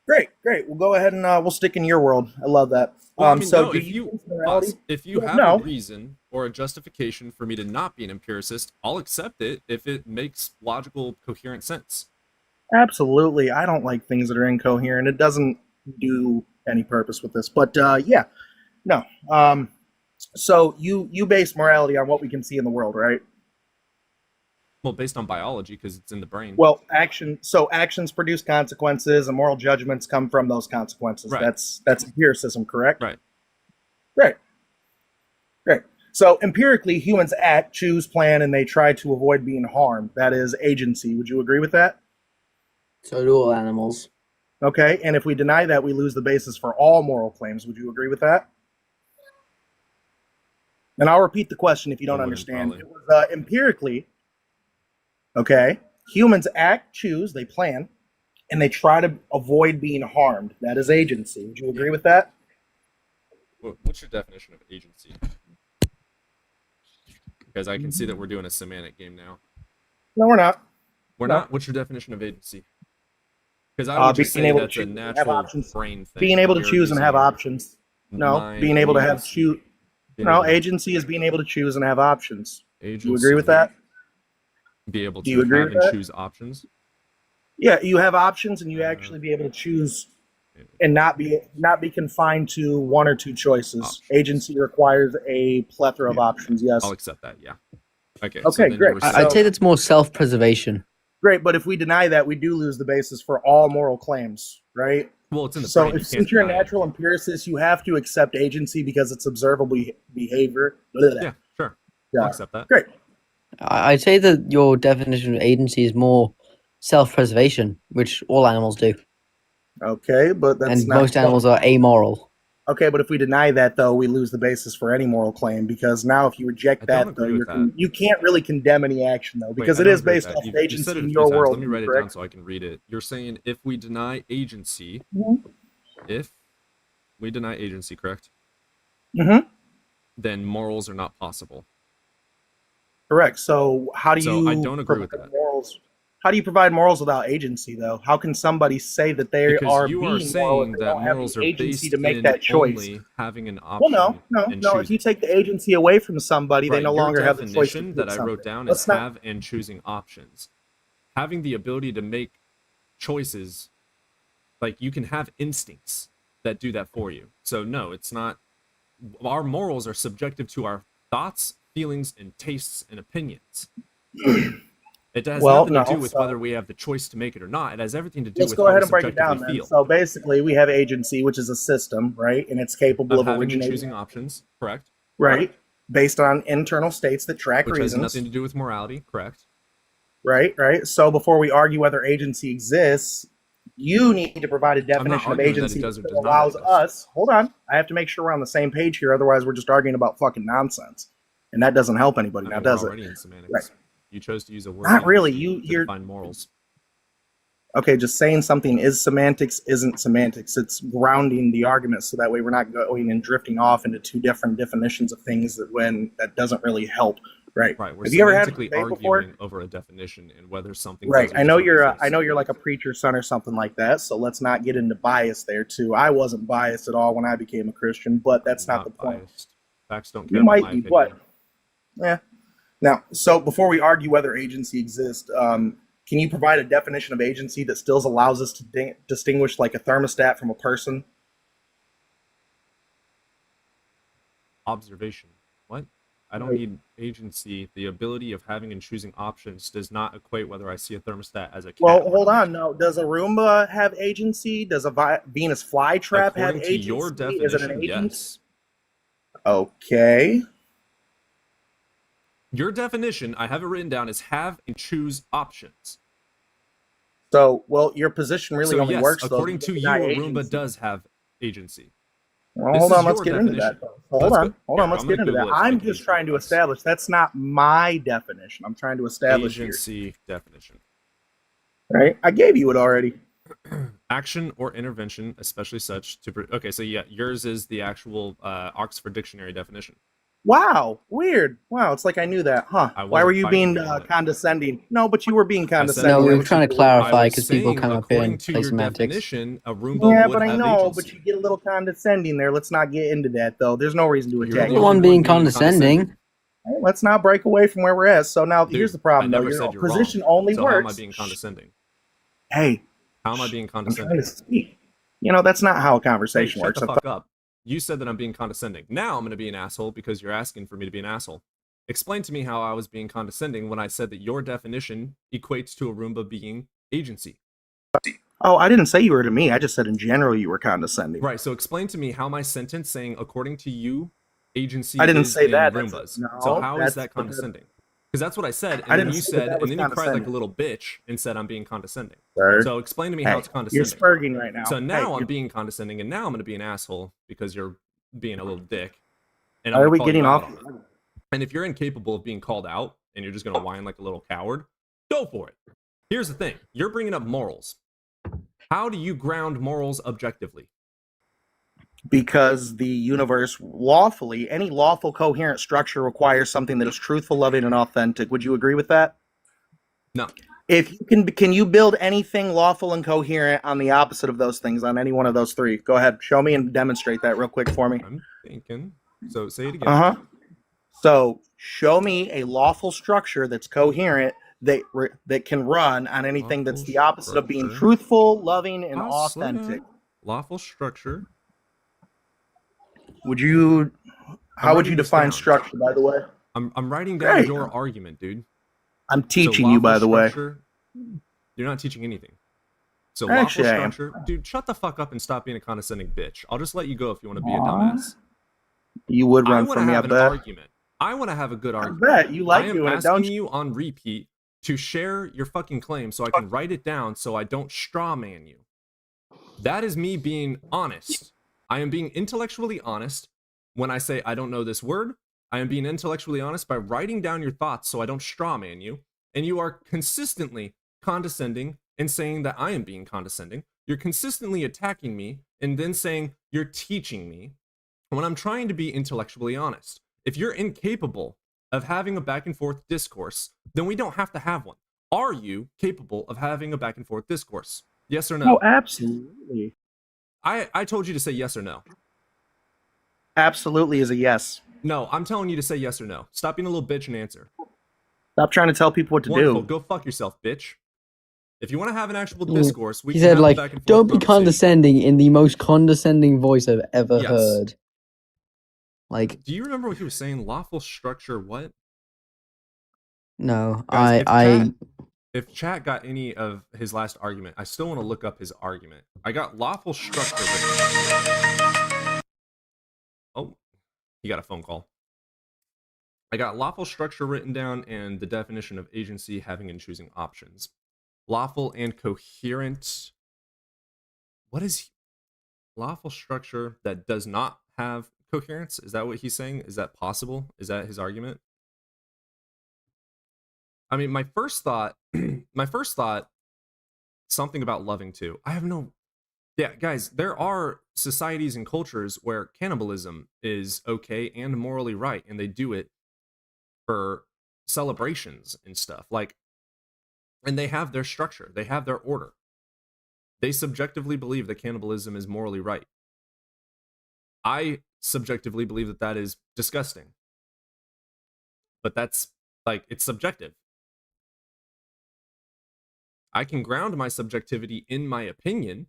Great. We'll go ahead and we'll stick in your world. I love that. Well, I mean, So no, do if you you think morality? if you Yeah, have no. a reason or a justification for me to not be an empiricist, I'll accept it if it makes logical, coherent sense. Absolutely. I don't like things that are incoherent. It doesn't do any purpose with this. But yeah, no. So you base morality on what we can see in the world, right? Well, based on biology, because it's in the brain. Well, actions produce consequences, and moral judgments come from those consequences. Right. That's empiricism, correct? Right. Great. So empirically, humans act, choose, plan, and they try to avoid being harmed. That is agency. Would you agree with that? So do all animals. Okay. And if we deny that, we lose the basis for all moral claims. Would you agree with that? And I'll repeat the question if you don't understand. It was empirically, okay, humans act, choose, they plan, and they try to avoid being harmed. That is agency. Would you agree with that? What's your definition of agency? Because I can see that we're doing a semantic game now. No, we're not. We're No. not. What's your definition of agency? Because I would just being say able to that's a choose and have natural options. brain thing. Being able to You're choose and have using options. No, mind, being able to have views, choose. being No, able to- agency is being able to choose and have options. Do you Agency. agree with that? Be able Do to you agree have with and that? choose options. Yeah, you have options, and you actually be able to choose and not be confined to one or two choices. Agency requires a plethora of options. Yes. I'll accept that. Yeah. Okay. Okay, then great. you were I'd saying- say that's more self-preservation. Great, but if we deny that, we do lose the basis for all moral claims, right? Well, it's in the So brain. You if, can't since you're a deny it. natural empiricist, you have to accept agency because it's observable behavior. Blah, blah, blah. Yeah, sure. Yeah. I'll accept that. Great. I'd say that your definition of agency is more self-preservation, which all animals do. Okay, but that's And not most animals are amoral. Okay, but if we deny that, though, we lose the basis for any moral claim because now, if you reject I don't that, though, agree with that. you can't really condemn any action, though, Wait, because I it don't is agree with based that. off You of said agency it a in few your times. world. Let me write it down correct? so I can read it. You're saying if we deny agency, correct? Mm-hmm. Then morals are not possible. Correct. So how do So you? I don't agree with provide that. Morals. How do you provide morals without agency, though? How can somebody say that they Because are you being are moral if saying they that don't have morals the are agency based to make in that choice? only having an Well, option no. and If choosing. you take the agency away from somebody, they Right, no your longer have the choice to definition pick that I wrote something. down Let's is not. have and choosing options. Having the ability to make choices, like you can have instincts that do that for you. So no, it's not. Our morals are subjective to our thoughts, feelings, and tastes and opinions. It has Well, nothing to no, do with so- whether we have the choice to make it or not. It has everything to do Let's with go how ahead we and break it down subjectively then. feel. So basically, we have agency, which is a system, right? And it's capable Of of having and originating, choosing options, correct? right? Based on internal states that track Which has reasons. nothing to do with morality, correct? Right. So before we argue whether agency exists, you need to provide a definition of arguing that it agency does or that does not allows exist. us. Hold on, I have to make sure we're on the same page here. Otherwise, we're just arguing about fucking nonsense, and that doesn't help anybody. I Now, mean, does we're it? already in semantics. Right. You chose to use a word Not really. agency to You're define morals. Okay, just saying something is semantics isn't semantics. It's grounding the argument so that way we're not going and drifting off into two different definitions of things that doesn't really help. Right. Right. We're Have you ever had a semantically debate before? arguing over a definition and whether something Right. does or I does know not you're exist. I know you're like a preacher's son or something like that. So let's not get into bias there too. I wasn't biased at all when I became a Christian, but that's not the point. Biased. Facts don't care You about might my be, opinion. but yeah. Now, so before we argue whether agency exists, can you provide a definition of agency that still allows us to distinguish like a thermostat from a person? Observation. What? I don't need agency. The ability of having and choosing options does not equate whether I see a thermostat as a cat. Well, hold on. No, does a Roomba have agency? Does a Venus flytrap have According to agency? your Is it an definition, agent? yes. Okay. Your definition, I have it written down, is have and choose options. So, well, your position really So only yes, works according though, to you, not a agency. Roomba does have agency. Well, This hold is on, let's your get into that. definition. Though. Hold Let's on, go- hold on, Here, let's I'm get gonna into that. Google it so I I'm can just use trying to replies. establish that's not my definition. I'm trying to establish Agency definition. here. Right? I gave you it already. Action or intervention, especially such to... Okay, so yeah, yours is the actual Oxford Dictionary definition. Wow, weird. Wow, it's like I knew that, huh? I Why were wasn't you fighting being you on it. condescending? No, but you were being condescending. No, we were That's trying what to you were. clarify I was because people saying, come up here according and to play your semantics. definition, a Roomba Yeah, would but I have know, agency. but you get a little condescending there. Let's not get into that though. There's no reason to You're attack. You're the you. one being condescending. Hey, let's not break away from where we're at. So now here's the problem I though. never Your said you're wrong. position only So how am I works. being condescending? Hey, How am I being I'm trying condescending? to speak. You know, that's not how a Hey, conversation shut works. the fuck up. You said that I'm being condescending. Now I'm going to be an asshole because you're asking for me to be an asshole. Explain to me how I was being condescending when I said that your definition equates to a Roomba being agency. Oh, I didn't say you were to me. I just said in general you were condescending. Right, so explain to me how my sentence saying, according to you, agency I didn't is say in that. Roombas. No, so how is that's- that condescending? Because that's what I said, I and then didn't you say that said, that was and then you cried like a condescending. little bitch and said I'm being condescending. Sir. So explain to me how Hey, it's condescending. you're spurging right now. So now Hey, I'm you're- being condescending, and now I'm going to be an asshole because you're being a little dick. And Why I'm are gonna we call you getting out off? on it. And if you're incapable of being called out and you're just going to whine like a little coward, go for it. Here's the thing. You're bringing up morals. How do you ground morals objectively? Because the universe lawfully, any lawful coherent structure requires something that is truthful, loving, and authentic. Would you agree with that? No. If you can you build anything lawful and coherent on the opposite of those things, on any one of those three? Go ahead, show me and demonstrate that real quick for me. I'm thinking. So say it again. Uh-huh. So show me a lawful structure that's coherent that can run on anything that's the opposite of being structure. truthful, loving, and Oh, slow authentic. down. Lawful structure. Would you? How would you writing this define down. structure? By the way, I'm writing down Great. your argument, dude. I'm So teaching you. By lawful the way, structure- You're not teaching anything. So Actually, lawful I am. structure, dude. Shut the fuck up and stop being a condescending bitch. I'll just let you go if you want to be a Aw. dumbass. you would I run want from to me. I have an bet. argument. I want to have a good I argument. bet you like I am doing it, asking don't you? you on repeat to share your fucking claim so I can write it down so I don't straw man you. That is me being honest. I am being intellectually honest when I say I don't know this word. I am being intellectually honest by writing down your thoughts so I don't straw man you. And you are consistently condescending and saying that I am being condescending. You're consistently attacking me and then saying you're teaching me when I'm trying to be intellectually honest. If you're incapable of having a back and forth discourse, then we don't have to have one. Are you capable of having a back and forth discourse? Yes or no? Oh, absolutely. I told you to say yes or no. Absolutely is a yes. No, I'm telling you to say yes or no. Stop being a little bitch and answer. Stop trying to tell people what to Wonderful. do. Go fuck yourself, bitch. If you want to have an actual discourse, we He can said, have like, a back and forth don't be conversation. condescending in the most condescending voice I've ever Yes. heard. Like, Do you remember what he was saying? Lawful structure, what? no, Guys, I if chat got any of his last argument, I still want to look up his argument. I got lawful structure. Oh, he got a phone call. I got lawful structure written down and the definition of agency, having and choosing options. Lawful and coherent. What is lawful structure that does not have coherence? Is that what he's saying? Is that possible? Is that his argument? I mean, my first thought something about loving too. I have no. Yeah, guys, there are societies and cultures where cannibalism is okay and morally right, and they do it for celebrations and stuff. Like, and they have their structure, they have their order. They subjectively believe that cannibalism is morally right. I subjectively believe that that is disgusting. But that's like, it's subjective. I can ground my subjectivity in my opinion,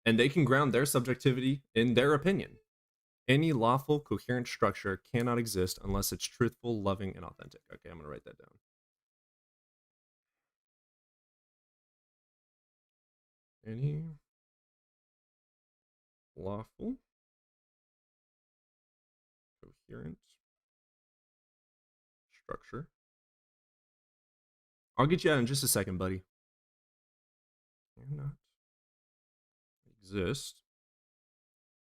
and they can ground their subjectivity in their opinion. Any lawful, coherent structure cannot exist unless it's truthful, loving, and authentic. Okay, I'm going to write that down. Any lawful, coherent structure. I'll get you out in just a second, buddy. Cannot exist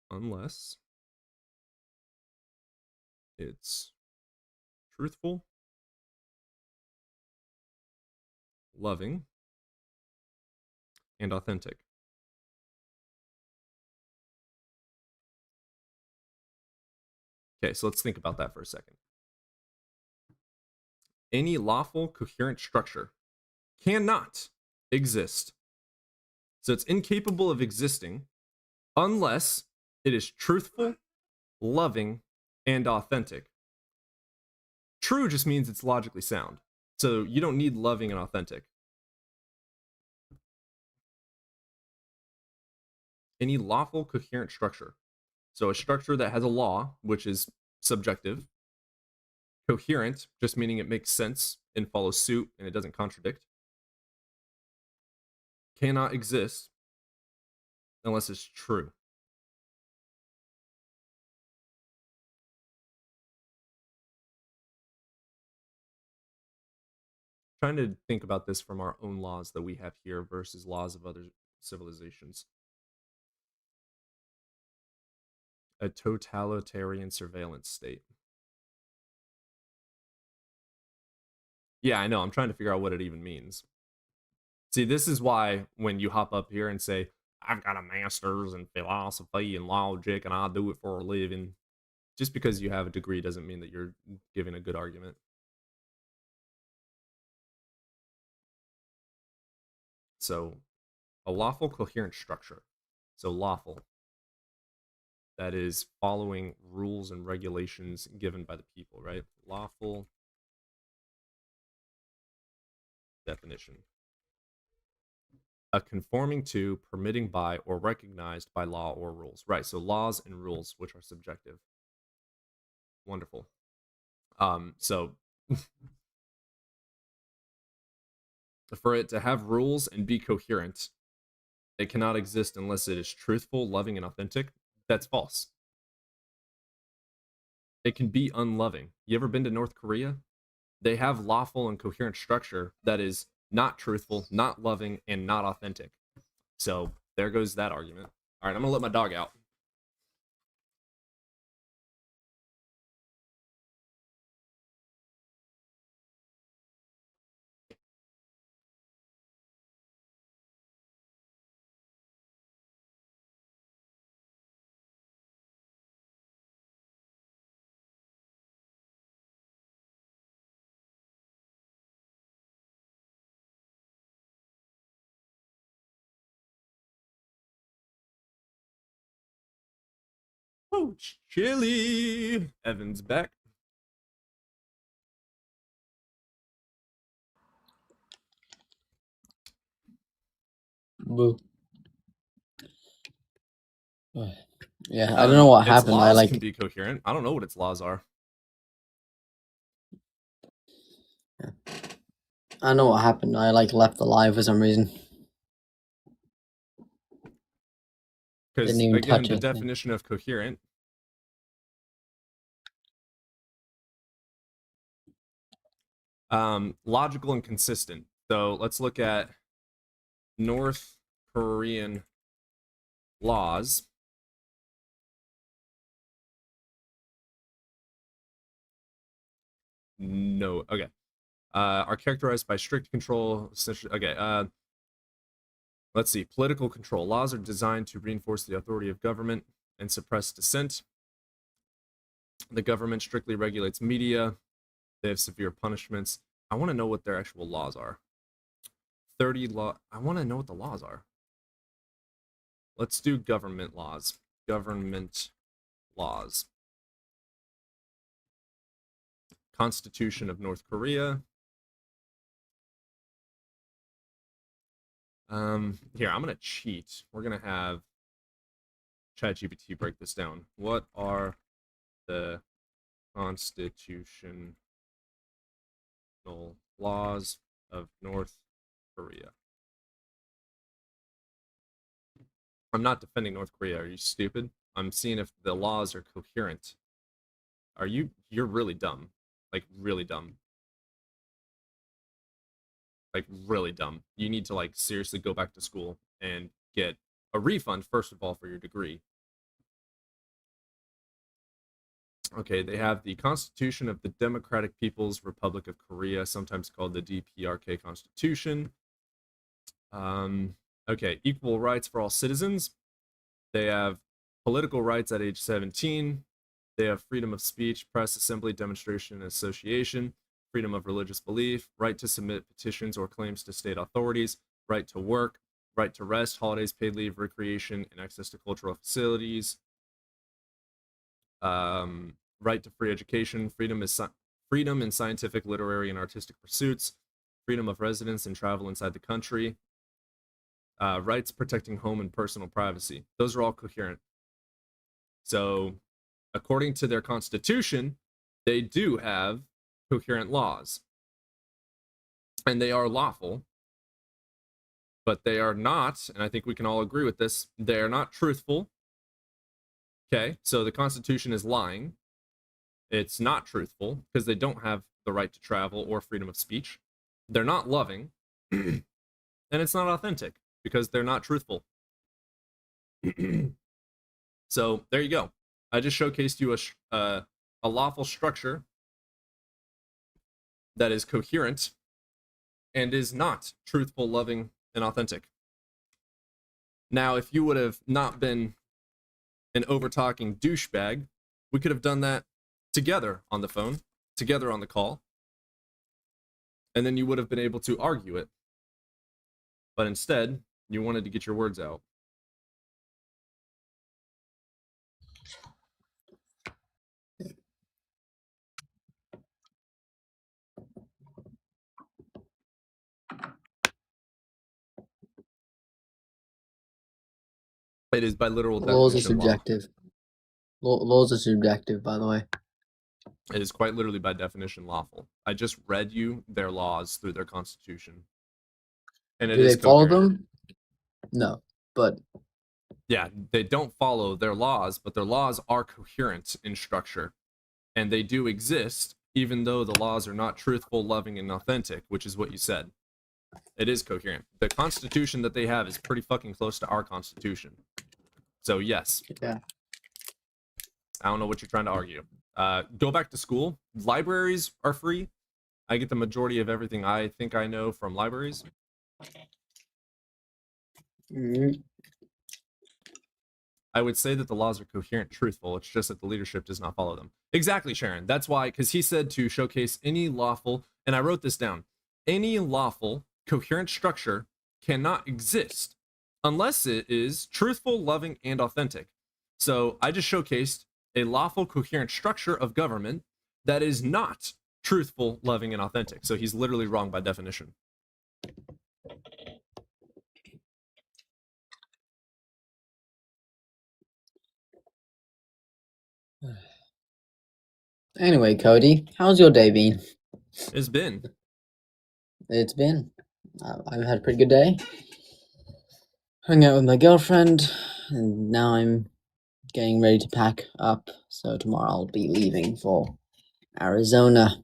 unless it's truthful, loving, and authentic. Okay, so let's think about that for a second. Any lawful, coherent structure cannot exist. So it's incapable of existing unless it is truthful, loving, and authentic. True just means it's logically sound. So you don't need loving and authentic. Any lawful, coherent structure. So a structure that has a law, which is subjective. Coherent, just meaning it makes sense and follows suit and it doesn't contradict. Cannot exist unless it's true. Trying to think about this from our own laws that we have here versus laws of other civilizations. A totalitarian surveillance state. Yeah, I know. I'm trying to figure out what it even means. See, this is why when you hop up here and say, I've got a master's in philosophy and logic and I do it for a living, just because you have a degree doesn't mean that you're giving a good argument. So, a lawful, coherent structure. So, lawful. That is following rules and regulations given by the people, right? Lawful definition. A conforming to, permitting by, or recognized by law or rules. Right, so laws and rules, which are subjective. Wonderful. So for it to have rules and be coherent, it cannot exist unless it is truthful, loving, and authentic. That's false. It can be unloving. You ever been to North Korea? They have lawful and coherent structure that is not truthful, not loving, and not authentic. So there goes that argument. All right, I'm gonna let my dog out. Oh, chilly. Evan's back. Boo. Yeah, I don't know what Its happened. I laws like. can be coherent. I don't know what its laws are. I know what happened. I like left alive for some reason. Because Didn't even again, touch the it. definition of coherent. Logical and consistent. So let's look at North Korean laws. No, okay. Are characterized by strict control. Okay. Let's see. Political control. Laws are designed to reinforce the authority of government and suppress dissent. The government strictly regulates media. They have severe punishments. I want to know what their actual laws are. 30 law. I want to know what the laws are. Let's do government laws. Government laws. Constitution of North Korea. Here, I'm gonna cheat. We're gonna have ChatGPT break this down. What are the constitutional laws of North Korea? I'm not defending North Korea. Are you stupid? I'm seeing if the laws are coherent. You're really dumb. Like, really dumb. Like, really dumb. You need to, like, seriously go back to school and get a refund, first of all, for your degree. Okay, they have the Constitution of the Democratic People's Republic of Korea, sometimes called the DPRK Constitution. Okay, equal rights for all citizens. They have political rights at age 17. They have freedom of speech, press, assembly, demonstration, and association, freedom of religious belief, right to submit petitions or claims to state authorities, right to work, right to rest, holidays, paid leave, recreation, and access to cultural facilities, right to free education, freedom in scientific, literary, and artistic pursuits, freedom of residence and travel inside the country, rights protecting home and personal privacy. Those are all coherent. So, according to their constitution, they do have coherent laws. And they are lawful. But they are not, and I think we can all agree with this, they are not truthful. Okay, so the Constitution is lying. It's not truthful because they don't have the right to travel or freedom of speech. They're not loving. And it's not authentic because they're not truthful. So there you go. I just showcased you a lawful structure that is coherent and is not truthful, loving, and authentic. Now, if you would have not been an over-talking douchebag, we could have done that together on the phone, together on the call, and then you would have been able to argue it. But instead, you wanted to get your words out. It is by literal Laws are definition law. subjective. Laws are subjective, by the way. It is quite literally by definition lawful. I just read you their laws through their constitution. And it Do is they follow coherent. them? No, but Yeah, they don't follow their laws, but their laws are coherent in structure. And they do exist, even though the laws are not truthful, loving, and authentic, which is what you said. It is coherent. The constitution that they have is pretty fucking close to our constitution. So, yes. Yeah. I don't know what you're trying to argue. Go back to school. Libraries are free. I get the majority of everything I think I know from libraries. I would say that the laws are coherent, truthful. It's just that the leadership does not follow them. Exactly, Sharon. That's why, because he said to showcase any lawful, and I wrote this down, any lawful, coherent structure cannot exist unless it is truthful, loving, and authentic. So I just showcased a lawful, coherent structure of government that is not truthful, loving, and authentic. So he's literally wrong by definition. Anyway, Cody, how's your day been? It's been. It's been. I've had a pretty good day. Hung out with my girlfriend, and now I'm getting ready to pack up. So tomorrow I'll be leaving for Arizona.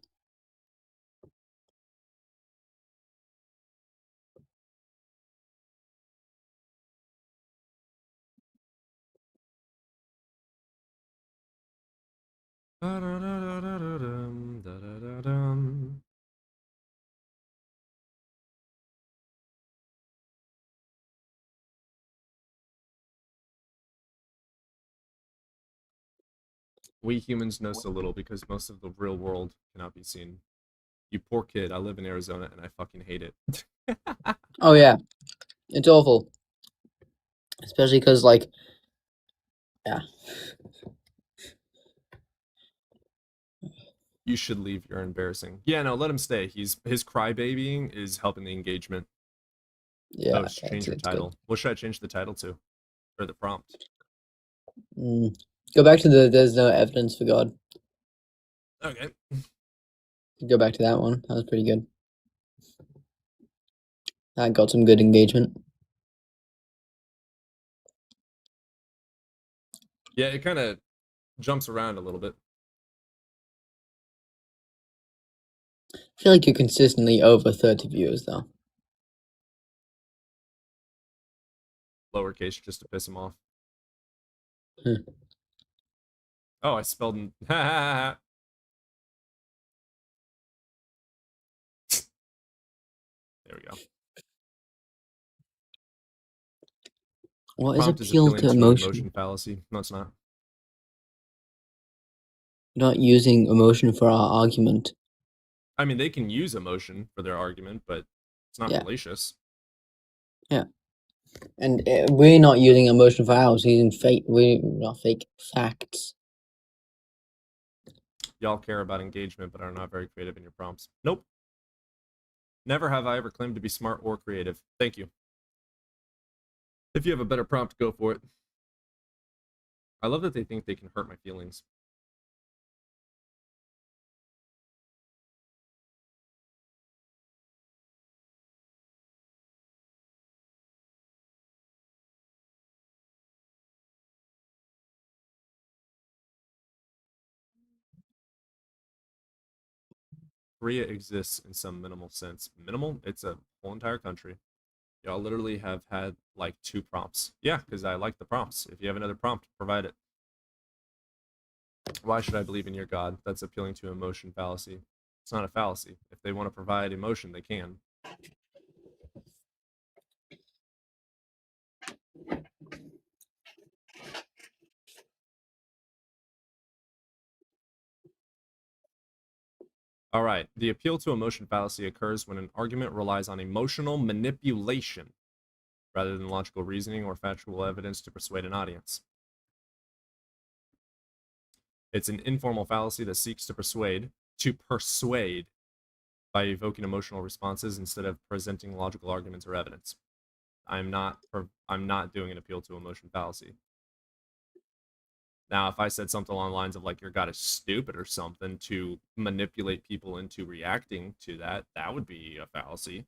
We humans know so little because most of the real world cannot be seen. You poor kid. I live in Arizona and I fucking hate it. Oh yeah, it's awful. Especially because, like, yeah. You should leave. You're embarrassing. Yeah, no, let him stay. His crybabying is helping the engagement. Yeah, Oh, change your title. What should I change the title to? Or the prompt? Go back to the "There's no evidence for God." Okay. Go back to that one. That was pretty good. That got some good engagement. Yeah, it kind of jumps around a little bit. I feel like you're consistently over 30 viewers, though. Lowercase just to piss him off. Hmm. Oh, I spelled. There we go. What is Prompt appeal appealing to emotion? emotion fallacy. No, it's not. Not using emotion for our argument. I mean, they can use emotion for their argument, but it's not Yeah. fallacious. Yeah. And we're not using emotion for ours. We're using fake. We're not fake facts. Y'all care about engagement, but are not very creative in your prompts. Nope. Never have I ever claimed to be smart or creative. Thank you. If you have a better prompt, go for it. I love that they think they can hurt my feelings. Korea exists in some minimal sense. Minimal? It's a whole entire country. Y'all literally have had like 2 prompts. Yeah, because I like the prompts. If you have another prompt, provide it. Why should I believe in your God? That's appealing to emotion fallacy. It's not a fallacy. If they want to provide emotion, they can. All right. The appeal to emotion fallacy occurs when an argument relies on emotional manipulation rather than logical reasoning or factual evidence to persuade an audience. It's an informal fallacy that seeks to persuade by evoking emotional responses instead of presenting logical arguments or evidence. I'm not doing an appeal to emotion fallacy. Now, if I said something along the lines of like your God is stupid or something to manipulate people into reacting to that, that would be a fallacy.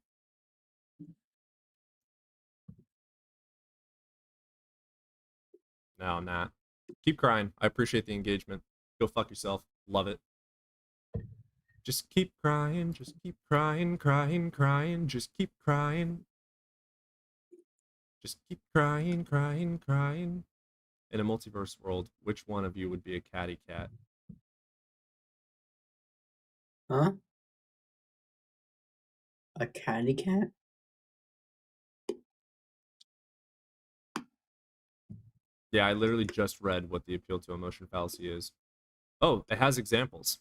No, I'm not. Keep crying. I appreciate the engagement. Go fuck yourself. Love it. Just keep crying. Just keep crying, crying, crying. Just keep crying. Just keep crying, crying, crying. In a multiverse world, which one of you would be a catty cat? Huh? A catty cat? Yeah, I literally just read what the appeal to emotion fallacy is. Oh, it has examples.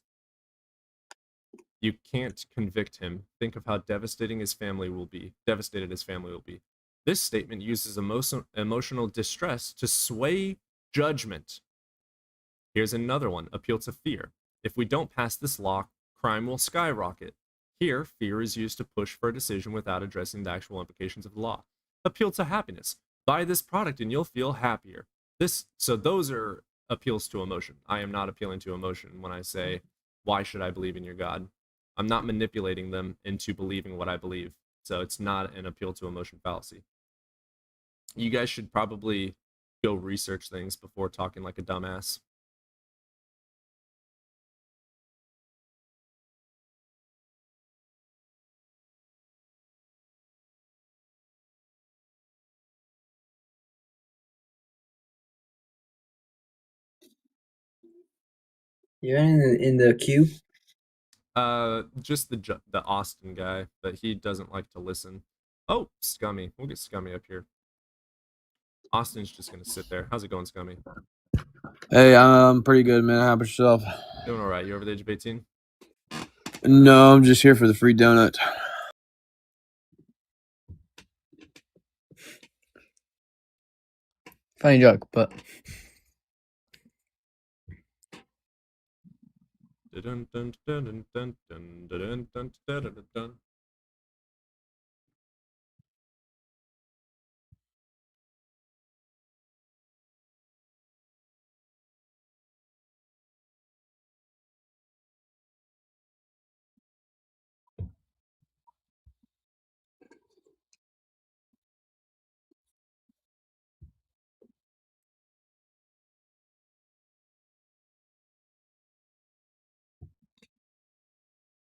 You can't convict him. Think of how devastated his family will be. This statement uses emotional distress to sway judgment. Here's another one. Appeal to fear. If we don't pass this law, crime will skyrocket. Here, fear is used to push for a decision without addressing the actual implications of the law. Appeal to happiness. Buy this product and you'll feel happier. So those are appeals to emotion. I am not appealing to emotion when I say, why should I believe in your God? I'm not manipulating them into believing what I believe. So it's not an appeal to emotion fallacy. You guys should probably go research things before talking like a dumbass. You're in the queue? Just the Austin guy, but he doesn't like to listen. Oh, Scummy. We'll get Scummy up here. Austin's just gonna sit there. How's it going, Scummy? Hey, I'm pretty good, man. How about yourself? Doing all right. You over the age of 18? No, I'm just here for the free donut. Funny joke, but Dun, dun, dun, dun, dun, dun, dun, dun, dun, dun, dun.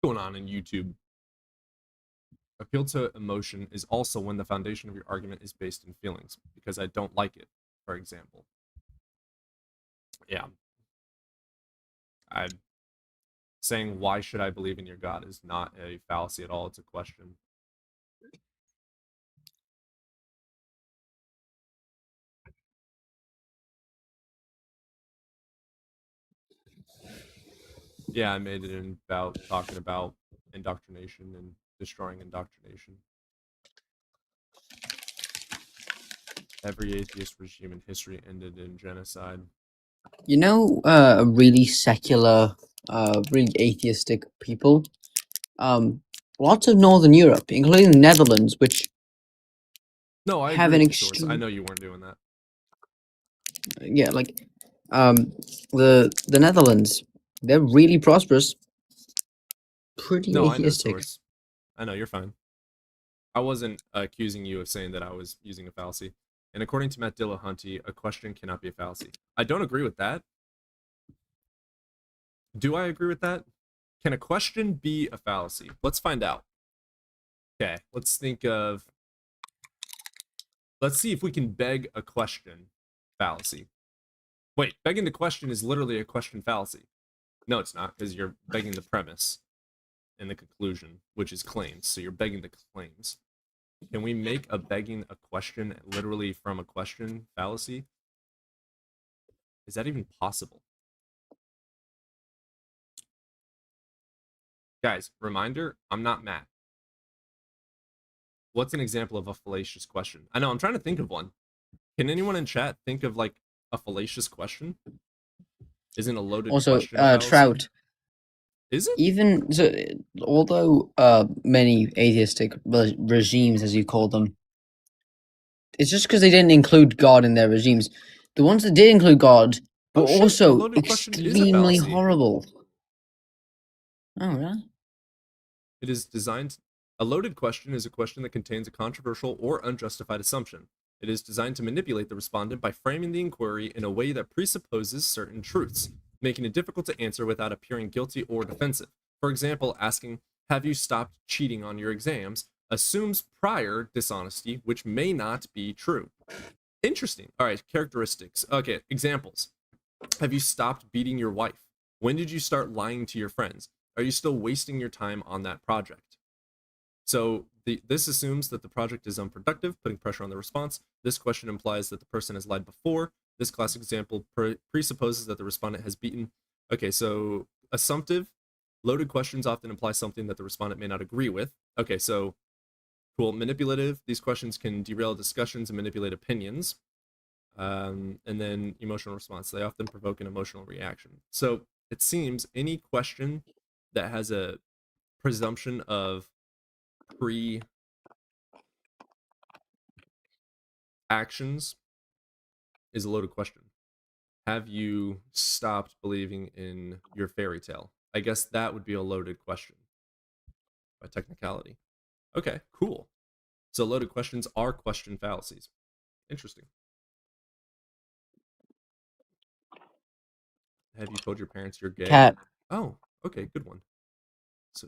Going on in YouTube. Appeal to emotion is also when the foundation of your argument is based in feelings, because I don't like it, for example. Yeah. I'm saying why should I believe in your God is not a fallacy at all, it's a question. Yeah, I made it about talking about indoctrination and destroying indoctrination. Every atheist regime in history ended in genocide. you know, really secular, really atheistic people. Lots of Northern Europe, including the Netherlands, which No, I have agree an with you, Source. I extreme. know you weren't doing that. Yeah, like, the Netherlands, they're really prosperous. Pretty No, I know, atheistic. Source. I know, you're fine. I wasn't accusing you of saying that I was using a fallacy. And according to Matt Dillahunty, a question cannot be a fallacy. I don't agree with that. Do I agree with that? Can a question be a fallacy? Let's find out. Okay, let's think of... Let's see if we can beg a question fallacy. Wait, begging the question is literally a question fallacy. No, it's not, because you're begging the premise and the conclusion, which is claims. So you're begging the claims. Can we make a begging a question literally from a question fallacy? Is that even possible? Guys, reminder, I'm not Matt. What's an example of a fallacious question? I know, I'm trying to think of one. Can anyone in chat think of like a fallacious question? Isn't a loaded Also, question a fallacy? Trout. Is it? Even so, although many atheistic regimes, as you call them, it's just because they didn't include God in their regimes. The ones that did include God were Oh, shit, a also loaded question is a extremely fallacy. horrible. Oh, really? It is designed... A loaded question is a question that contains a controversial or unjustified assumption. It is designed to manipulate the respondent by framing the inquiry in a way that presupposes certain truths, making it difficult to answer without appearing guilty or defensive. For example, asking, "Have you stopped cheating on your exams?" assumes prior dishonesty, which may not be true. Interesting. All right, characteristics. Okay, examples. Have you stopped beating your wife? When did you start lying to your friends? Are you still wasting your time on that project? So this assumes that the project is unproductive, putting pressure on the response. This question implies that the person has lied before. This classic example presupposes that the respondent has beaten. Okay, so assumptive, loaded questions often imply something that the respondent may not agree with. Okay, so cool. Manipulative, these questions can derail discussions and manipulate opinions. And then emotional response, they often provoke an emotional reaction. So it seems any question that has a presumption of pre-actions is a loaded question. Have you stopped believing in your fairy tale? I guess that would be a loaded question by technicality. Okay, cool. So loaded questions are question fallacies. Interesting. Have you told your parents you're gay? Cat. Oh, okay, good one. So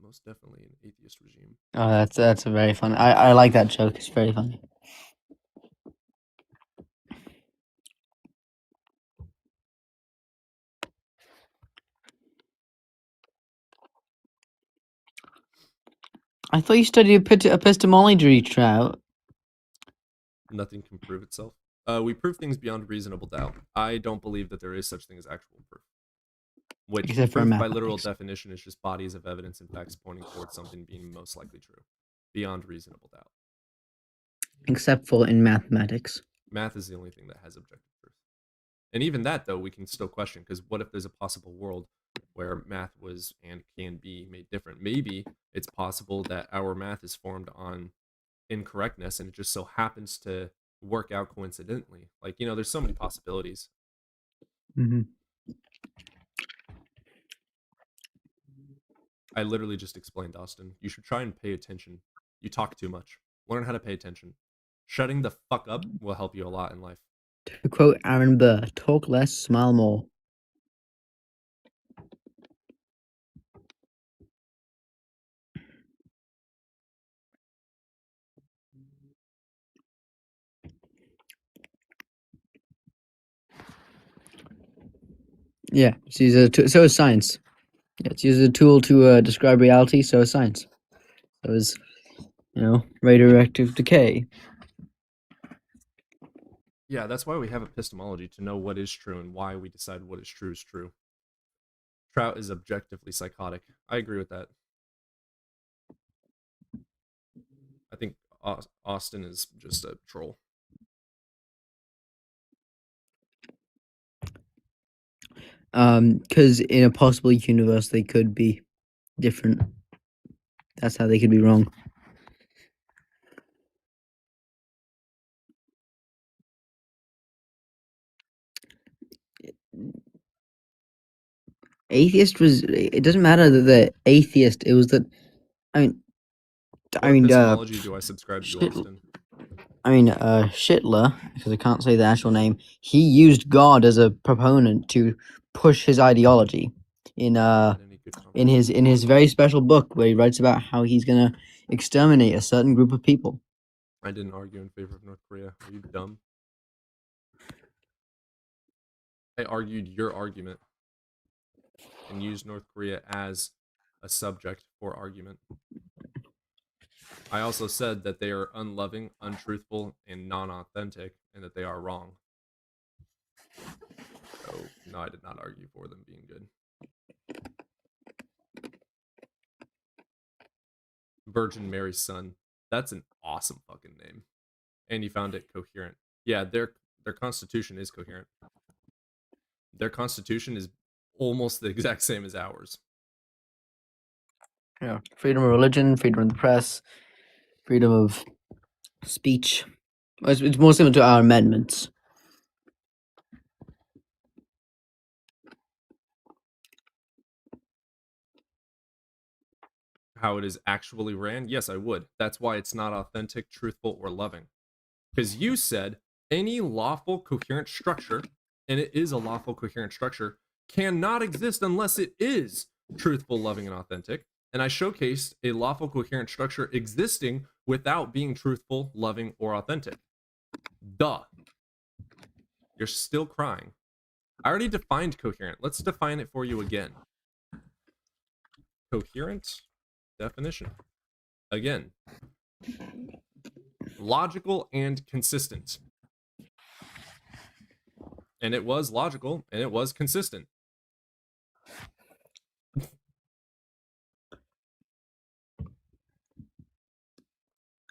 most definitely an atheist regime. Oh, that's a very fun. I like that joke. It's very funny. I thought you studied epistemology, Trout. Nothing can prove itself. We prove things beyond reasonable doubt. I don't believe that there is such thing as actual proof. Which Except for proof by literal mathematics. definition is just bodies of evidence and facts pointing towards something being most likely true. Beyond reasonable doubt. Except for in mathematics. Math is the only thing that has objective truth. And even that, though, we can still question, because what if there's a possible world where math was and can be made different? Maybe it's possible that our math is formed on incorrectness and it just so happens to work out coincidentally. Like, you know, there's so many possibilities. Mm-hmm. I literally just explained, Austin. You should try and pay attention. You talk too much. Learn how to pay attention. Shutting the fuck up will help you a lot in life. To quote Aaron Burr, talk less, smile more. Yeah, it's used so is science. Yeah, it's used as a tool to describe reality, so is science. So is, you know, radioactive decay. Yeah, that's why we have epistemology, to know what is true and why we decide what is true is true. Trout is objectively psychotic. I agree with that. I think Austin is just a troll. Because in a possible universe they could be different. That's how they could be wrong. Atheist was. It doesn't matter that they're atheist. It was that. What epistemology do I subscribe to, Austin? Schittler, because I can't say the actual name. He used God as a proponent to push his ideology in his very special book where he writes about how he's gonna exterminate a certain group of people. I didn't argue in favor of North Korea. Are you dumb? I argued your argument and used North Korea as a subject for argument. I also said that they are unloving, untruthful, and non-authentic, and that they are wrong. So, no, I did not argue for them being good. Virgin Mary's Son. That's an awesome fucking name. And you found it coherent. Yeah, their constitution is coherent. Their constitution is almost the exact same as ours. Yeah, freedom of religion, freedom of the press, freedom of speech. It's more similar to our amendments. How it is actually ran? Yes, I would. That's why it's not authentic, truthful, or loving. Because you said any lawful coherent structure, and it is a lawful coherent structure, cannot exist unless it is truthful, loving, and authentic. And I showcased a lawful coherent structure existing without being truthful, loving, or authentic. Duh. You're still crying. I already defined coherent. Let's define it for you again. Coherent definition. Again. Logical and consistent. And it was logical and it was consistent.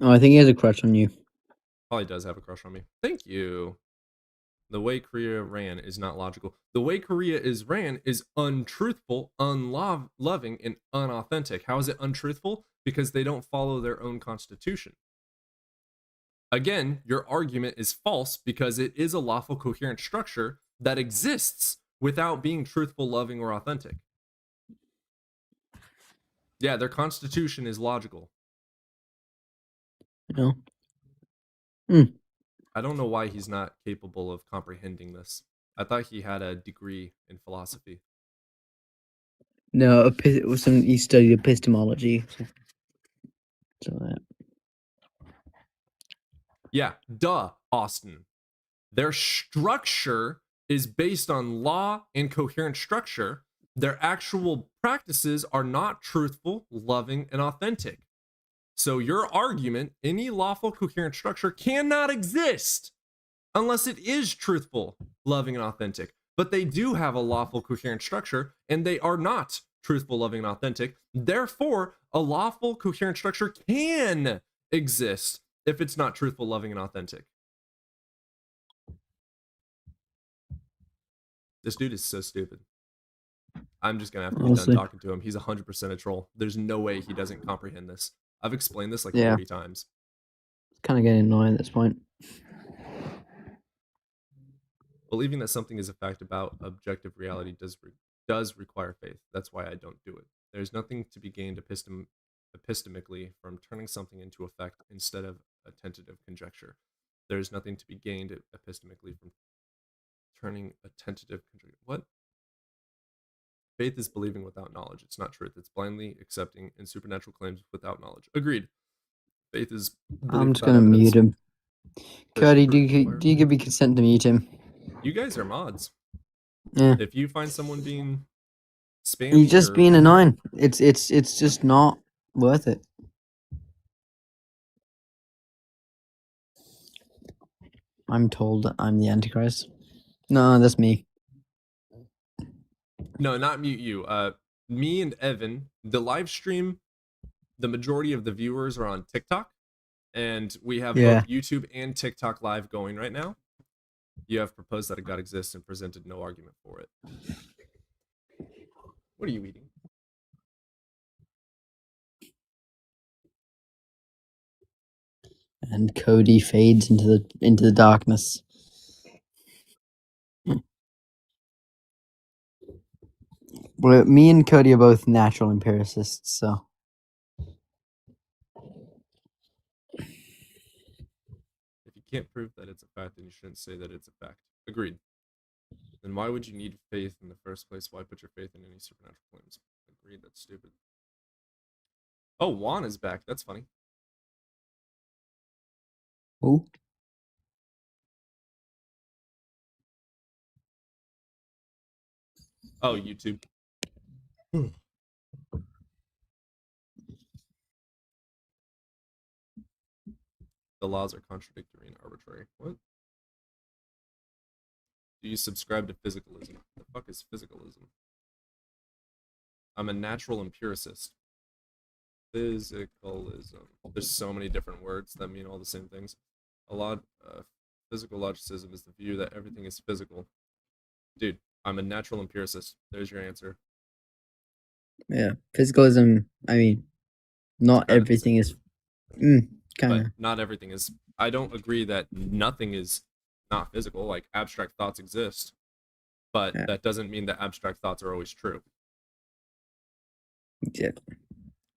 Oh, I think he has a crush on you. Probably does have a crush on me. Thank you. The way Korea ran is not logical. The way Korea is ran is untruthful, unloving, and unauthentic. How is it untruthful? Because they don't follow their own constitution. Again, your argument is false because it is a lawful, coherent structure that exists without being truthful, loving, or authentic. Yeah, their constitution is logical. No. I don't know why he's not capable of comprehending this. I thought he had a degree in philosophy. No, he studied epistemology. So that. Yeah, duh, Austin. Their structure is based on law and coherent structure. Their actual practices are not truthful, loving, and authentic. So your argument, any lawful coherent structure cannot exist unless it is truthful, loving, and authentic. But they do have a lawful, coherent structure, and they are not truthful, loving, and authentic. Therefore, a lawful, coherent structure can exist if it's not truthful, loving, and authentic. This dude is so stupid. I'm just gonna have to be Honestly. done talking to him. He's 100% a troll. There's no way he doesn't comprehend this. I've explained this like Yeah. 40 times. It's kind of getting annoying at this point. Believing that something is a fact about objective reality does require faith. That's why I don't do it. There's nothing to be gained epistemically from turning something into a fact instead of a tentative conjecture. There's nothing to be gained epistemically from turning a tentative conjecture. What? Faith is believing without knowledge. It's not truth. It's blindly accepting in supernatural claims without knowledge. Agreed. Faith is. I'm just gonna mute him. Cody, do you give me consent to mute him? You guys are mods. Yeah. If you find someone being spammy, You're just or- being annoying. It's just not worth it. I'm told that I'm the Antichrist. No, that's me. No, not mute you. Me and Evan, the live stream, the majority of the viewers are on TikTok, and we have Yeah. both YouTube and TikTok live going right now. You have proposed that a God exists and presented no argument for it. What are you eating? And Cody fades into the darkness. Well, me and Cody are both natural empiricists, so If you can't prove that it's a fact, then you shouldn't say that it's a fact. Agreed. Then why would you need faith in the first place? Why put your faith in any supernatural claims? Agreed, that's stupid. Oh, Juan is back. That's funny. who? Oh, YouTube. The laws are contradictory and arbitrary. What? Do you subscribe to physicalism? The fuck is physicalism? I'm a natural empiricist. Physicalism. There's so many different words that mean all the same things. Physical logicism is the view that everything is physical. Dude, I'm a natural empiricist. There's your answer. Yeah, physicalism. I mean, not Kinda the everything is. Kind But of. not everything is. I don't agree that nothing is not physical. Like abstract thoughts exist, but Yeah. that doesn't mean that abstract thoughts are always true. Exactly.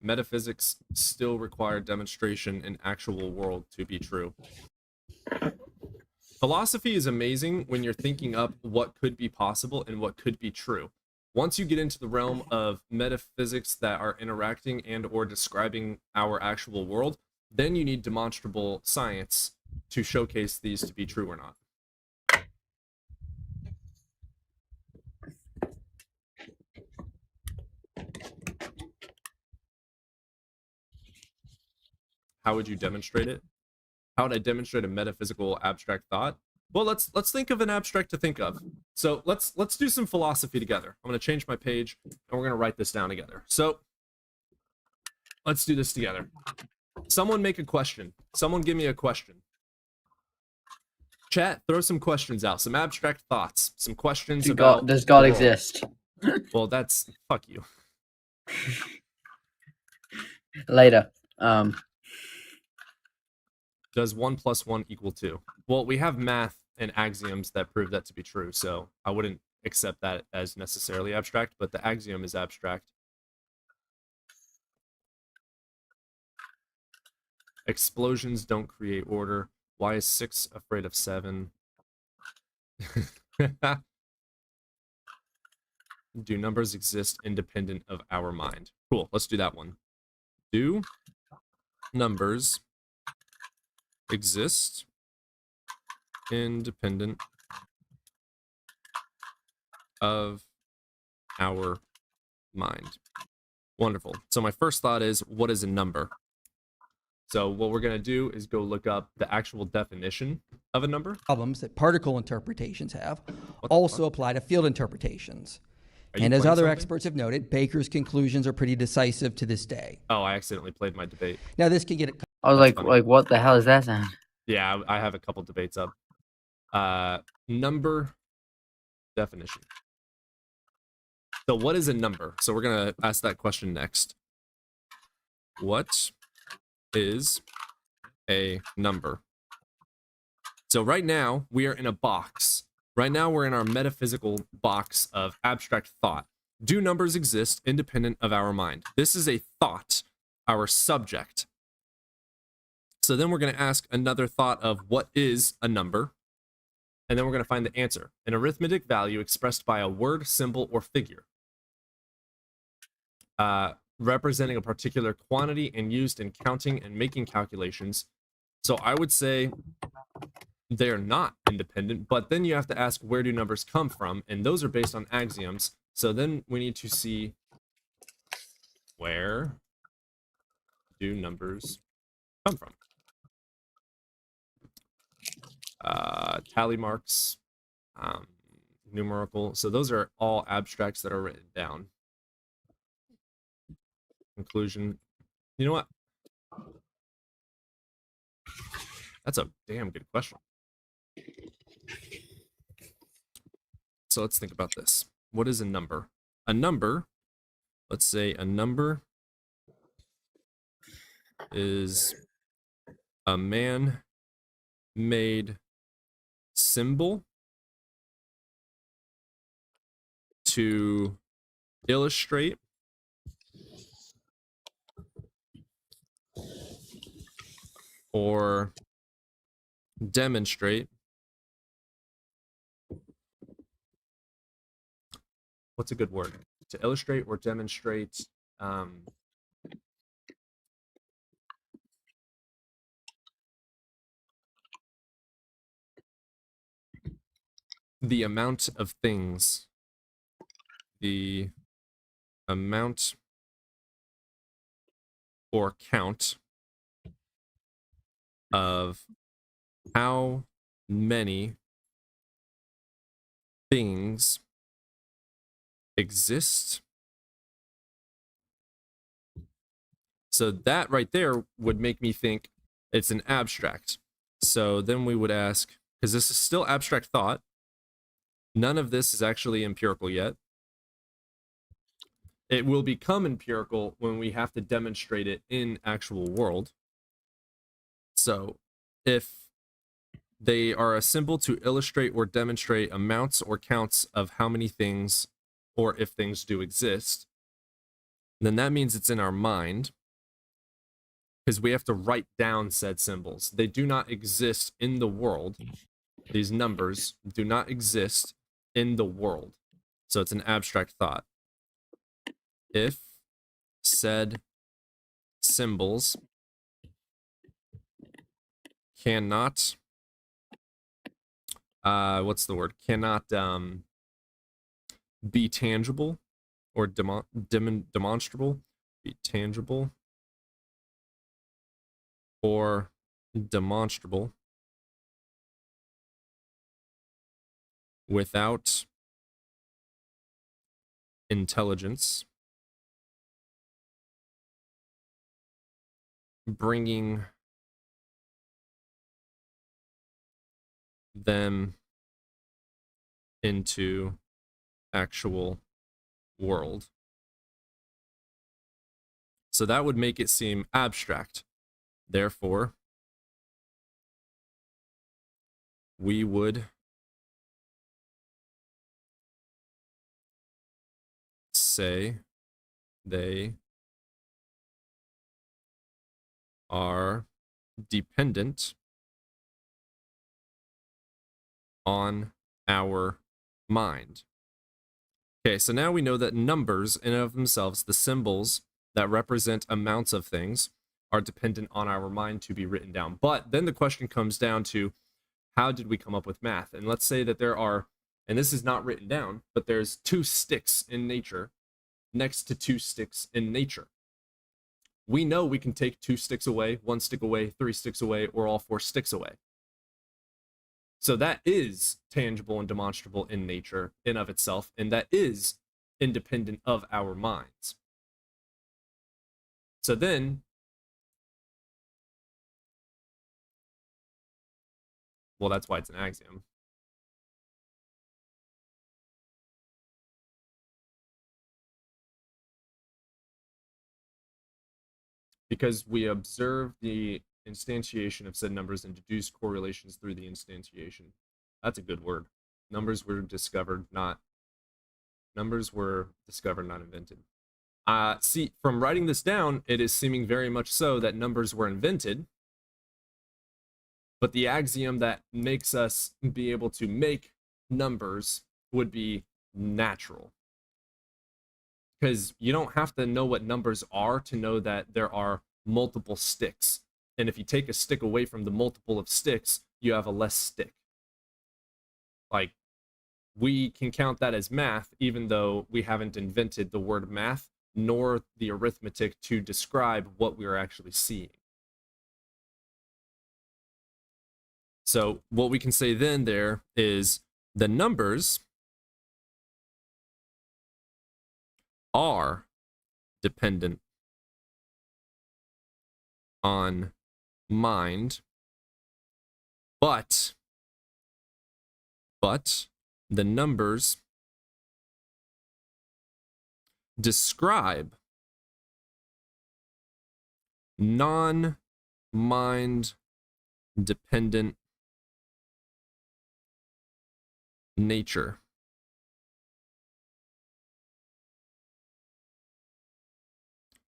Metaphysics still require demonstration in actual world to be true. Philosophy is amazing when you're thinking up what could be possible and what could be true. Once you get into the realm of metaphysics that are interacting and or describing our actual world, then you need demonstrable science to showcase these to be true or not. How would you demonstrate it? How would I demonstrate a metaphysical abstract thought? Well, let's think of an abstract to think of. So let's do some philosophy together. I'm going to change my page and we're going to write this down together. So let's do this together. Someone make a question. Someone give me a question. Chat, throw some questions out. Some abstract thoughts. Some questions about. Does God the world. exist? Well, that's fuck you. Later. Does 1 + 1 = 2? Well, we have math and axioms that prove that to be true, so I wouldn't accept that as necessarily abstract, but the axiom is abstract. Explosions don't create order. Why is 6 afraid of 7? Do numbers exist independent of our mind? Cool, let's do that one. Do numbers exist independent of our mind? Wonderful. So my first thought is, what is a number? So what we're going to do is go look up the actual definition of a number. Problems that particle interpretations have also apply to field interpretations. Are you And as playing other something? experts have noted, Baker's conclusions are pretty decisive to this day. Oh, I accidentally played my debate. Now, this can get it. I was That's like, funny. what the hell is that sound? Yeah, I have a couple debates up. Number definition. So what is a number? So we're going to ask that question next. What is a number? So right now we are in a box. Right now we're in our metaphysical box of abstract thought. Do numbers exist independent of our mind? This is a thought, our subject. So then we're going to ask another thought of what is a number? And then we're going to find the answer. An arithmetic value expressed by a word, symbol, or figure. Representing a particular quantity and used in counting and making calculations. So I would say they are not independent, but then you have to ask, where do numbers come from? And those are based on axioms. So then we need to see, where do numbers come from? Tally marks, numerical. So those are all abstracts that are written down. Conclusion. You know what? That's a damn good question. So let's think about this. What is a number? A number, let's say a number is a man-made symbol to illustrate or demonstrate what's a good word? To illustrate or demonstrate the amount of things, the amount or count of how many things exist. So that right there would make me think it's an abstract. So then we would ask, because this is still abstract thought, none of this is actually empirical yet. It will become empirical when we have to demonstrate it in actual world. So if they are a symbol to illustrate or demonstrate amounts or counts of how many things or if things do exist, then that means it's in our mind, because we have to write down said symbols. They do not exist in the world. These numbers do not exist in the world. So it's an abstract thought. If said symbols cannot, what's the word? Cannot be tangible or demonstrable, be tangible or demonstrable without intelligence, bringing them into actual world. So that would make it seem abstract. Therefore, we would say they are dependent on our mind. Okay, so now we know that numbers in and of themselves, the symbols that represent amounts of things, are dependent on our mind to be written down. But then the question comes down to, how did we come up with math? And let's say that there are, and this is not written down, but there's 2 sticks in nature next to 2 sticks in nature. we know we can take 2 sticks away, 1 stick away, 3 sticks away, or all 4 sticks away. So that is tangible and demonstrable in nature in of itself, and that is independent of our minds. So then, well, that's why it's an axiom. Because we observe the instantiation of said numbers and deduce correlations through the instantiation. That's a good word. Numbers were discovered, not invented. See, from writing this down, it is seeming very much so that numbers were invented, but the axiom that makes us be able to make numbers would be natural. Because you don't have to know what numbers are to know that there are multiple sticks. And if you take a stick away from the multiple of sticks, you have a less stick. Like, we can count that as math, even though we haven't invented the word math, nor the arithmetic to describe what we are actually seeing. So what we can say then there is the numbers are dependent on mind, but the numbers describe non-mind dependent nature.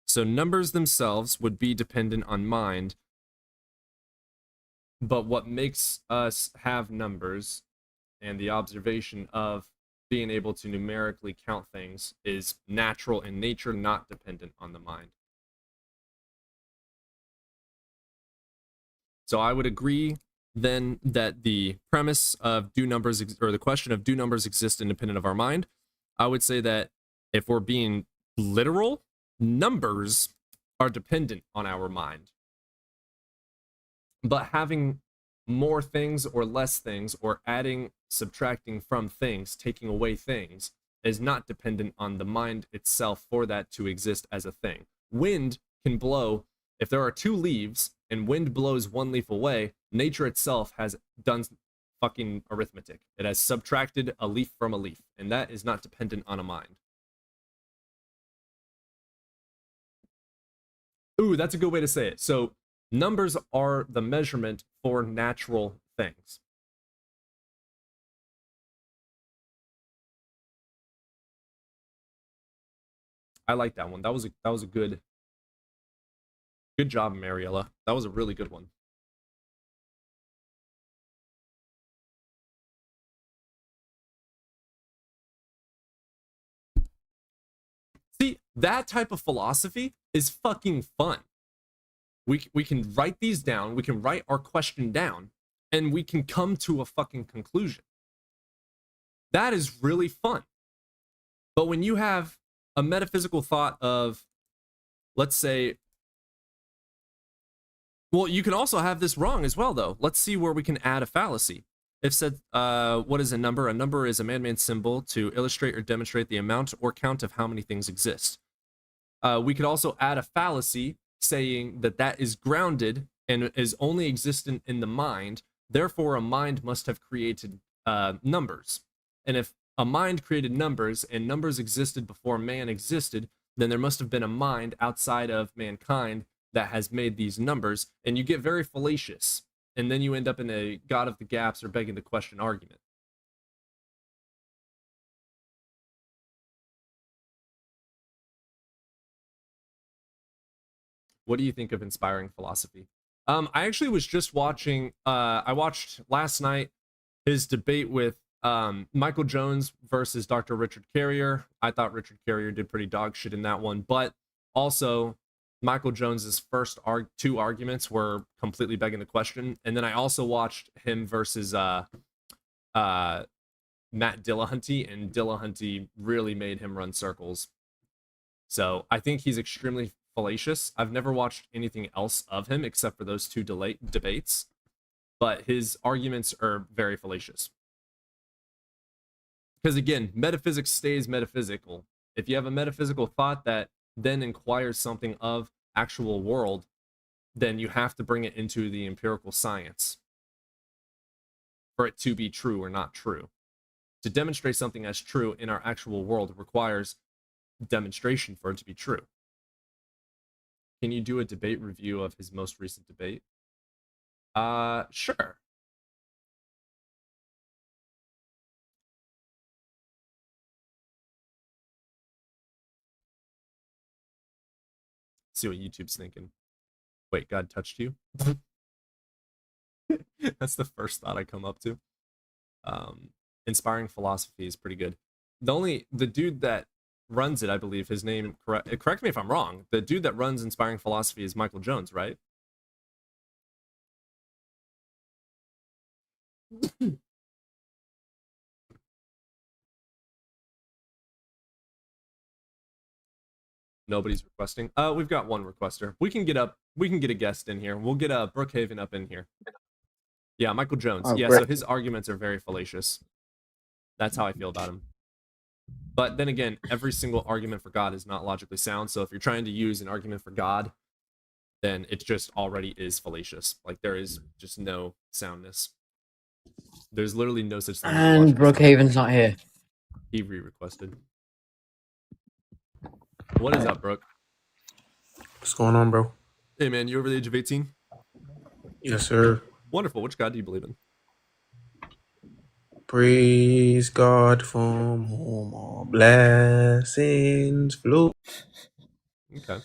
So numbers themselves would be dependent on mind, but what makes us have numbers and the observation of being able to numerically count things is natural in nature, not dependent on the mind. So I would agree then that the premise of do numbers, or the question of do numbers exist independent of our mind, I would say that if we're being literal, numbers are dependent on our mind. But having more things or less things, or adding, subtracting from things, taking away things, is not dependent on the mind itself for that to exist as a thing. Wind can blow, if there are 2 leaves and wind blows 1 leaf away, nature itself has done fucking arithmetic. It has subtracted a leaf from a leaf, and that is not dependent on a mind. Ooh, that's a good way to say it. So numbers are the measurement for natural things. I like that one. That was a good job, Mariella. That was a really good one. See, that type of philosophy is fucking fun. We can write these down, we can write our question down, and we can come to a fucking conclusion. That is really fun. But when you have a metaphysical thought of, let's say, well, you can also have this wrong as well, though. Let's see where we can add a fallacy. If said, what is a number? A number is a man-made symbol to illustrate or demonstrate the amount or count of how many things exist. We could also add a fallacy saying that that is grounded and is only existent in the mind. Therefore, a mind must have created numbers. And if a mind created numbers and numbers existed before man existed, then there must have been a mind outside of mankind that has made these numbers. And you get very fallacious. And then you end up in a God of the gaps or begging the question argument. What do you think of inspiring philosophy? I actually was just watching, I watched last night his debate with Michael Jones versus Dr. Richard Carrier. I thought Richard Carrier did pretty dog shit in that one, but also Michael Jones's first 2 arguments were completely begging the question. And then I also watched him versus Matt Dillahunty, and Dillahunty really made him run circles. So I think he's extremely fallacious. I've never watched anything else of him except for those two debates, but his arguments are very fallacious. Because again, metaphysics stays metaphysical. If you have a metaphysical thought that then inquires something of actual world, then you have to bring it into the empirical science for it to be true or not true. To demonstrate something as true in our actual world requires demonstration for it to be true. Can you do a debate review of his most recent debate? Sure. See what YouTube's thinking. Wait, God touched you? That's the first thought I come up to. Inspiring Philosophy is pretty good. The dude that runs it, I believe his name, correct me if I'm wrong, the dude that runs Inspiring Philosophy is Michael Jones, right? Nobody's requesting. We've got one requester. We can get a guest in here. We'll get Brookhaven up in here. Yeah, Michael Jones. Oh, yeah, great. so his arguments are very fallacious. That's how I feel about him. But then again, every single argument for God is not logically sound. So if you're trying to use an argument for God, then it just already is fallacious. Like there is just no soundness. There's literally no such thing. And Brookhaven's not here. He re-requested. What is up, Brooke? What's going on, bro? Hey, man, you over the age of 18? Yes, sir. Wonderful. Which God do you believe in? Praise God from whom all blessings flow. Okay.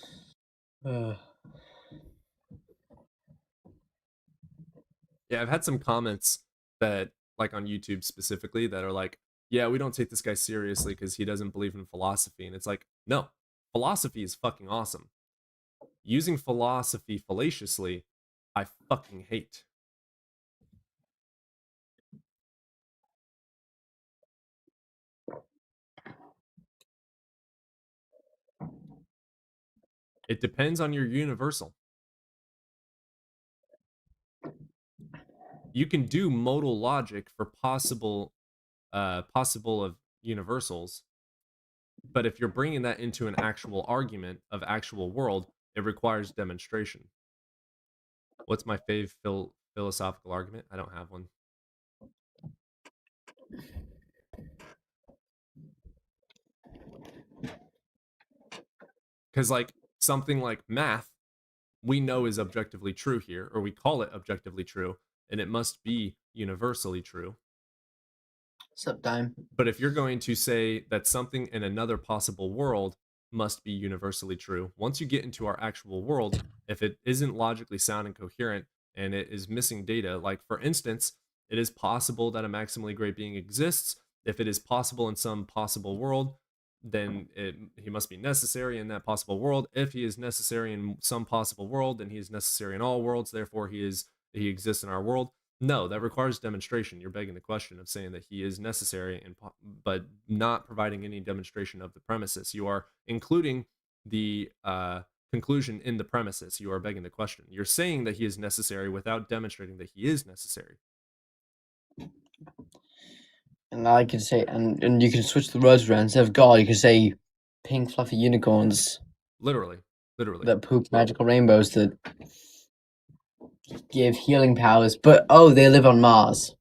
Yeah, I've had some comments that, like on YouTube specifically, that are like, yeah, we don't take this guy seriously because he doesn't believe in philosophy. And it's like, no, philosophy is fucking awesome. Using philosophy fallaciously, I fucking hate. It depends on your universal. You can do modal logic for possible of universals, but if you're bringing that into an actual argument of actual world, it requires demonstration. What's my fave philosophical argument? I don't have one. Because like something like math, we know is objectively true here, or we call it objectively true, and it must be universally true. What's up, Dime? But if you're going to say that something in another possible world must be universally true, once you get into our actual world, if it isn't logically sound and coherent and it is missing data, like for instance, it is possible that a maximally great being exists. If it is possible in some possible world, then he must be necessary in that possible world. If he is necessary in some possible world, then he is necessary in all worlds. Therefore, he exists in our world. No, that requires demonstration. You're begging the question of saying that he is necessary, but not providing any demonstration of the premises. You are including the conclusion in the premises. You are begging the question. You're saying that he is necessary without demonstrating that he is necessary. And I can say, and you can switch the words around. Instead of God, you can say pink fluffy unicorns. Literally. That poop magical rainbows that give healing powers, but oh, they live on Mars.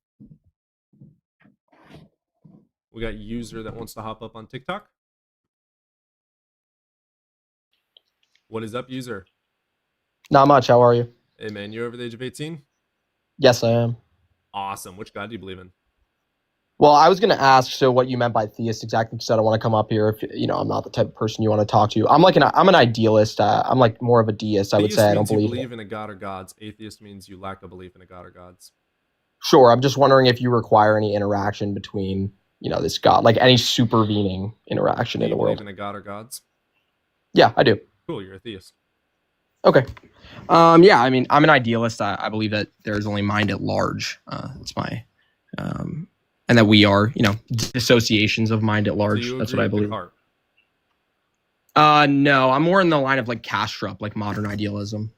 We got user that wants to hop up on TikTok. What is up, user? Not much. How are you? Hey, man, you over the age of 18? Yes, I am. Awesome. Which God do you believe in? Well, I was going to ask, so what you meant by theist exactly, because I don't want to come up here if, I'm not the type of person you want to talk to. I'm an idealist. I'm like more of a deist, I would say. I don't you believe believe in a God or gods. Atheist means you lack a belief in a God or gods. Sure. I'm just wondering if you require any interaction between, this God, like any supervening interaction in the world. Do you believe in a God or gods? Yeah, I do. Cool, you're a theist. Okay. Yeah, I mean, I'm an idealist. I believe that there is only mind at large. It's my, and that we are, dissociations of mind at large. So that's what I believe. No, I'm more in the line of like Kastrup, like modern idealism.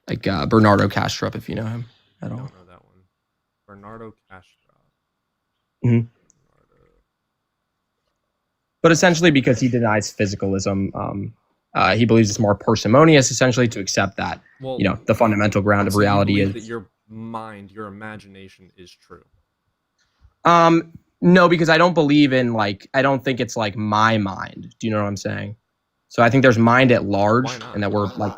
Like Bernardo Kastrup, if you know him at all. I don't know that one. Bernardo Kastrup. Mhm. But essentially, because he denies physicalism, he believes it's more parsimonious, essentially, to accept that Well, the fundamental ground of so you reality believe is. that your mind, your imagination is true. No, because I don't believe in I don't think it's like my mind. Do you know what I'm saying? So I think there's mind at large, and that we're like.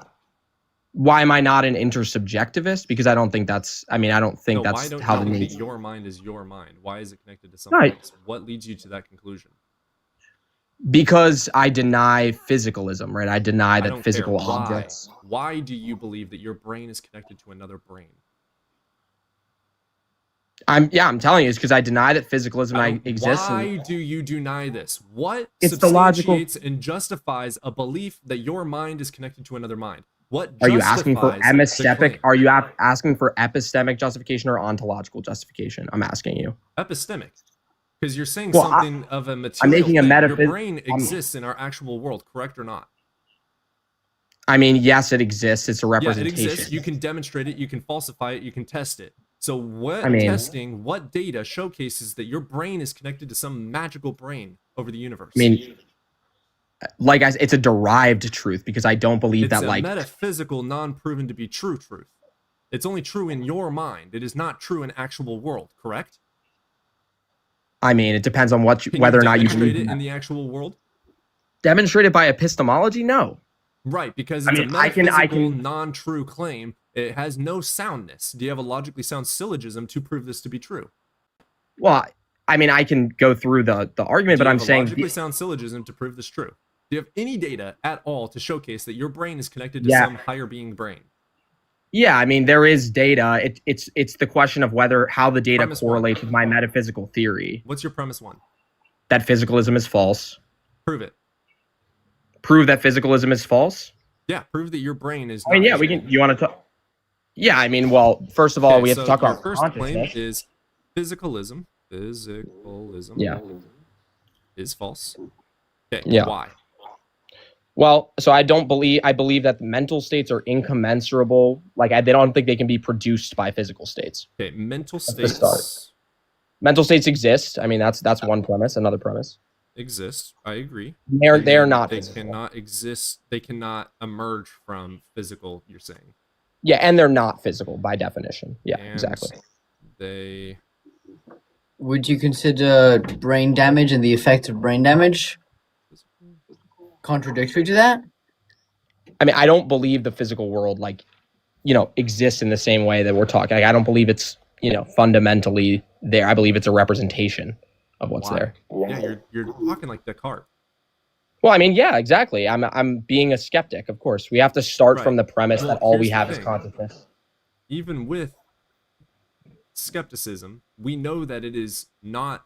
Why am I not an intersubjectivist? Because I don't think that's. I mean, I don't think No, that's why don't how you the think nature. that your mind is your mind? Why is it connected to something Right. else? What leads you to that conclusion? Because I deny physicalism, right? I deny I that don't physical care. Why? objects. Why do you believe that your brain is connected to another brain? I'm telling you, it's because I deny that physicalism exists. Why do you deny this? What It's the logical- substantiates and justifies a belief that your mind is connected to another mind? What Are you asking for justifies the claim? Are you asking for epistemic justification or ontological justification? I'm asking you. Epistemic. Because you're saying Well, something of a material making a thing. Your metaphy- brain exists in our actual world, correct or not? I mean, yes, it exists. It's a Yeah, it representation. exists. You can demonstrate it, you can falsify it, you can test it. So what I mean- testing, what data showcases that your brain is connected to some magical brain over the universe? I mean, it's a derived truth because I don't believe it's that a metaphysical, non-proven to be true truth. It's only true in your mind. It is not true in actual world, correct? I mean, it depends on Can whether or not you demonstrate believe it in in that. the actual world. Demonstrated by epistemology? No. Right, because I it's mean, a I can- metaphysical, non-true claim. It has no soundness. Do you have a logically sound syllogism to prove this to be true? Well, I mean, I can go through the argument, Do but you I'm have a saying logically sound syllogism to prove this true? Do you have any data at all to showcase that your brain is connected to Yeah. some higher being brain? yeah, I mean, there is data. It's the question of how the data Premise one. correlates with my metaphysical theory What's your premise one? that physicalism is false. Prove it. Prove that physicalism is false. Yeah, prove that your brain is. I mean, not yeah, we physical. can. You want to talk? Yeah, I mean, well, first of all, Okay, we have to so talk your about first claim consciousness. is physicalism. Physicalism. Yeah. Is false. Okay. Yeah. Why? Well, so I believe that mental states are incommensurable. They don't think they can be produced by physical states. Okay. Mental That's the start. states Mental states exist. I mean, that's one premise. Another premise. exist. I agree. They are not They physical. cannot exist. They cannot emerge from physical. You're saying. Yeah, and they're not physical by definition. Yeah, And exactly. They. Would you consider brain damage and the effect of brain damage contradictory to that? I mean, I don't believe the physical world exists in the same way that we're talking. I don't believe it's fundamentally there. I believe it's a representation of what's Why? there. Yeah, you're talking like Descartes. Well, I mean, yeah, exactly. I'm being a skeptic, of course. We have to start Right. from the premise Well, that all we here's the have is thing. consciousness. Even with skepticism, we know that it is not.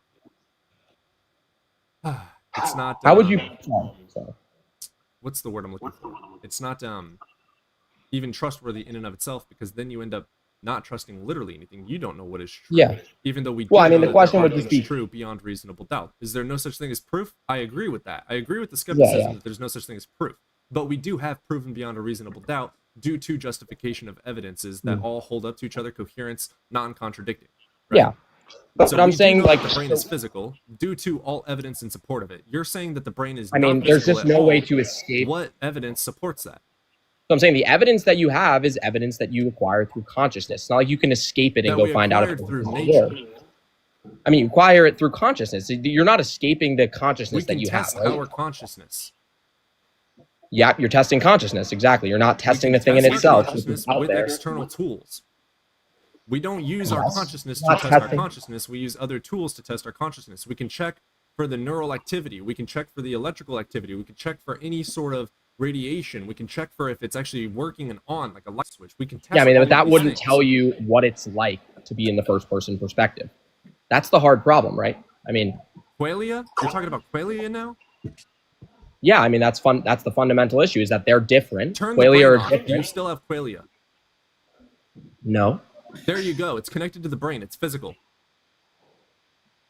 It's not. How would you? Oh, sorry. What's the word I'm looking for? It's not even trustworthy in and of itself, because then you end up not trusting literally anything. You don't know what is true. Yeah. Even though we. Well, do I mean, know the that question there would are just things be- true beyond reasonable doubt. Is there no such thing as proof? I agree with that. I agree with the skepticism yeah. that there's no such thing as proof. But we do have proven beyond a reasonable doubt due to justification of evidences that all hold up to each other, coherence, non-contradicting. Right? Yeah. But So I'm we do saying, know like, that the brain is physical due to all evidence in support of it. You're saying that the brain is. I mean, not there's physical just at no way all. to escape. What evidence supports that? So I'm saying the evidence that you have is evidence that you acquire through consciousness. It's not like you can escape it and That go we find out if acquired it's through there. nature. I mean, you acquire it through consciousness. You're not escaping the consciousness We that can you have. test Right? our consciousness. Yeah, you're testing consciousness. Exactly. You're not testing the thing in Test our itself. which consciousness is out with there. external tools. We don't use our Yes. consciousness to Not test our testing. consciousness. We use other tools to test our consciousness. We can check for the neural activity. We can check for the electrical activity. We can check for any sort of radiation. We can check for if it's actually working and on, like a light switch. We can test. Yeah, I mean, all but that of these wouldn't things. tell you what it's like to be in the first person perspective. That's the hard problem, right? I mean, Qualia? You're talking about qualia now? yeah, I mean, that's fun. That's the fundamental issue is that they're different. Turn the Qualia brain are off. Do you different. still have qualia? No. There you go. It's connected to the brain. It's physical.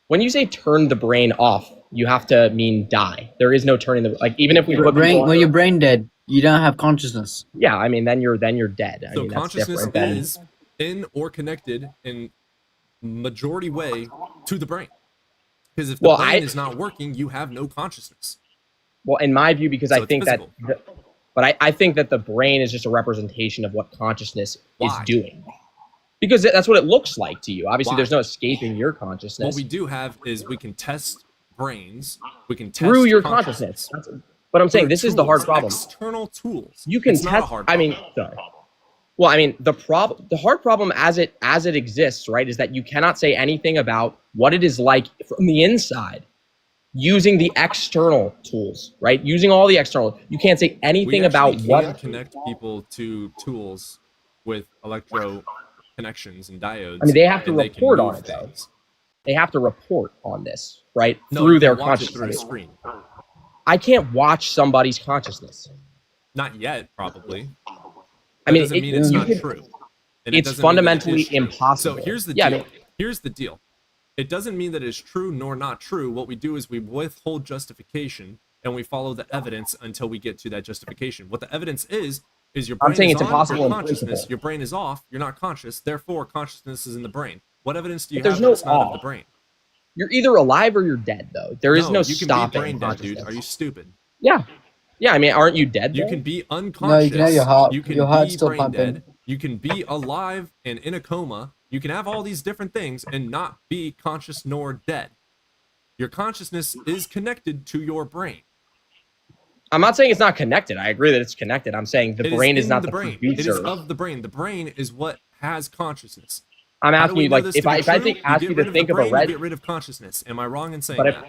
when you say turn the brain off, you have to mean die. There is no turning the like. Even if we put people when your brain dead, you don't have consciousness. yeah, I mean, then you're dead. I So mean, that's consciousness different than is in or connected in majority way to the brain. Because if the brain is not working, you have no consciousness. well, in my view, because So I it's think physical. but I think that the brain is just a representation of what consciousness Why? is doing. Because that's what it looks like to you. Obviously, Why? there's no escaping your consciousness. What we do have is we can test brains. We can test through your consciousness. But I'm saying Through this is the hard tools, problem. External tools. You can It's not a test. hard I mean, problem. sorry. Well, I mean, the hard problem as it exists, right, is that you cannot say anything about what it is like from the inside using the external tools, right? Using all the external. You can't say anything We about actually what can connect people to tools with electro connections and diodes. I mean, they have to and they can report move on it, though. things. They have to report on this, right? No, through you their can watch it through a consciousness. screen. I can't watch somebody's consciousness. Not yet, probably. I mean, doesn't mean it's you not could- true. And it it's doesn't mean that it fundamentally is true. impossible. So here's the Yeah, I deal. mean- Here's the deal. It doesn't mean that it's true nor not true. What we do is we withhold justification and we follow the evidence until we get to that justification. What the evidence is your brain I'm saying is it's on, impossible your in consciousness. principle. Your brain is off. You're not conscious. Therefore, consciousness is in the brain. What evidence do you But have there's that it's no not of off. the brain? You're either alive or you're dead, though. There is no you can stopping be brain dead, dude. consciousness. Are you stupid? Yeah. Yeah, I mean, aren't you dead? You though? can be unconscious. No, you can have your heart. You can Your heart's be still brain pumping. dead. You can be alive and in a coma. You can have all these different things and not be conscious nor dead. Your consciousness is connected to your brain. I'm not saying it's not connected. I agree that it's connected. I'm saying the It brain is in not the brain. producer. It is of the brain. The brain is what has consciousness. I'm How do asking we you, know like, this if to be I true? think ask get you rid to of think the of a brain, red. you get rid of consciousness. Am I wrong in saying But if, that?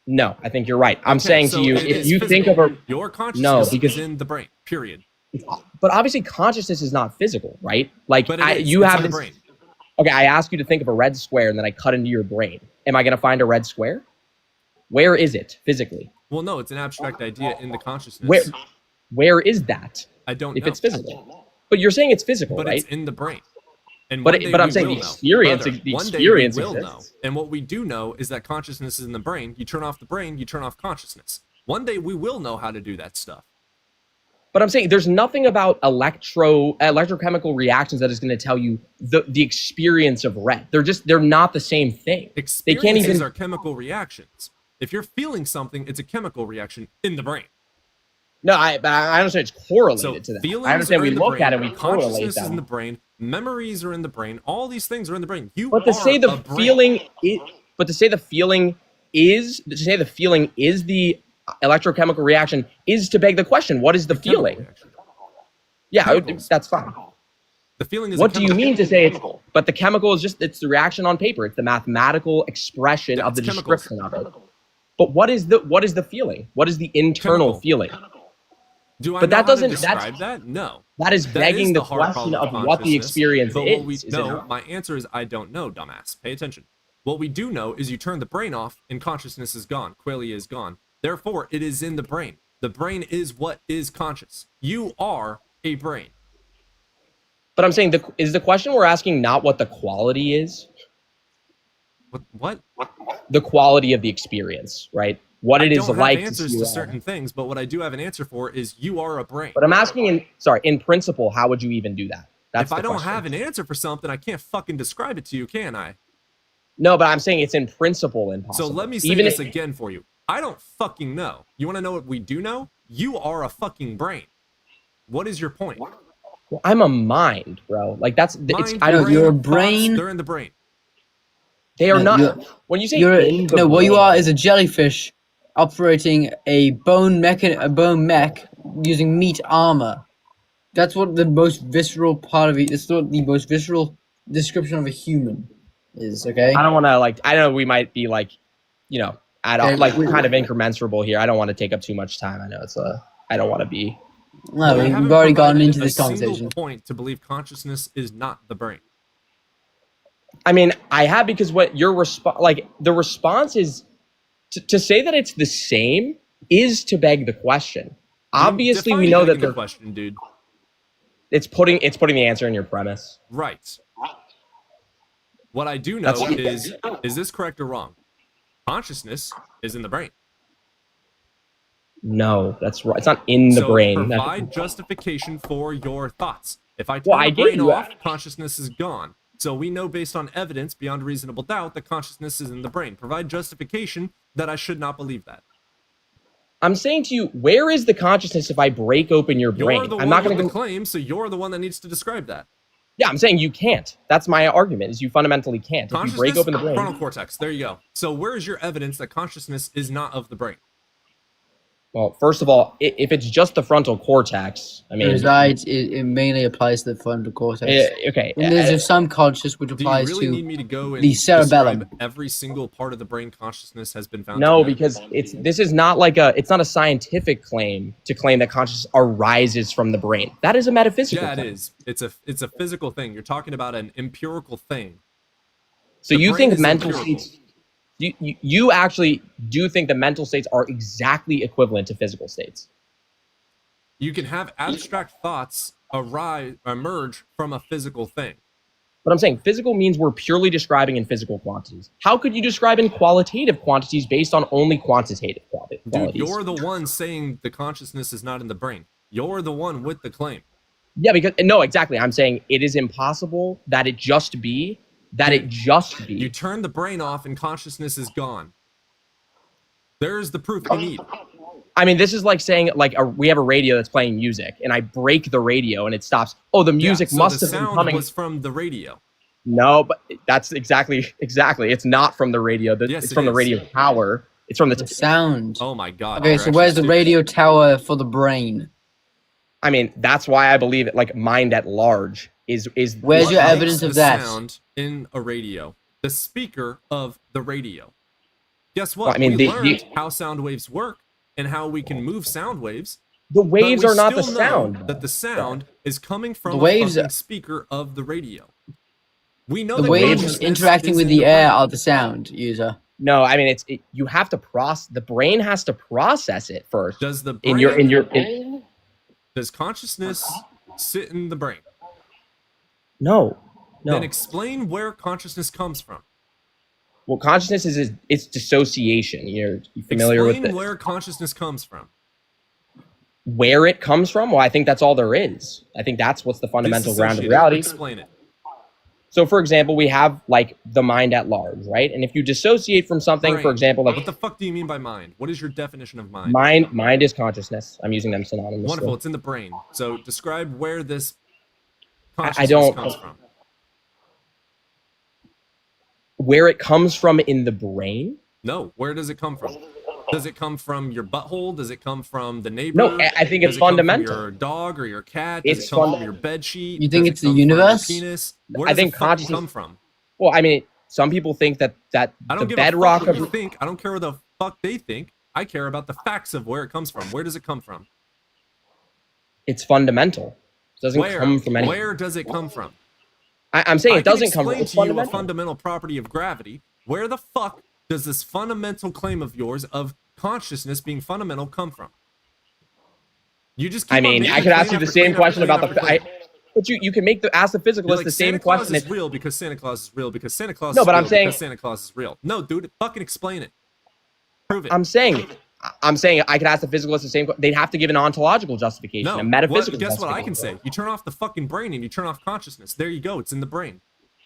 no, I think you're right. I'm Okay, saying so to you, it if is you think physical. of a Your no, consciousness because is in the brain. Period. but obviously consciousness is not physical, right? Like But it is. you It's have in the this. brain. Okay, I ask you to think of a red square, and then I cut into your brain. Am I going to find a red square? Where is it physically? Well, no, it's an abstract idea in the consciousness. Where is that? I don't if know. it's physical. But you're saying it's physical, But right? it's in the brain. And But one it- day but I'm we saying will the know. experience- Brother, the one experience day we will exists. know. And what we do know is that consciousness is in the brain. You turn off the brain, you turn off consciousness. One day we will know how to do that stuff. But I'm saying there's nothing about electrochemical reactions that is going to tell you the experience of red. They're not the same thing. They can't Experiences even. are chemical reactions. If you're feeling something, it's a chemical reaction in the brain. No, I understand it's correlated So to that. feelings I understand are we in the look brain, at it, we correlate consciousness is in them. the brain, memories are in the brain, all these things are in the brain. You But to are say a the brain. feeling is, but to say the feeling is the electrochemical reaction is to beg the question: what is the feeling? Yeah, Chemicals. that's fine. The feeling is What a do you chemical. mean to say it's? But the chemical is it's the reaction on paper. It's the mathematical expression of the That's chemicals. description of it. But what is the feeling? What is the internal Chemical. feeling? Do I But know that how doesn't- to that's- describe that? No. That is begging the hard question problem of what the consciousness. experience But is. what we is it no, not? my answer is I don't know, dumbass. Pay attention. What we do know is you turn the brain off and consciousness is gone. Qualia is gone. Therefore, it is in the brain. The brain is what is conscious. You are a brain. But I'm saying is the question we're asking not what the quality is? What? The quality of the experience, right? What it is I don't like have to answers see to that. certain things, but what I do have an answer for is you are a brain. But I'm asking in principle, how would you even do that? That's if I the don't question. have an answer for something, I can't fucking describe it to you, can I? No, but I'm saying it's in principle impossible. So let me say Even this if- again for you. I don't fucking know. You want to know what we do know? You are a fucking brain. What is your point? Well, I'm a mind, bro. Like that's it's. Mind, I don't. brain, you're a thoughts, brain. they're in the brain. They are No, not. you're- When you say You're in the no, what you brain- are is a jellyfish operating a bone mech using meat armor. That's what the most visceral part of it. It's what the most visceral description of a human is. Okay. I don't want to like. I know we might be like, Okay. like we're kind of incommensurable here. I don't want to take up too much time. I know it's a. I don't want to be. No, You we've haven't already gotten provided into a this single conversation. point to believe consciousness is not the brain. I mean, I have because what your response, like the response is to say that it's the same is to beg the question. Obviously, we Define know begging that the they're. question, dude. It's putting the answer in your premise. Right. What I do know That's- is this correct or wrong? Consciousness is in the brain. No, that's right. It's not in the So brain. provide justification for your thoughts. If I turn Well, I the gave brain you off, consciousness is gone. So we know based on evidence beyond reasonable doubt that consciousness is in the brain. Provide justification that I should not believe that. I'm saying to you, where is the consciousness if I break open your brain? You're the I'm one not going with to the claim, so you're the one that needs to describe that. Yeah, I'm saying you can't. That's my argument. Is you fundamentally can't. If you Consciousness, break open the brain. frontal cortex. There you go. So where is your evidence that consciousness is not of the brain? Well, first of all, if it's just the frontal cortex, I mean, It resides. It mainly applies to the frontal cortex. okay. And there's a subconscious which Do you applies really to need me to go and the cerebellum. describe every single part of the brain consciousness has been found? No, to be? because this is not like it's not a scientific claim to claim that consciousness arises from the brain. That is a metaphysical Yeah, it claim. is. It's a physical thing. You're talking about an empirical thing. So The you brain think is mental empirical. states? You actually do think that mental states are exactly equivalent to physical states? You can have abstract thoughts emerge from a physical thing. But I'm saying physical means we're purely describing in physical quantities. How could you describe in qualitative quantities based on only quantitative qualities? Dude, you're the one saying the consciousness is not in the brain. You're the one with the claim. Yeah, because no, exactly. I'm saying it is impossible that it just be. You turn the brain off and consciousness is gone. There's the proof you need. I mean, this is like saying we have a radio that's playing music, and I break the radio and it stops. Oh, the music so must the have been sound coming. was from the radio. No, but that's exactly. It's not from the radio. Yes, It's it from the is. radio tower. It's from the sound. Oh my god. Okay, you're so actually where's the stupid. radio tower for the brain? I mean, that's why I believe it. Like mind at large is. Where's What your makes evidence of the that? sound in a radio? The speaker of the radio. Guess what? Well, I mean, we the- learned how sound waves work and how we can move sound waves. The but waves we are not the still know sound. That the sound is coming from The waves a fucking are- speaker of the radio. We know The that waves consciousness interacting is with in the air brain. are the sound user. No, I mean you have to process. The brain has to process it first. Does the in brain, your does consciousness sit in the brain? no. Then explain where consciousness comes from. Well, consciousness is it's dissociation. You familiar Explain with it? where consciousness comes from. Where it comes from? Well, I think that's all there is. I think that's what's the fundamental ground of Disassociate it. reality. Explain it. So, for example, we have like the mind at large, right? And if you dissociate from something, for Brain. example, like What the fuck do you mean by mind? What is your definition of mind? mind is consciousness. I'm using them synonymously. Wonderful. It's in the brain. So describe where this I consciousness don't- comes from. Where it comes from in the brain? No. Where does it come from? Does it come from your butthole? Does it come from the neighbor? No, I think it's Does it come from fundamental. your dog or your cat? Does It's it come from funda- your bed sheet? You think Does it it's the come from your universe? Penis? Where I does think it fucking consciousness come from? Well, I mean, some people think that I don't the give bedrock a fuck what of you think. I don't care what the fuck they think. I care about the facts of where it comes from. Where does it come from? it's fundamental. It doesn't Where? come from any. Where does it come from? I'm saying I it doesn't can come from. explain It's to you a fundamental. fundamental property of gravity. Where the fuck does this fundamental claim of yours of consciousness being fundamental come from? You just keep I on mean, making I could ask claim you the after same claim question after about claim the. after claim. But you can ask the physicalist You're like, the same Santa Claus question. is real because Santa Claus is real because Santa Claus No, is but real I'm saying- because Santa Claus is real. No, dude, fucking explain it. Prove it. I'm saying I could ask the physicalist the same. They'd have to give an ontological justification, No, a metaphysical. guess what I can justification. say? You turn off the fucking brain and you turn off consciousness. There you go. It's in the brain.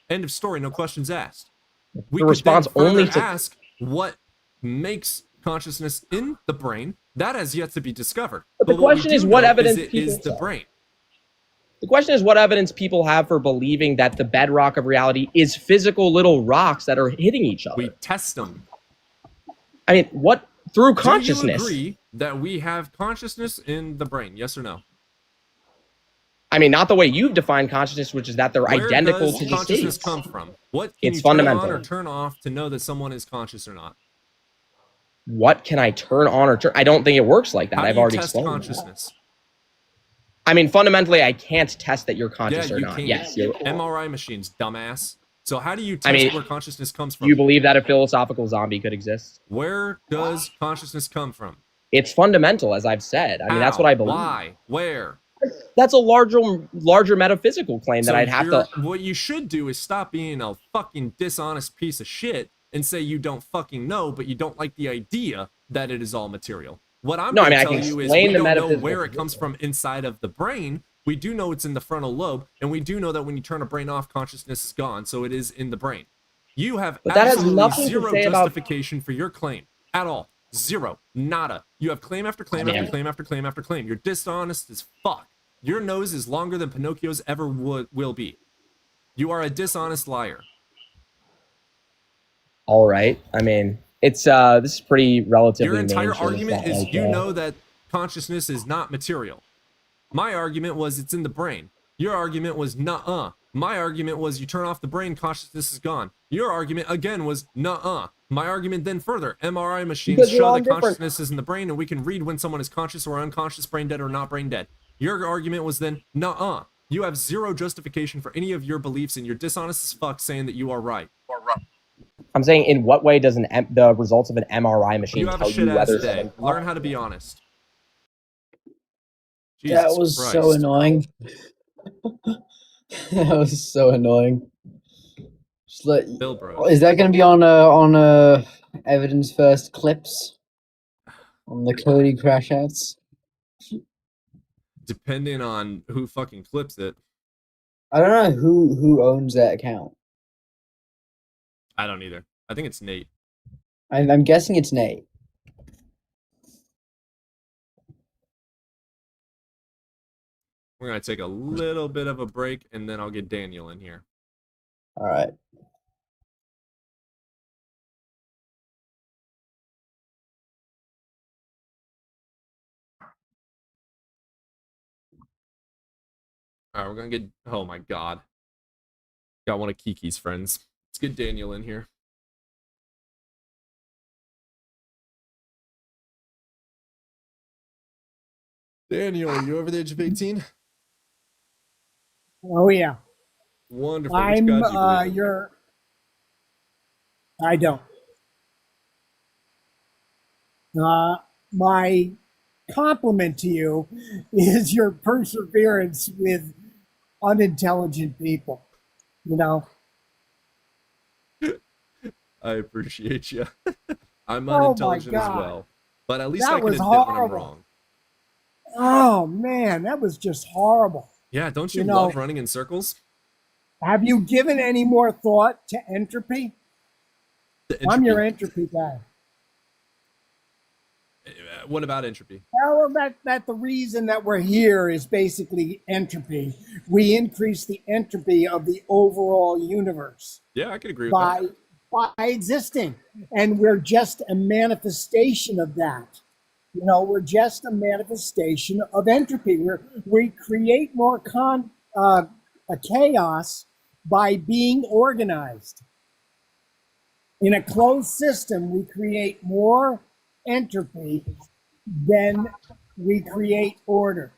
End of story. No questions asked. We The could response then further only to- ask what makes consciousness in the brain. That has yet to be discovered. But the what we question do is what know evidence it people is the saw. brain. The question is what evidence people have for believing that the bedrock of reality is physical little rocks that are hitting each other. We test them. I mean, what through Do consciousness? you agree that we have consciousness in the brain? Yes or no? I mean, not the way you've defined consciousness, which is that they're Where identical does to the consciousness states. come from? What can It's you turn fundamental. on or turn off to know that someone is conscious or not? What can I turn on or turn? I don't think it works like that. How do I've you already test explained. consciousness? I mean, fundamentally, I can't test that you're conscious Yeah, or you not. can. Yes, you're. MRI machines, dumbass. So how do you test I mean, where consciousness comes from? You believe that a philosophical zombie could exist? Where does consciousness come from? It's fundamental, as I've said. I mean, that's How? what I believe. Why? Where? that's a larger metaphysical claim that So I'd have to. what you should do is stop being a fucking dishonest piece of shit and say you don't fucking know, but you don't like the idea that it is all material. What I'm No, I going mean, to I tell can you is explain we the don't know metaphysical where it comes from inside of the brain. We do know it's in the frontal lobe, and we do know that when you turn a brain off, consciousness is gone, so it is in the brain. You have But that has absolutely nothing to zero say about- justification for your claim at all. Zero. Nada. You have claim after claim after claim after claim after claim. You're dishonest as fuck. Your nose is longer than Pinocchio's ever will be. You are a dishonest liar. All right. I mean, it's this is pretty relatively. Your entire mainstream. It's argument not is like, you know that consciousness is not material. My argument was it's in the brain. Your argument was nuh-uh. My argument was you turn off the brain, consciousness is gone. Your argument again was nuh-uh. My argument then further, MRI machines Because we're show all that different. consciousness is in the brain and we can read when someone is conscious or unconscious, brain dead or not brain dead. Your argument was then nuh-uh. You have zero justification for any of your beliefs and you're dishonest as fuck saying that you are right. I'm saying, in what way does the results of an MRI machine You have a tell shit you ass whether day. someone- Learn how to be honest. That Jesus was so Christ. annoying. That was so annoying. Just let, Bill Bros. is that going to be on evidence first clips on the Cody crash outs? Depending on who fucking clips it. I don't know who owns that account. I don't either. I think it's Nate. I'm guessing it's Nate. We're going to take a little bit of a break and then I'll get Daniel in here. All right. All right, we're going to get... Oh my god. Got one of Kiki's friends. Let's get Daniel in here. Daniel, are you over the age of 18? Oh yeah. Wonderful. I'm Which god do you believe in? I don't. My compliment to you is your perseverance with unintelligent people. You know. I appreciate you. I'm Oh my unintelligent as God. well. But at least That I can was admit when I'm horrible. wrong. Oh man, that was just horrible. Yeah, don't you You know- love running in circles? Have you given any more thought to entropy? I'm your entropy guy. What about entropy? Well, that the reason that we're here is basically entropy. We increase the entropy of the overall universe Yeah, I could agree with by that. by existing, and we're just a manifestation of that. You know, we're just a manifestation of entropy. We create more a chaos by being organized. In a closed system, we create more entropy than we create order.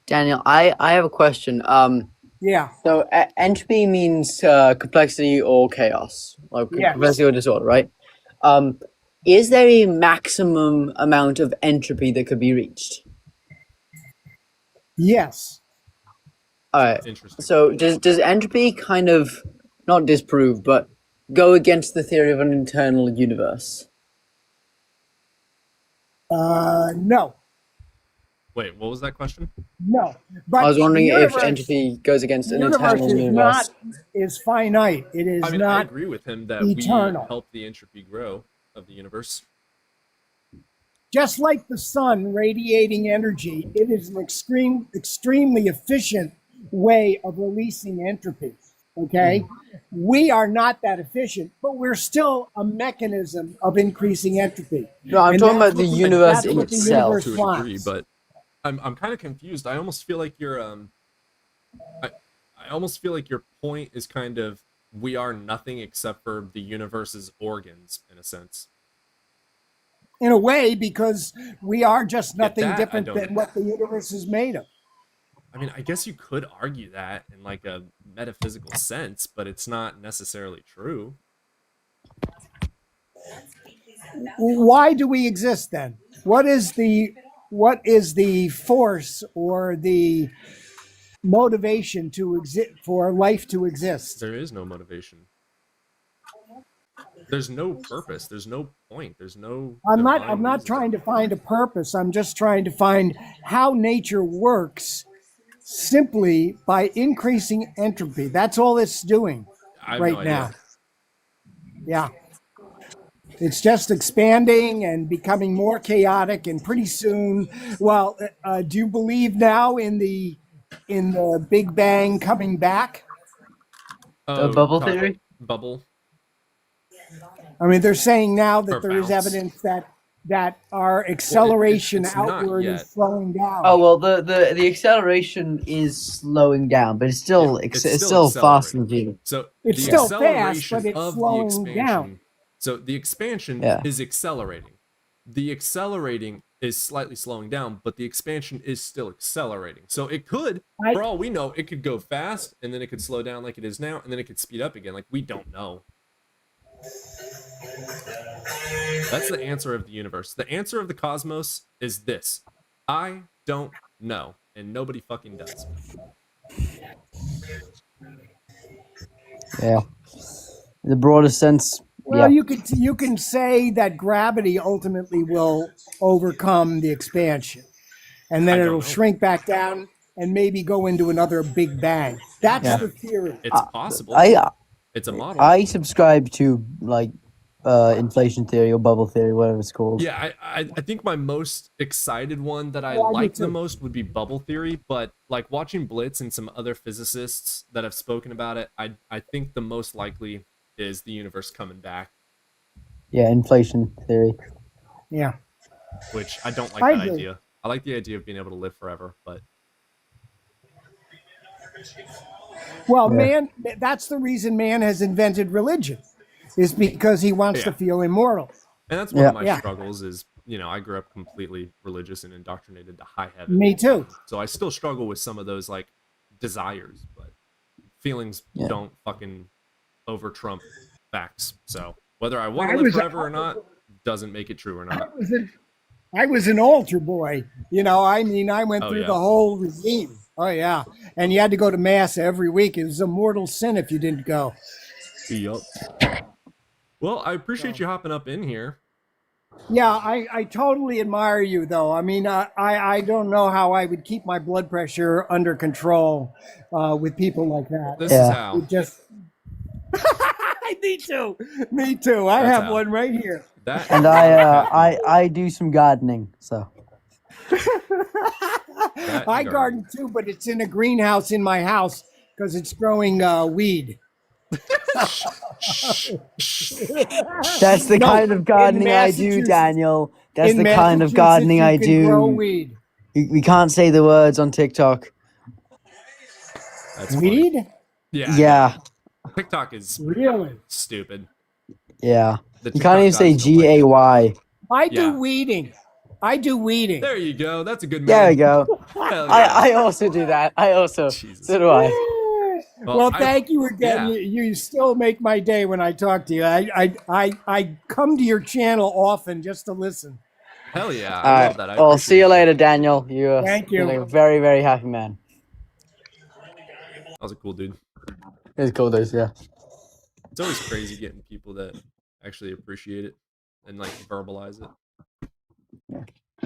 Daniel, I have a question. Yeah. So entropy means complexity or chaos, like Yes. complexity or disorder, right? Is there a maximum amount of entropy that could be reached? Yes. All right. Interesting. So does entropy kind of not disprove, but go against the theory of an internal universe? No. Wait, what was that question? No. But I was wondering the if universe- entropy goes against the an universe internal is universe. is finite. It is I mean, I not agree with him that eternal. we help the entropy grow of the universe. Just like the sun radiating energy, it is an extremely efficient way of releasing entropy. Okay? We are not that efficient, but we're still a mechanism of increasing entropy. No, I'm And talking that's about the what universe that's in what the itself. universe To a degree, wants. but I'm kind of confused. I almost feel like I almost feel like your point is kind of we are nothing except for the universe's organs in a sense. In a way, because we are just nothing that I different don't than what the universe is made of. I mean, I guess you could argue that in like a metaphysical sense, but it's not necessarily true. Why do we exist then? What is the what is the force or the motivation to exist for life to exist? There is no motivation. There's no purpose. There's no point. There's no. I'm divine not reason. trying to find a purpose. I'm just trying to find how nature works simply by increasing entropy. That's all it's doing I have right no now. idea. Yeah. It's just expanding and becoming more chaotic, and pretty soon, well, do you believe now in the Big Bang coming back? Oh, bubble talk- theory? Bubble. I mean, they're saying now that Or there is bounce. evidence that our acceleration it's not outward yet. is slowing down. Oh well, the acceleration is slowing down, but it's still It's it's still still fast accelerating. and So It's the still fast, acceleration but it's of slowing the expansion. down. So the expansion Yeah. is accelerating. The accelerating is slightly slowing down, but the expansion is still accelerating. So it could, for all we know, it could go fast and then it could slow down like it is now, and then it could speed up again. Like, we don't know. That's the answer of the universe. The answer of the cosmos is this: I don't know, and nobody fucking does. Yeah. In the broader sense, Well, yeah. you can say that gravity ultimately will overcome the expansion, and then I don't it'll know. shrink back down and maybe go into another Big Bang. That's Yeah. the theory. It's possible. I It's a model. I subscribe to like inflation theory or bubble theory, whatever it's called. Yeah, I think my most excited one that I Oh, I do like the too. most would be bubble theory, but like watching Blitz and some other physicists that have spoken about it, I think the most likely is the universe coming back, Yeah, inflation theory. Yeah. which I don't like I that agree. idea. I like the idea of being able to live forever, but Well, Yeah. man, that's the reason man has invented religion, is because he wants to Yeah. feel immortal. and that's one Yeah. of my Yeah. struggles is, I grew up completely religious and indoctrinated to high heaven. Me too. So I still struggle with some of those like desires, but feelings Yeah. don't fucking over trump facts. So whether I want I to live was- forever or not doesn't make it true or not. I was an altar boy. I mean, I went Oh, through yeah. the whole regime. Oh, yeah. And you had to go to mass every week. It was a mortal sin if you didn't go. Yup. Well, I appreciate you hopping up in here. Yeah, I totally admire you, though. I mean, I don't know how I would keep my blood pressure under control with people like that. This is Yeah. how. It just. Me too. Me too. I That's have how. one right here. That And I do some gardening, so I garden too, but it's in a greenhouse in my house because it's growing weed. that's the No, kind of in gardening I do, Massachusetts- Daniel. That's in the kind of Massachusetts, gardening you I can grow do. weed. We can't say the words on TikTok. That's funny. Weed? Yeah. Yeah, TikTok is Really? stupid. yeah. The You can't TikTok even say gods don't like it. GAY. I do Yeah. weeding. I do weeding. There you go. That's a good man. There we go. Hell yeah. I also do that. I also. Jesus. So do I. Well, thank you again. yeah. You still make my day when I talk to you. I come to your channel often just to listen. Hell yeah. All I right. love that. I Well, appreciate see you it. later, Daniel. You're Thank you. a very, very happy man. That was a cool dude. It's cool, dude. Yeah. It's always crazy getting people that actually appreciate it and like verbalize it.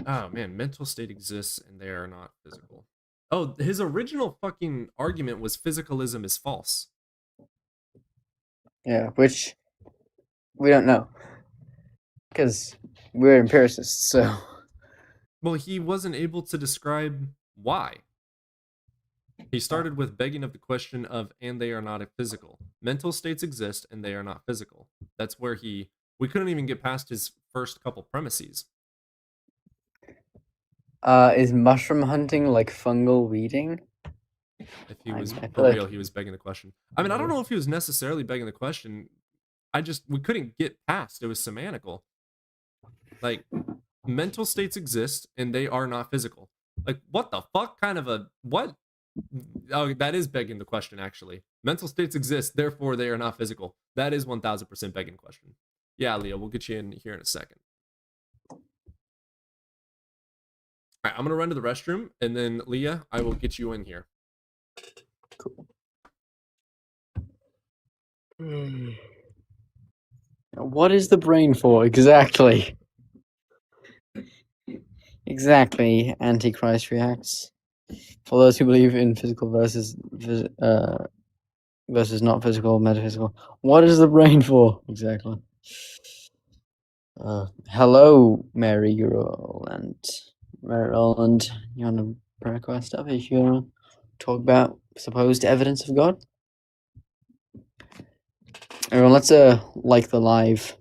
Oh man, mental state exists and they are not physical. Oh, his original fucking argument was physicalism is false. Yeah, which we don't know because we're empiricists. So Well, he wasn't able to describe why. He started with begging of the question of, and they are not physical. Mental states exist and they are not physical. That's where we couldn't even get past his first couple premises. is mushroom hunting like fungal weeding? If he was I for feel like- real, he was begging the question. I mean, I don't know if he was necessarily begging the question. We couldn't get past. It was semantical. Like, mental states exist and they are not physical. Like, what the fuck kind of a what? Oh, that is begging the question, actually. Mental states exist, therefore they are not physical. That is 1000% begging the question. Yeah, Leo, we'll get you in here in a second. All right, I'm gonna run to the restroom, and then Leah, I will get you in here. Cool. What is the brain for exactly? Exactly, Antichrist reacts. For those who believe in physical versus not physical, metaphysical. What is the brain for exactly? Hello, Mary Roland. Mary Roland, you on the prayer quest stuff? If you wanna talk about supposed evidence of God? Everyone, let's like the live.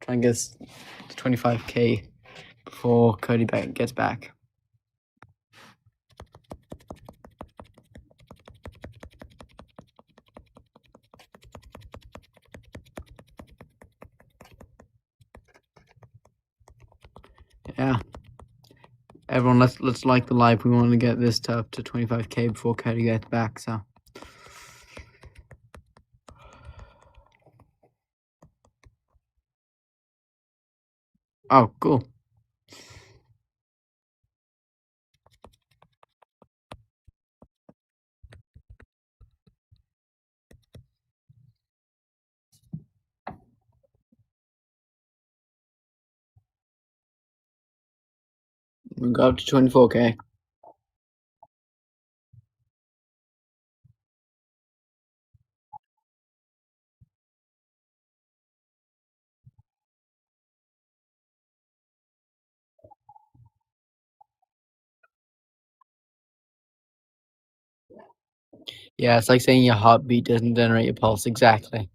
Try and get to 25k before Cody gets back. Yeah. Everyone, let's like the live. We want to get this up to 25k before Cody gets back. So. Oh, cool. We got up to 24k. Yeah, it's like saying your heartbeat doesn't generate your pulse. Exactly.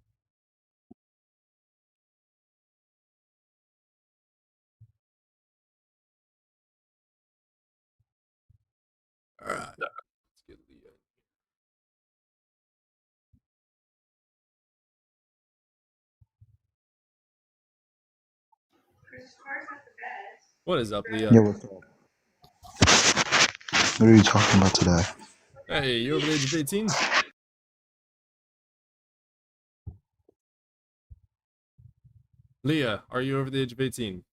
All right. Let's get Leah. What is up, Leah? Yeah, what's up? What are you talking about today? Hey, you over the age of 18? Leah, are you over the age of 18?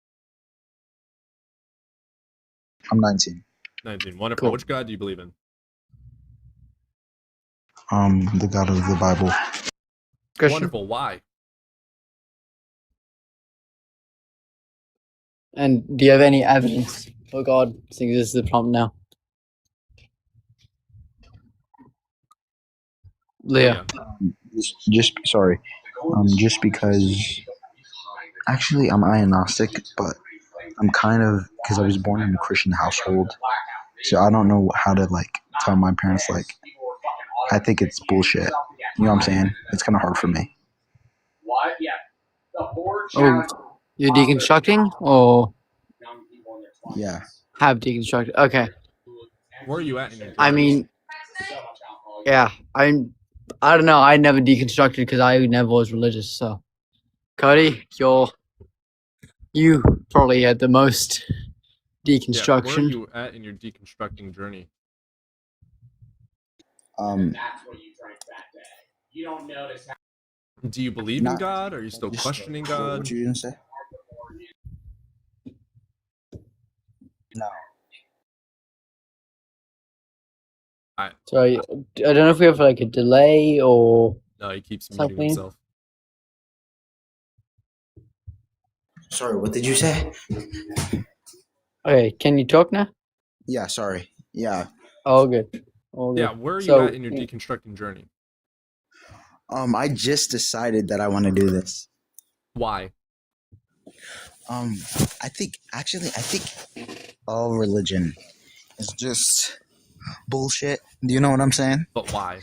I'm 19. 19. Wonderful. Cool. Which God do you believe in? The God of the Bible. Wonderful. Why? And do you have any evidence for God exists? The prompt now. Leah. Just sorry. Just because. Actually, I'm agnostic, but I'm kind of because I was born in a Christian household, so I don't know how to like tell my parents like I think it's bullshit. You know what I'm saying? It's kind of hard for me. Oh, you're deconstructing or Yeah. have deconstructed? Okay. Where are you at in your I mean, yeah, I don't know. I never deconstructed because I never was religious. So, Cody, you probably had the most Yeah, deconstruction. where are you at in your deconstructing journey? Do you believe in God? Are you still questioning God? What you gonna say? No. Sorry, I don't know if we have like a delay or No, he keeps muting something. himself. Sorry, what did you say? Okay, can you talk now? Yeah, sorry. Yeah. All good. All good. Yeah, where are you So, at in your deconstructing journey? I just decided that I want to do this. Why? I think all religion is just bullshit. Do you know what I'm saying? But why?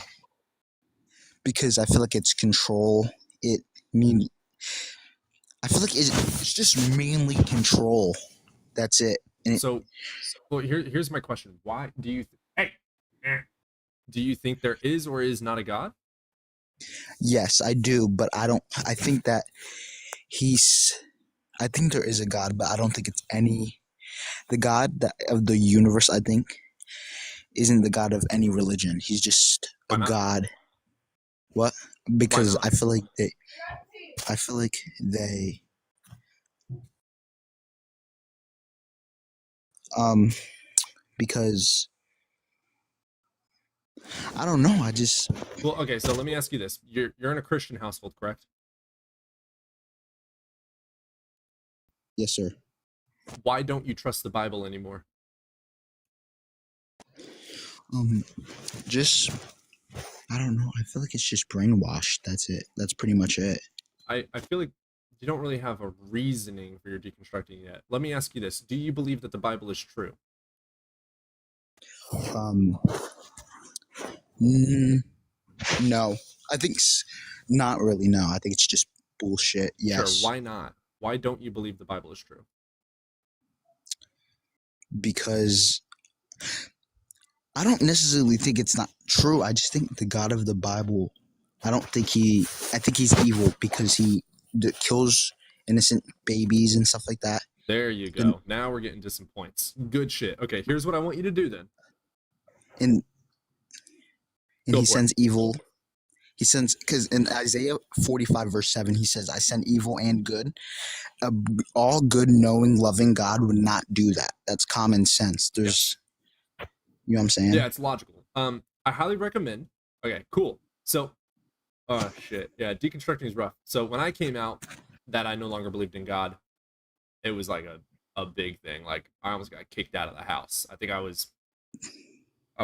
Because I feel like it's control. I feel like it's just mainly control. That's it. So, well, here's my question. Why do you do you think there is or is not a God? Yes, I do, but I don't. I think that I think there is a God, but I don't think it's the God of the universe. I think isn't the God of any religion. He's just a God. What? Because I feel like they. because I don't know. I just Well, okay, so let me ask you this: you're in a Christian household, correct? yes, sir. Why don't you trust the Bible anymore? Just I don't know. I feel like it's just brainwashed. That's it. That's pretty much it. I feel like you don't really have a reasoning for your deconstructing yet. Let me ask you this: do you believe that the Bible is true? No. I think not really. No, I think it's just bullshit. Yes. Sure. Why not? Why don't you believe the Bible is true? Because I don't necessarily think it's not true. I just think the God of the Bible, I think he's evil because he kills innocent babies and stuff like that. There you go. Now we're getting to some points. Good shit. Okay, here's what I want you to do then. And he sends evil. He sends, because in Isaiah 45 verse 7, he says, I send evil and good. All good, knowing, loving God would not do that. That's common sense. There's, you know what I'm saying? Yeah, it's logical. I highly recommend. Okay, cool. So, oh shit. Yeah, deconstructing is rough. So when I came out that I no longer believed in God, it was like a big thing. Like I almost got kicked out of the house. I think I was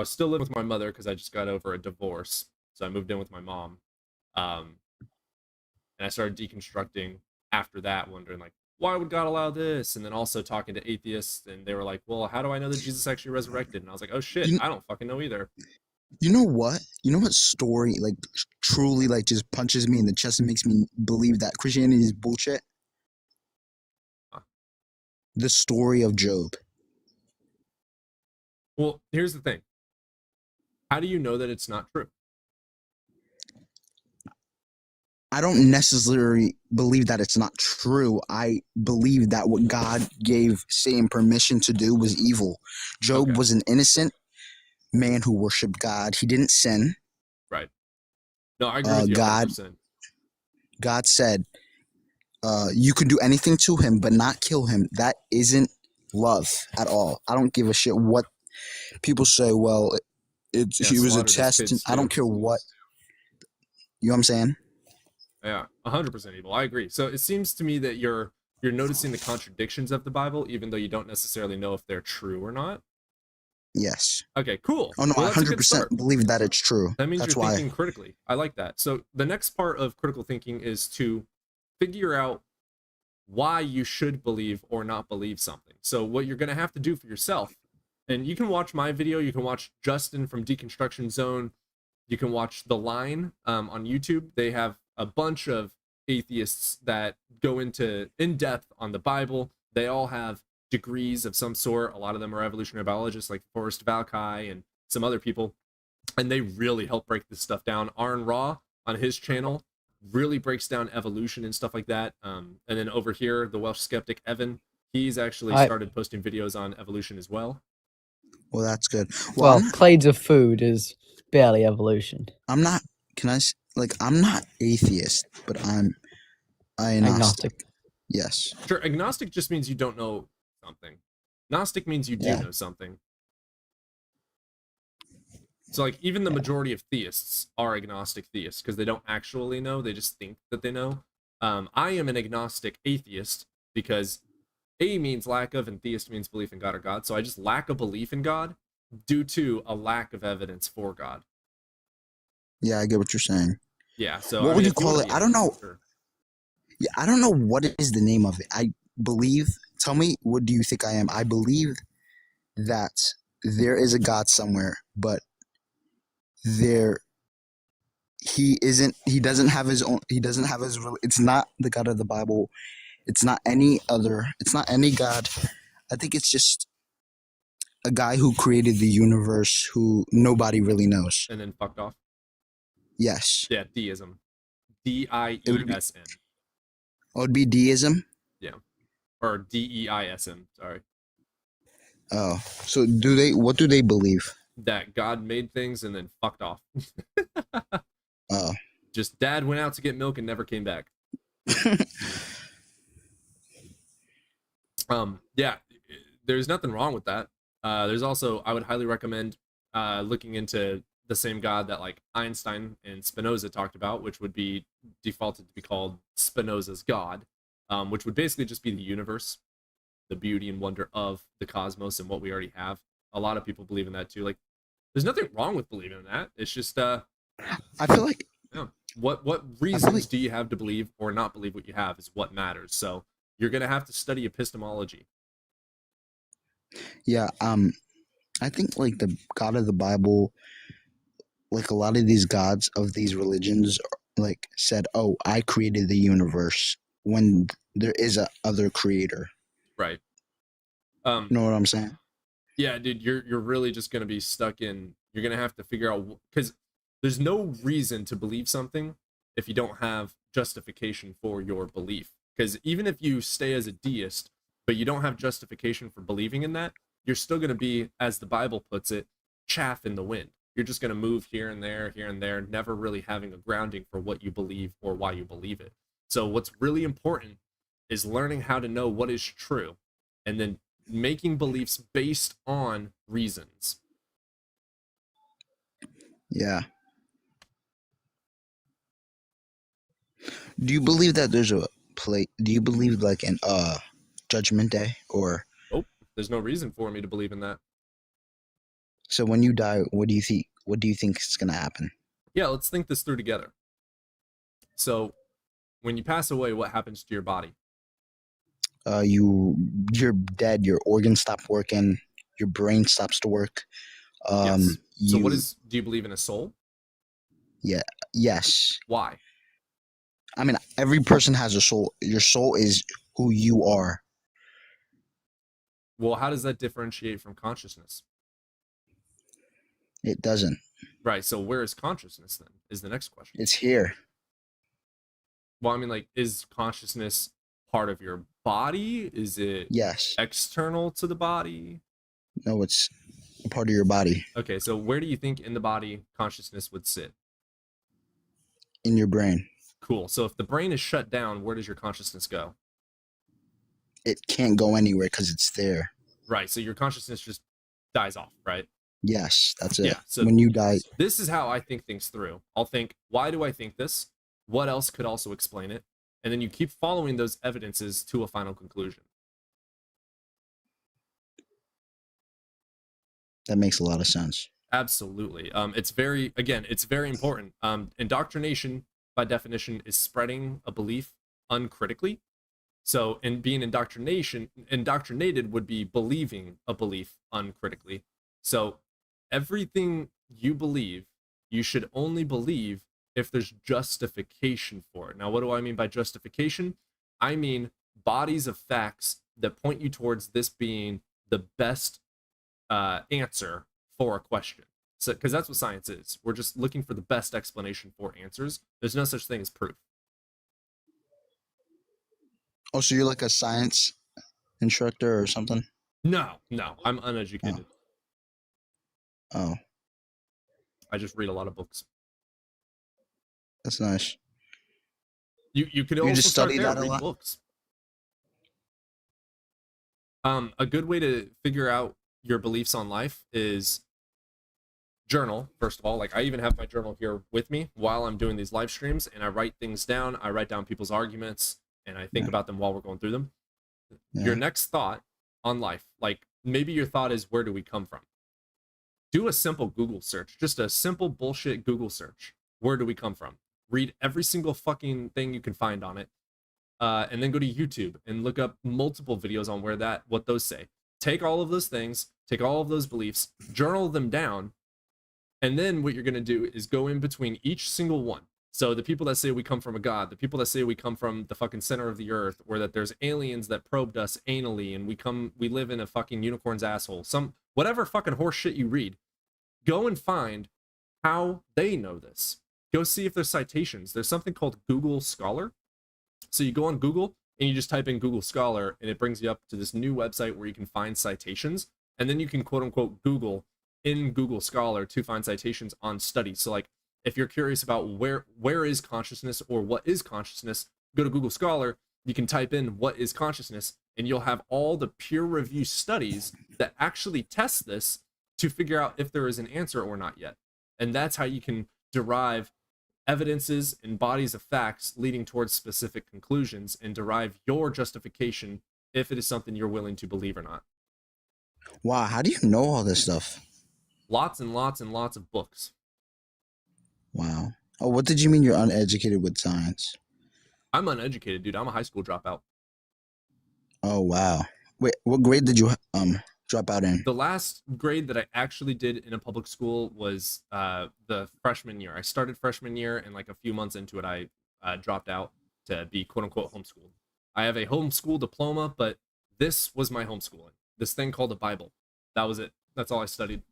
still living with my mother because I just got over a divorce. So I moved in with my mom. And I started deconstructing after that, wondering like, why would God allow this? And then also talking to atheists, and they were like, well, how do I know that Jesus actually resurrected? And I was like, oh shit, I don't fucking know either. You know what? You know what story like truly like just punches me in the chest and makes me believe that Christianity is bullshit? The story of Job. Well, here's the thing. How do you know that it's not true? I don't necessarily believe that it's not true. I believe that what God gave Satan permission to do was evil. Job was an innocent man who worshiped God. He didn't sin. Right. No, I agree with you 100%. God said, you can do anything to him, but not kill him. That isn't love at all. I don't give a shit what people say. Well, he was a test. I don't care what. You know what I'm saying? Yeah, 100% evil. I agree. So it seems to me that you're noticing the contradictions of the Bible, even though you don't necessarily know if they're true or not. Yes. Okay, cool. Oh no, well, I 100% believe that it's true. That means That's you're why. thinking critically. I like that. So the next part of critical thinking is to figure out why you should believe or not believe something. So what you're going to have to do for yourself, and you can watch my video, you can watch Justin from Deconstruction Zone, you can watch The Line on YouTube. They have a bunch of atheists that go into in depth on the Bible. They all have degrees of some sort. A lot of them are evolutionary biologists like Forrest Valkai and some other people, and they really help break this stuff down. Aaron Ra on his channel really breaks down evolution and stuff like that. And then over here, the Welsh skeptic Evan, he's actually started posting videos on evolution as well. Well, that's good. Well, clades of food is barely evolution. I'm not. I'm not atheist, but I'm agnostic. Yes. Sure. Agnostic just means you don't know something. Gnostic means you do know something. So like even the majority of theists are agnostic theists because they don't actually know, they just think that they know. I am an agnostic atheist because A means lack of and theist means belief in God or God. So I just lack a belief in God due to a lack of evidence for God. Yeah, I get what you're saying. Yeah, so what would you call it? I don't know. Yeah, I don't know what is the name of it. I believe. Tell me, what do you think I am? I believe that there is a God somewhere, but he isn't. He doesn't have his own. He doesn't have his. It's not the God of the Bible. It's not any other. It's not any God. I think it's just a guy who created the universe who nobody really knows. And then fucked off. Yes. Yeah, deism. D-I-E-S-M. Oh, it'd be deism? Yeah. Or D-E-I-S-M, sorry. Oh. So what do they believe? That God made things and then fucked off. Oh. Just dad went out to get milk and never came back. Yeah, there's nothing wrong with that. There's also, I would highly recommend looking into the same God that like Einstein and Spinoza talked about, which would be defaulted to be called Spinoza's God, which would basically just be the universe, the beauty and wonder of the cosmos and what we already have. A lot of people believe in that too. Like, there's nothing wrong with believing in that. It's just I feel like what reasons do you have to believe or not believe what you have is what matters. So you're gonna have to study epistemology. yeah, I think like the God of the Bible, like a lot of these gods of these religions, like said, "Oh, I created the universe," when there is a other creator. Right. You know what I'm saying? Yeah, dude, you're really just gonna be stuck in. You're gonna have to figure out, because there's no reason to believe something if you don't have justification for your belief. Because even if you stay as a deist, but you don't have justification for believing in that, you're still gonna be, as the Bible puts it, chaff in the wind. You're just gonna move here and there, never really having a grounding for what you believe or why you believe it. So what's really important is learning how to know what is true, and then making beliefs based on reasons. Yeah. Do you believe that there's a play? Do you believe like in judgment day, or? Nope. There's no reason for me to believe in that. So when you die, what do you think? What do you think is gonna happen? Yeah, let's think this through together. So when you pass away, what happens to your body? You're dead. Your organs stop working. Your brain stops to work. Yes. So do you believe in a soul? Yeah. Yes. Why? I mean, every person has a soul. Your soul is who you are. Well, how does that differentiate from consciousness? It doesn't. Right. So where is consciousness then? Is the next question. It's here. Well, I mean, like, is consciousness part of your body? Is it external to the body? No, it's a part of your body. Okay, so where do you think in the body consciousness would sit? In your brain. Cool. So if the brain is shut down, where does your consciousness go? It can't go anywhere because it's there. Right. So your consciousness just dies off, right? Yes, that's it. Yeah. So when you die. This is how I think things through. I'll think, why do I think this? What else could also explain it? And then you keep following those evidences to a final conclusion. That makes a lot of sense. Absolutely. It's very important. Indoctrination, by definition, is spreading a belief uncritically. So in being indoctrinated would be believing a belief uncritically. So everything you believe, you should only believe if there's justification for it. Now, what do I mean by justification? I mean bodies of facts that point you towards this being the best answer for a question. So, because that's what science is. We're just looking for the best explanation for answers. There's no such thing as proof. Oh, so you're like a science instructor or something? No, I'm uneducated. Oh. I just read a lot of books. That's nice. You could You also just start study there, that a read lot? books. A good way to figure out your beliefs on life is journal. First of all, like I even have my journal here with me while I'm doing these live streams, and I write things down. I write down people's arguments, and I think about them while we're going through them. Your next thought on life, like maybe your thought is, where do we come from? Do a simple Google search, just a simple bullshit Google search. Where do we come from? Read every single fucking thing you can find on it. And then go to YouTube and look up multiple videos on what those say. Take all of those things, take all of those beliefs, journal them down, and then what you're going to do is go in between each single one. So the people that say we come from a god, the people that say we come from the fucking center of the earth, or that there's aliens that probed us anally and we live in a fucking unicorn's asshole, whatever fucking horse shit you read, go and find how they know this. Go see if there's citations. There's something called Google Scholar. So you go on Google and you just type in Google Scholar, and it brings you up to this new website where you can find citations, and then you can quote unquote Google in Google Scholar to find citations on studies. So like if you're curious about where is consciousness or what is consciousness, go to Google Scholar. You can type in what is consciousness, and you'll have all the peer review studies that actually tests this to figure out if there is an answer or not yet. And that's how you can derive evidences and bodies of facts leading towards specific conclusions and derive your justification if it is something you're willing to believe or not. Wow, how do you know all this stuff? Lots and lots and lots of books. Wow. Oh, what did you mean you're uneducated with science? I'm uneducated, dude. I'm a high school dropout. Oh, wow. Wait, what grade did you drop out in? The last grade that I actually did in a public school was the freshman year. I started freshman year, and like a few months into it, I dropped out to be quote unquote homeschooled. I have a homeschool diploma, but this was my homeschooling. This thing called a Bible. That was it. That's all I studied.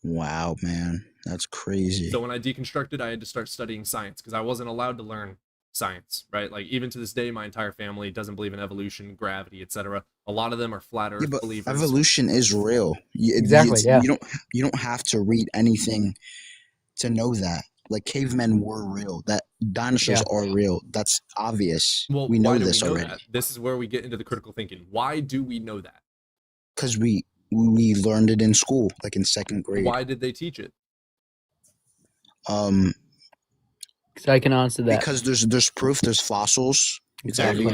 Wow, man. That's crazy. So when I deconstructed, I had to start studying science because I wasn't allowed to learn science, right? Like even to this day, my entire family doesn't believe in evolution, gravity, etc. A lot of them are flat earth but believers. evolution is real. Exactly, yeah. You don't have to read anything to know that. Like cavemen were real. That dinosaurs are real. That's obvious. Well, we know why do this we know already. that? This is where we get into the critical thinking. Why do we know that? Because we learned it in school, like in second grade. Why did they teach it? So I can answer that. Because there's proof. There's fossils. Exactly.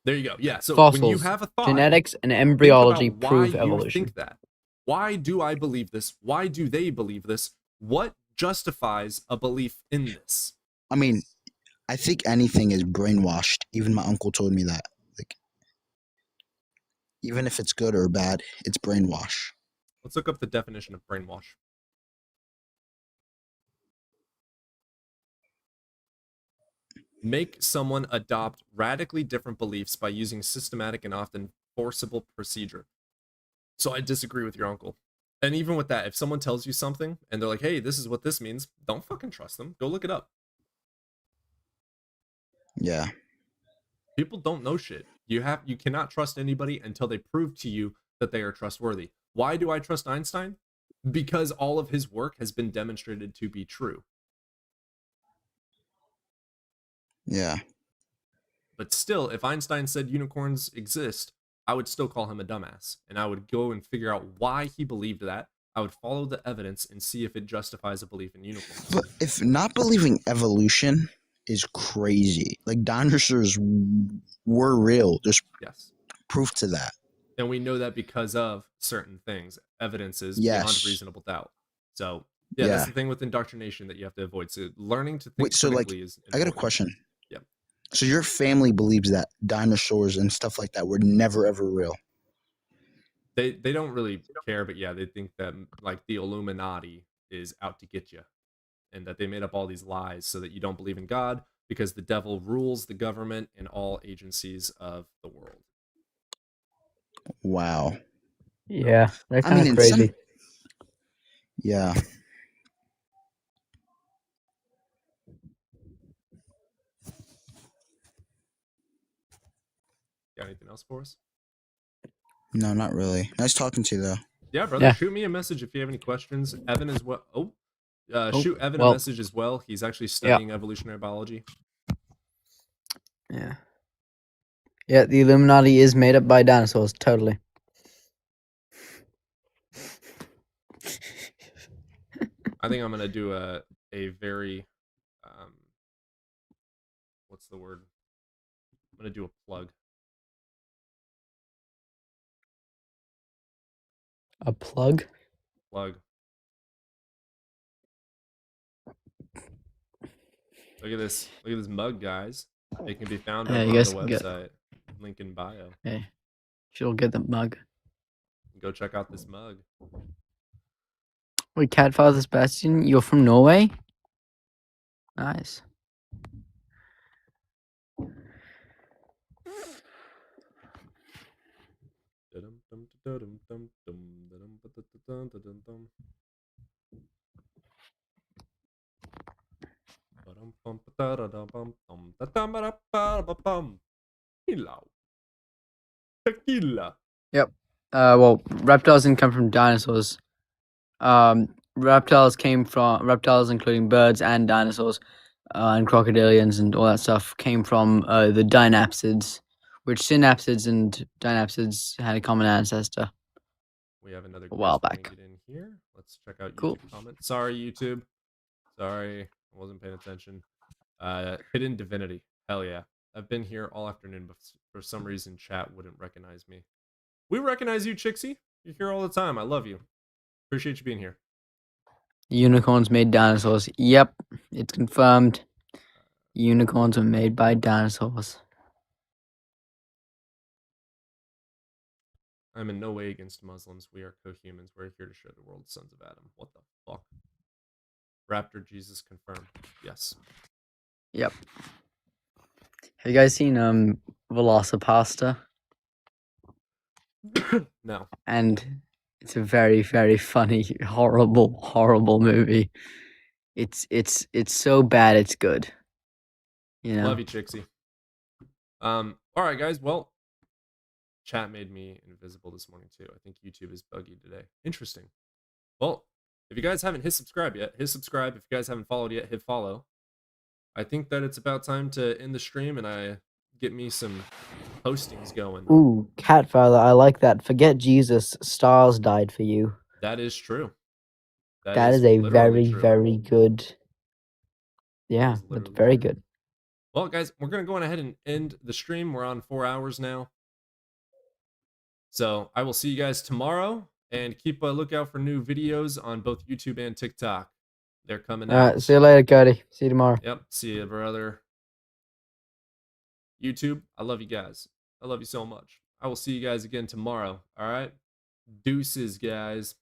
There you go. Yeah. So Fossils, when you have a thought, genetics, and think embryology about prove why you evolution. think that. Why do I believe this? Why do they believe this? What justifies a belief in this? I mean, I think anything is brainwashed. Even my uncle told me that. Like, even if it's good or bad, it's brainwash. Let's look up the definition of brainwash. Make someone adopt radically different beliefs by using systematic and often forcible procedure. So I disagree with your uncle. And even with that, if someone tells you something and they're like, hey, this is what this means, don't fucking trust them. Go look it up. Yeah. People don't know shit. You cannot trust anybody until they prove to you that they are trustworthy. Why do I trust Einstein? Because all of his work has been demonstrated to be true. Yeah. But still, if Einstein said unicorns exist, I would still call him a dumbass. And I would go and figure out why he believed that. I would follow the evidence and see if it justifies a belief in unicorns. But if not believing evolution is crazy, like dinosaurs were real. There's proof to that. And we know that because of certain things, evidences beyond reasonable doubt. So yeah, that's the thing with indoctrination that you have to avoid. So learning to think critically is important. I got a question. Yeah. So your family believes that dinosaurs and stuff like that were never ever real? They don't really care, but yeah, they think that like the Illuminati is out to get you, and that they made up all these lies so that you don't believe in God because the devil rules the government and all agencies of the world. Wow. Yeah, that's kind of crazy. Yeah. Got anything else for us? No, not really. Nice talking to you, though. Yeah, brother. Shoot me a message if you have any questions. Evan as well. Shoot Evan a message as well. He's actually studying evolutionary biology. Yeah. Yeah, the Illuminati is made up by dinosaurs, totally. I think I'm gonna do a very what's the word? I'm gonna do a plug. A plug? Plug. Look at this. Look at this mug, guys. It can be found on the website. Link in bio. Hey, she'll get the mug. Go check out this mug. Wait, Catfather Sebastian, you're from Norway? Nice. Tequila. Yep. Well, reptiles didn't come from dinosaurs. Reptiles including birds and dinosaurs, and crocodilians and all that stuff came from the dynapsids, which synapsids and dynapsids had a common ancestor. We have another a while guest we back. can get in here. Let's check out YouTube Cool. comments. Sorry, YouTube. Sorry, I wasn't paying attention. Hidden Divinity. Hell yeah. I've been here all afternoon, but for some reason chat wouldn't recognize me. We recognize you, Chixie. You're here all the time. I love you. Appreciate you being here. Unicorns made dinosaurs. Yep, it's confirmed. Unicorns were made by dinosaurs. I'm in no way against Muslims. We are co-humans. We're here to show the world the sons of Adam. What the fuck? Raptor Jesus confirmed. Yes. Yep. Have you guys seen Velocipasta? No. And it's a very, very funny, horrible movie. It's so bad it's good. You know. Love you, Chixie. All right, guys. Well, chat made me invisible this morning too. I think YouTube is buggy today. Interesting. Well, if you guys haven't hit subscribe yet, hit subscribe. If you guys haven't followed yet, hit follow. I think that it's about time to end the stream and I get me some postings going. Ooh, Catfather, I like that. Forget Jesus, stars died for you. That is true. That is a literally very, true. very good. Yeah, is that's literally very true. good. Well, guys, we're going to go on ahead and end the stream. We're on 4 hours now. So I will see you guys tomorrow and keep a lookout for new videos on both YouTube and TikTok. They're coming All out. right, see you later, Cody. See you tomorrow. Yep. See you, brother. YouTube, I love you guys. I love you so much. I will see you guys again tomorrow. All right. Deuces, guys.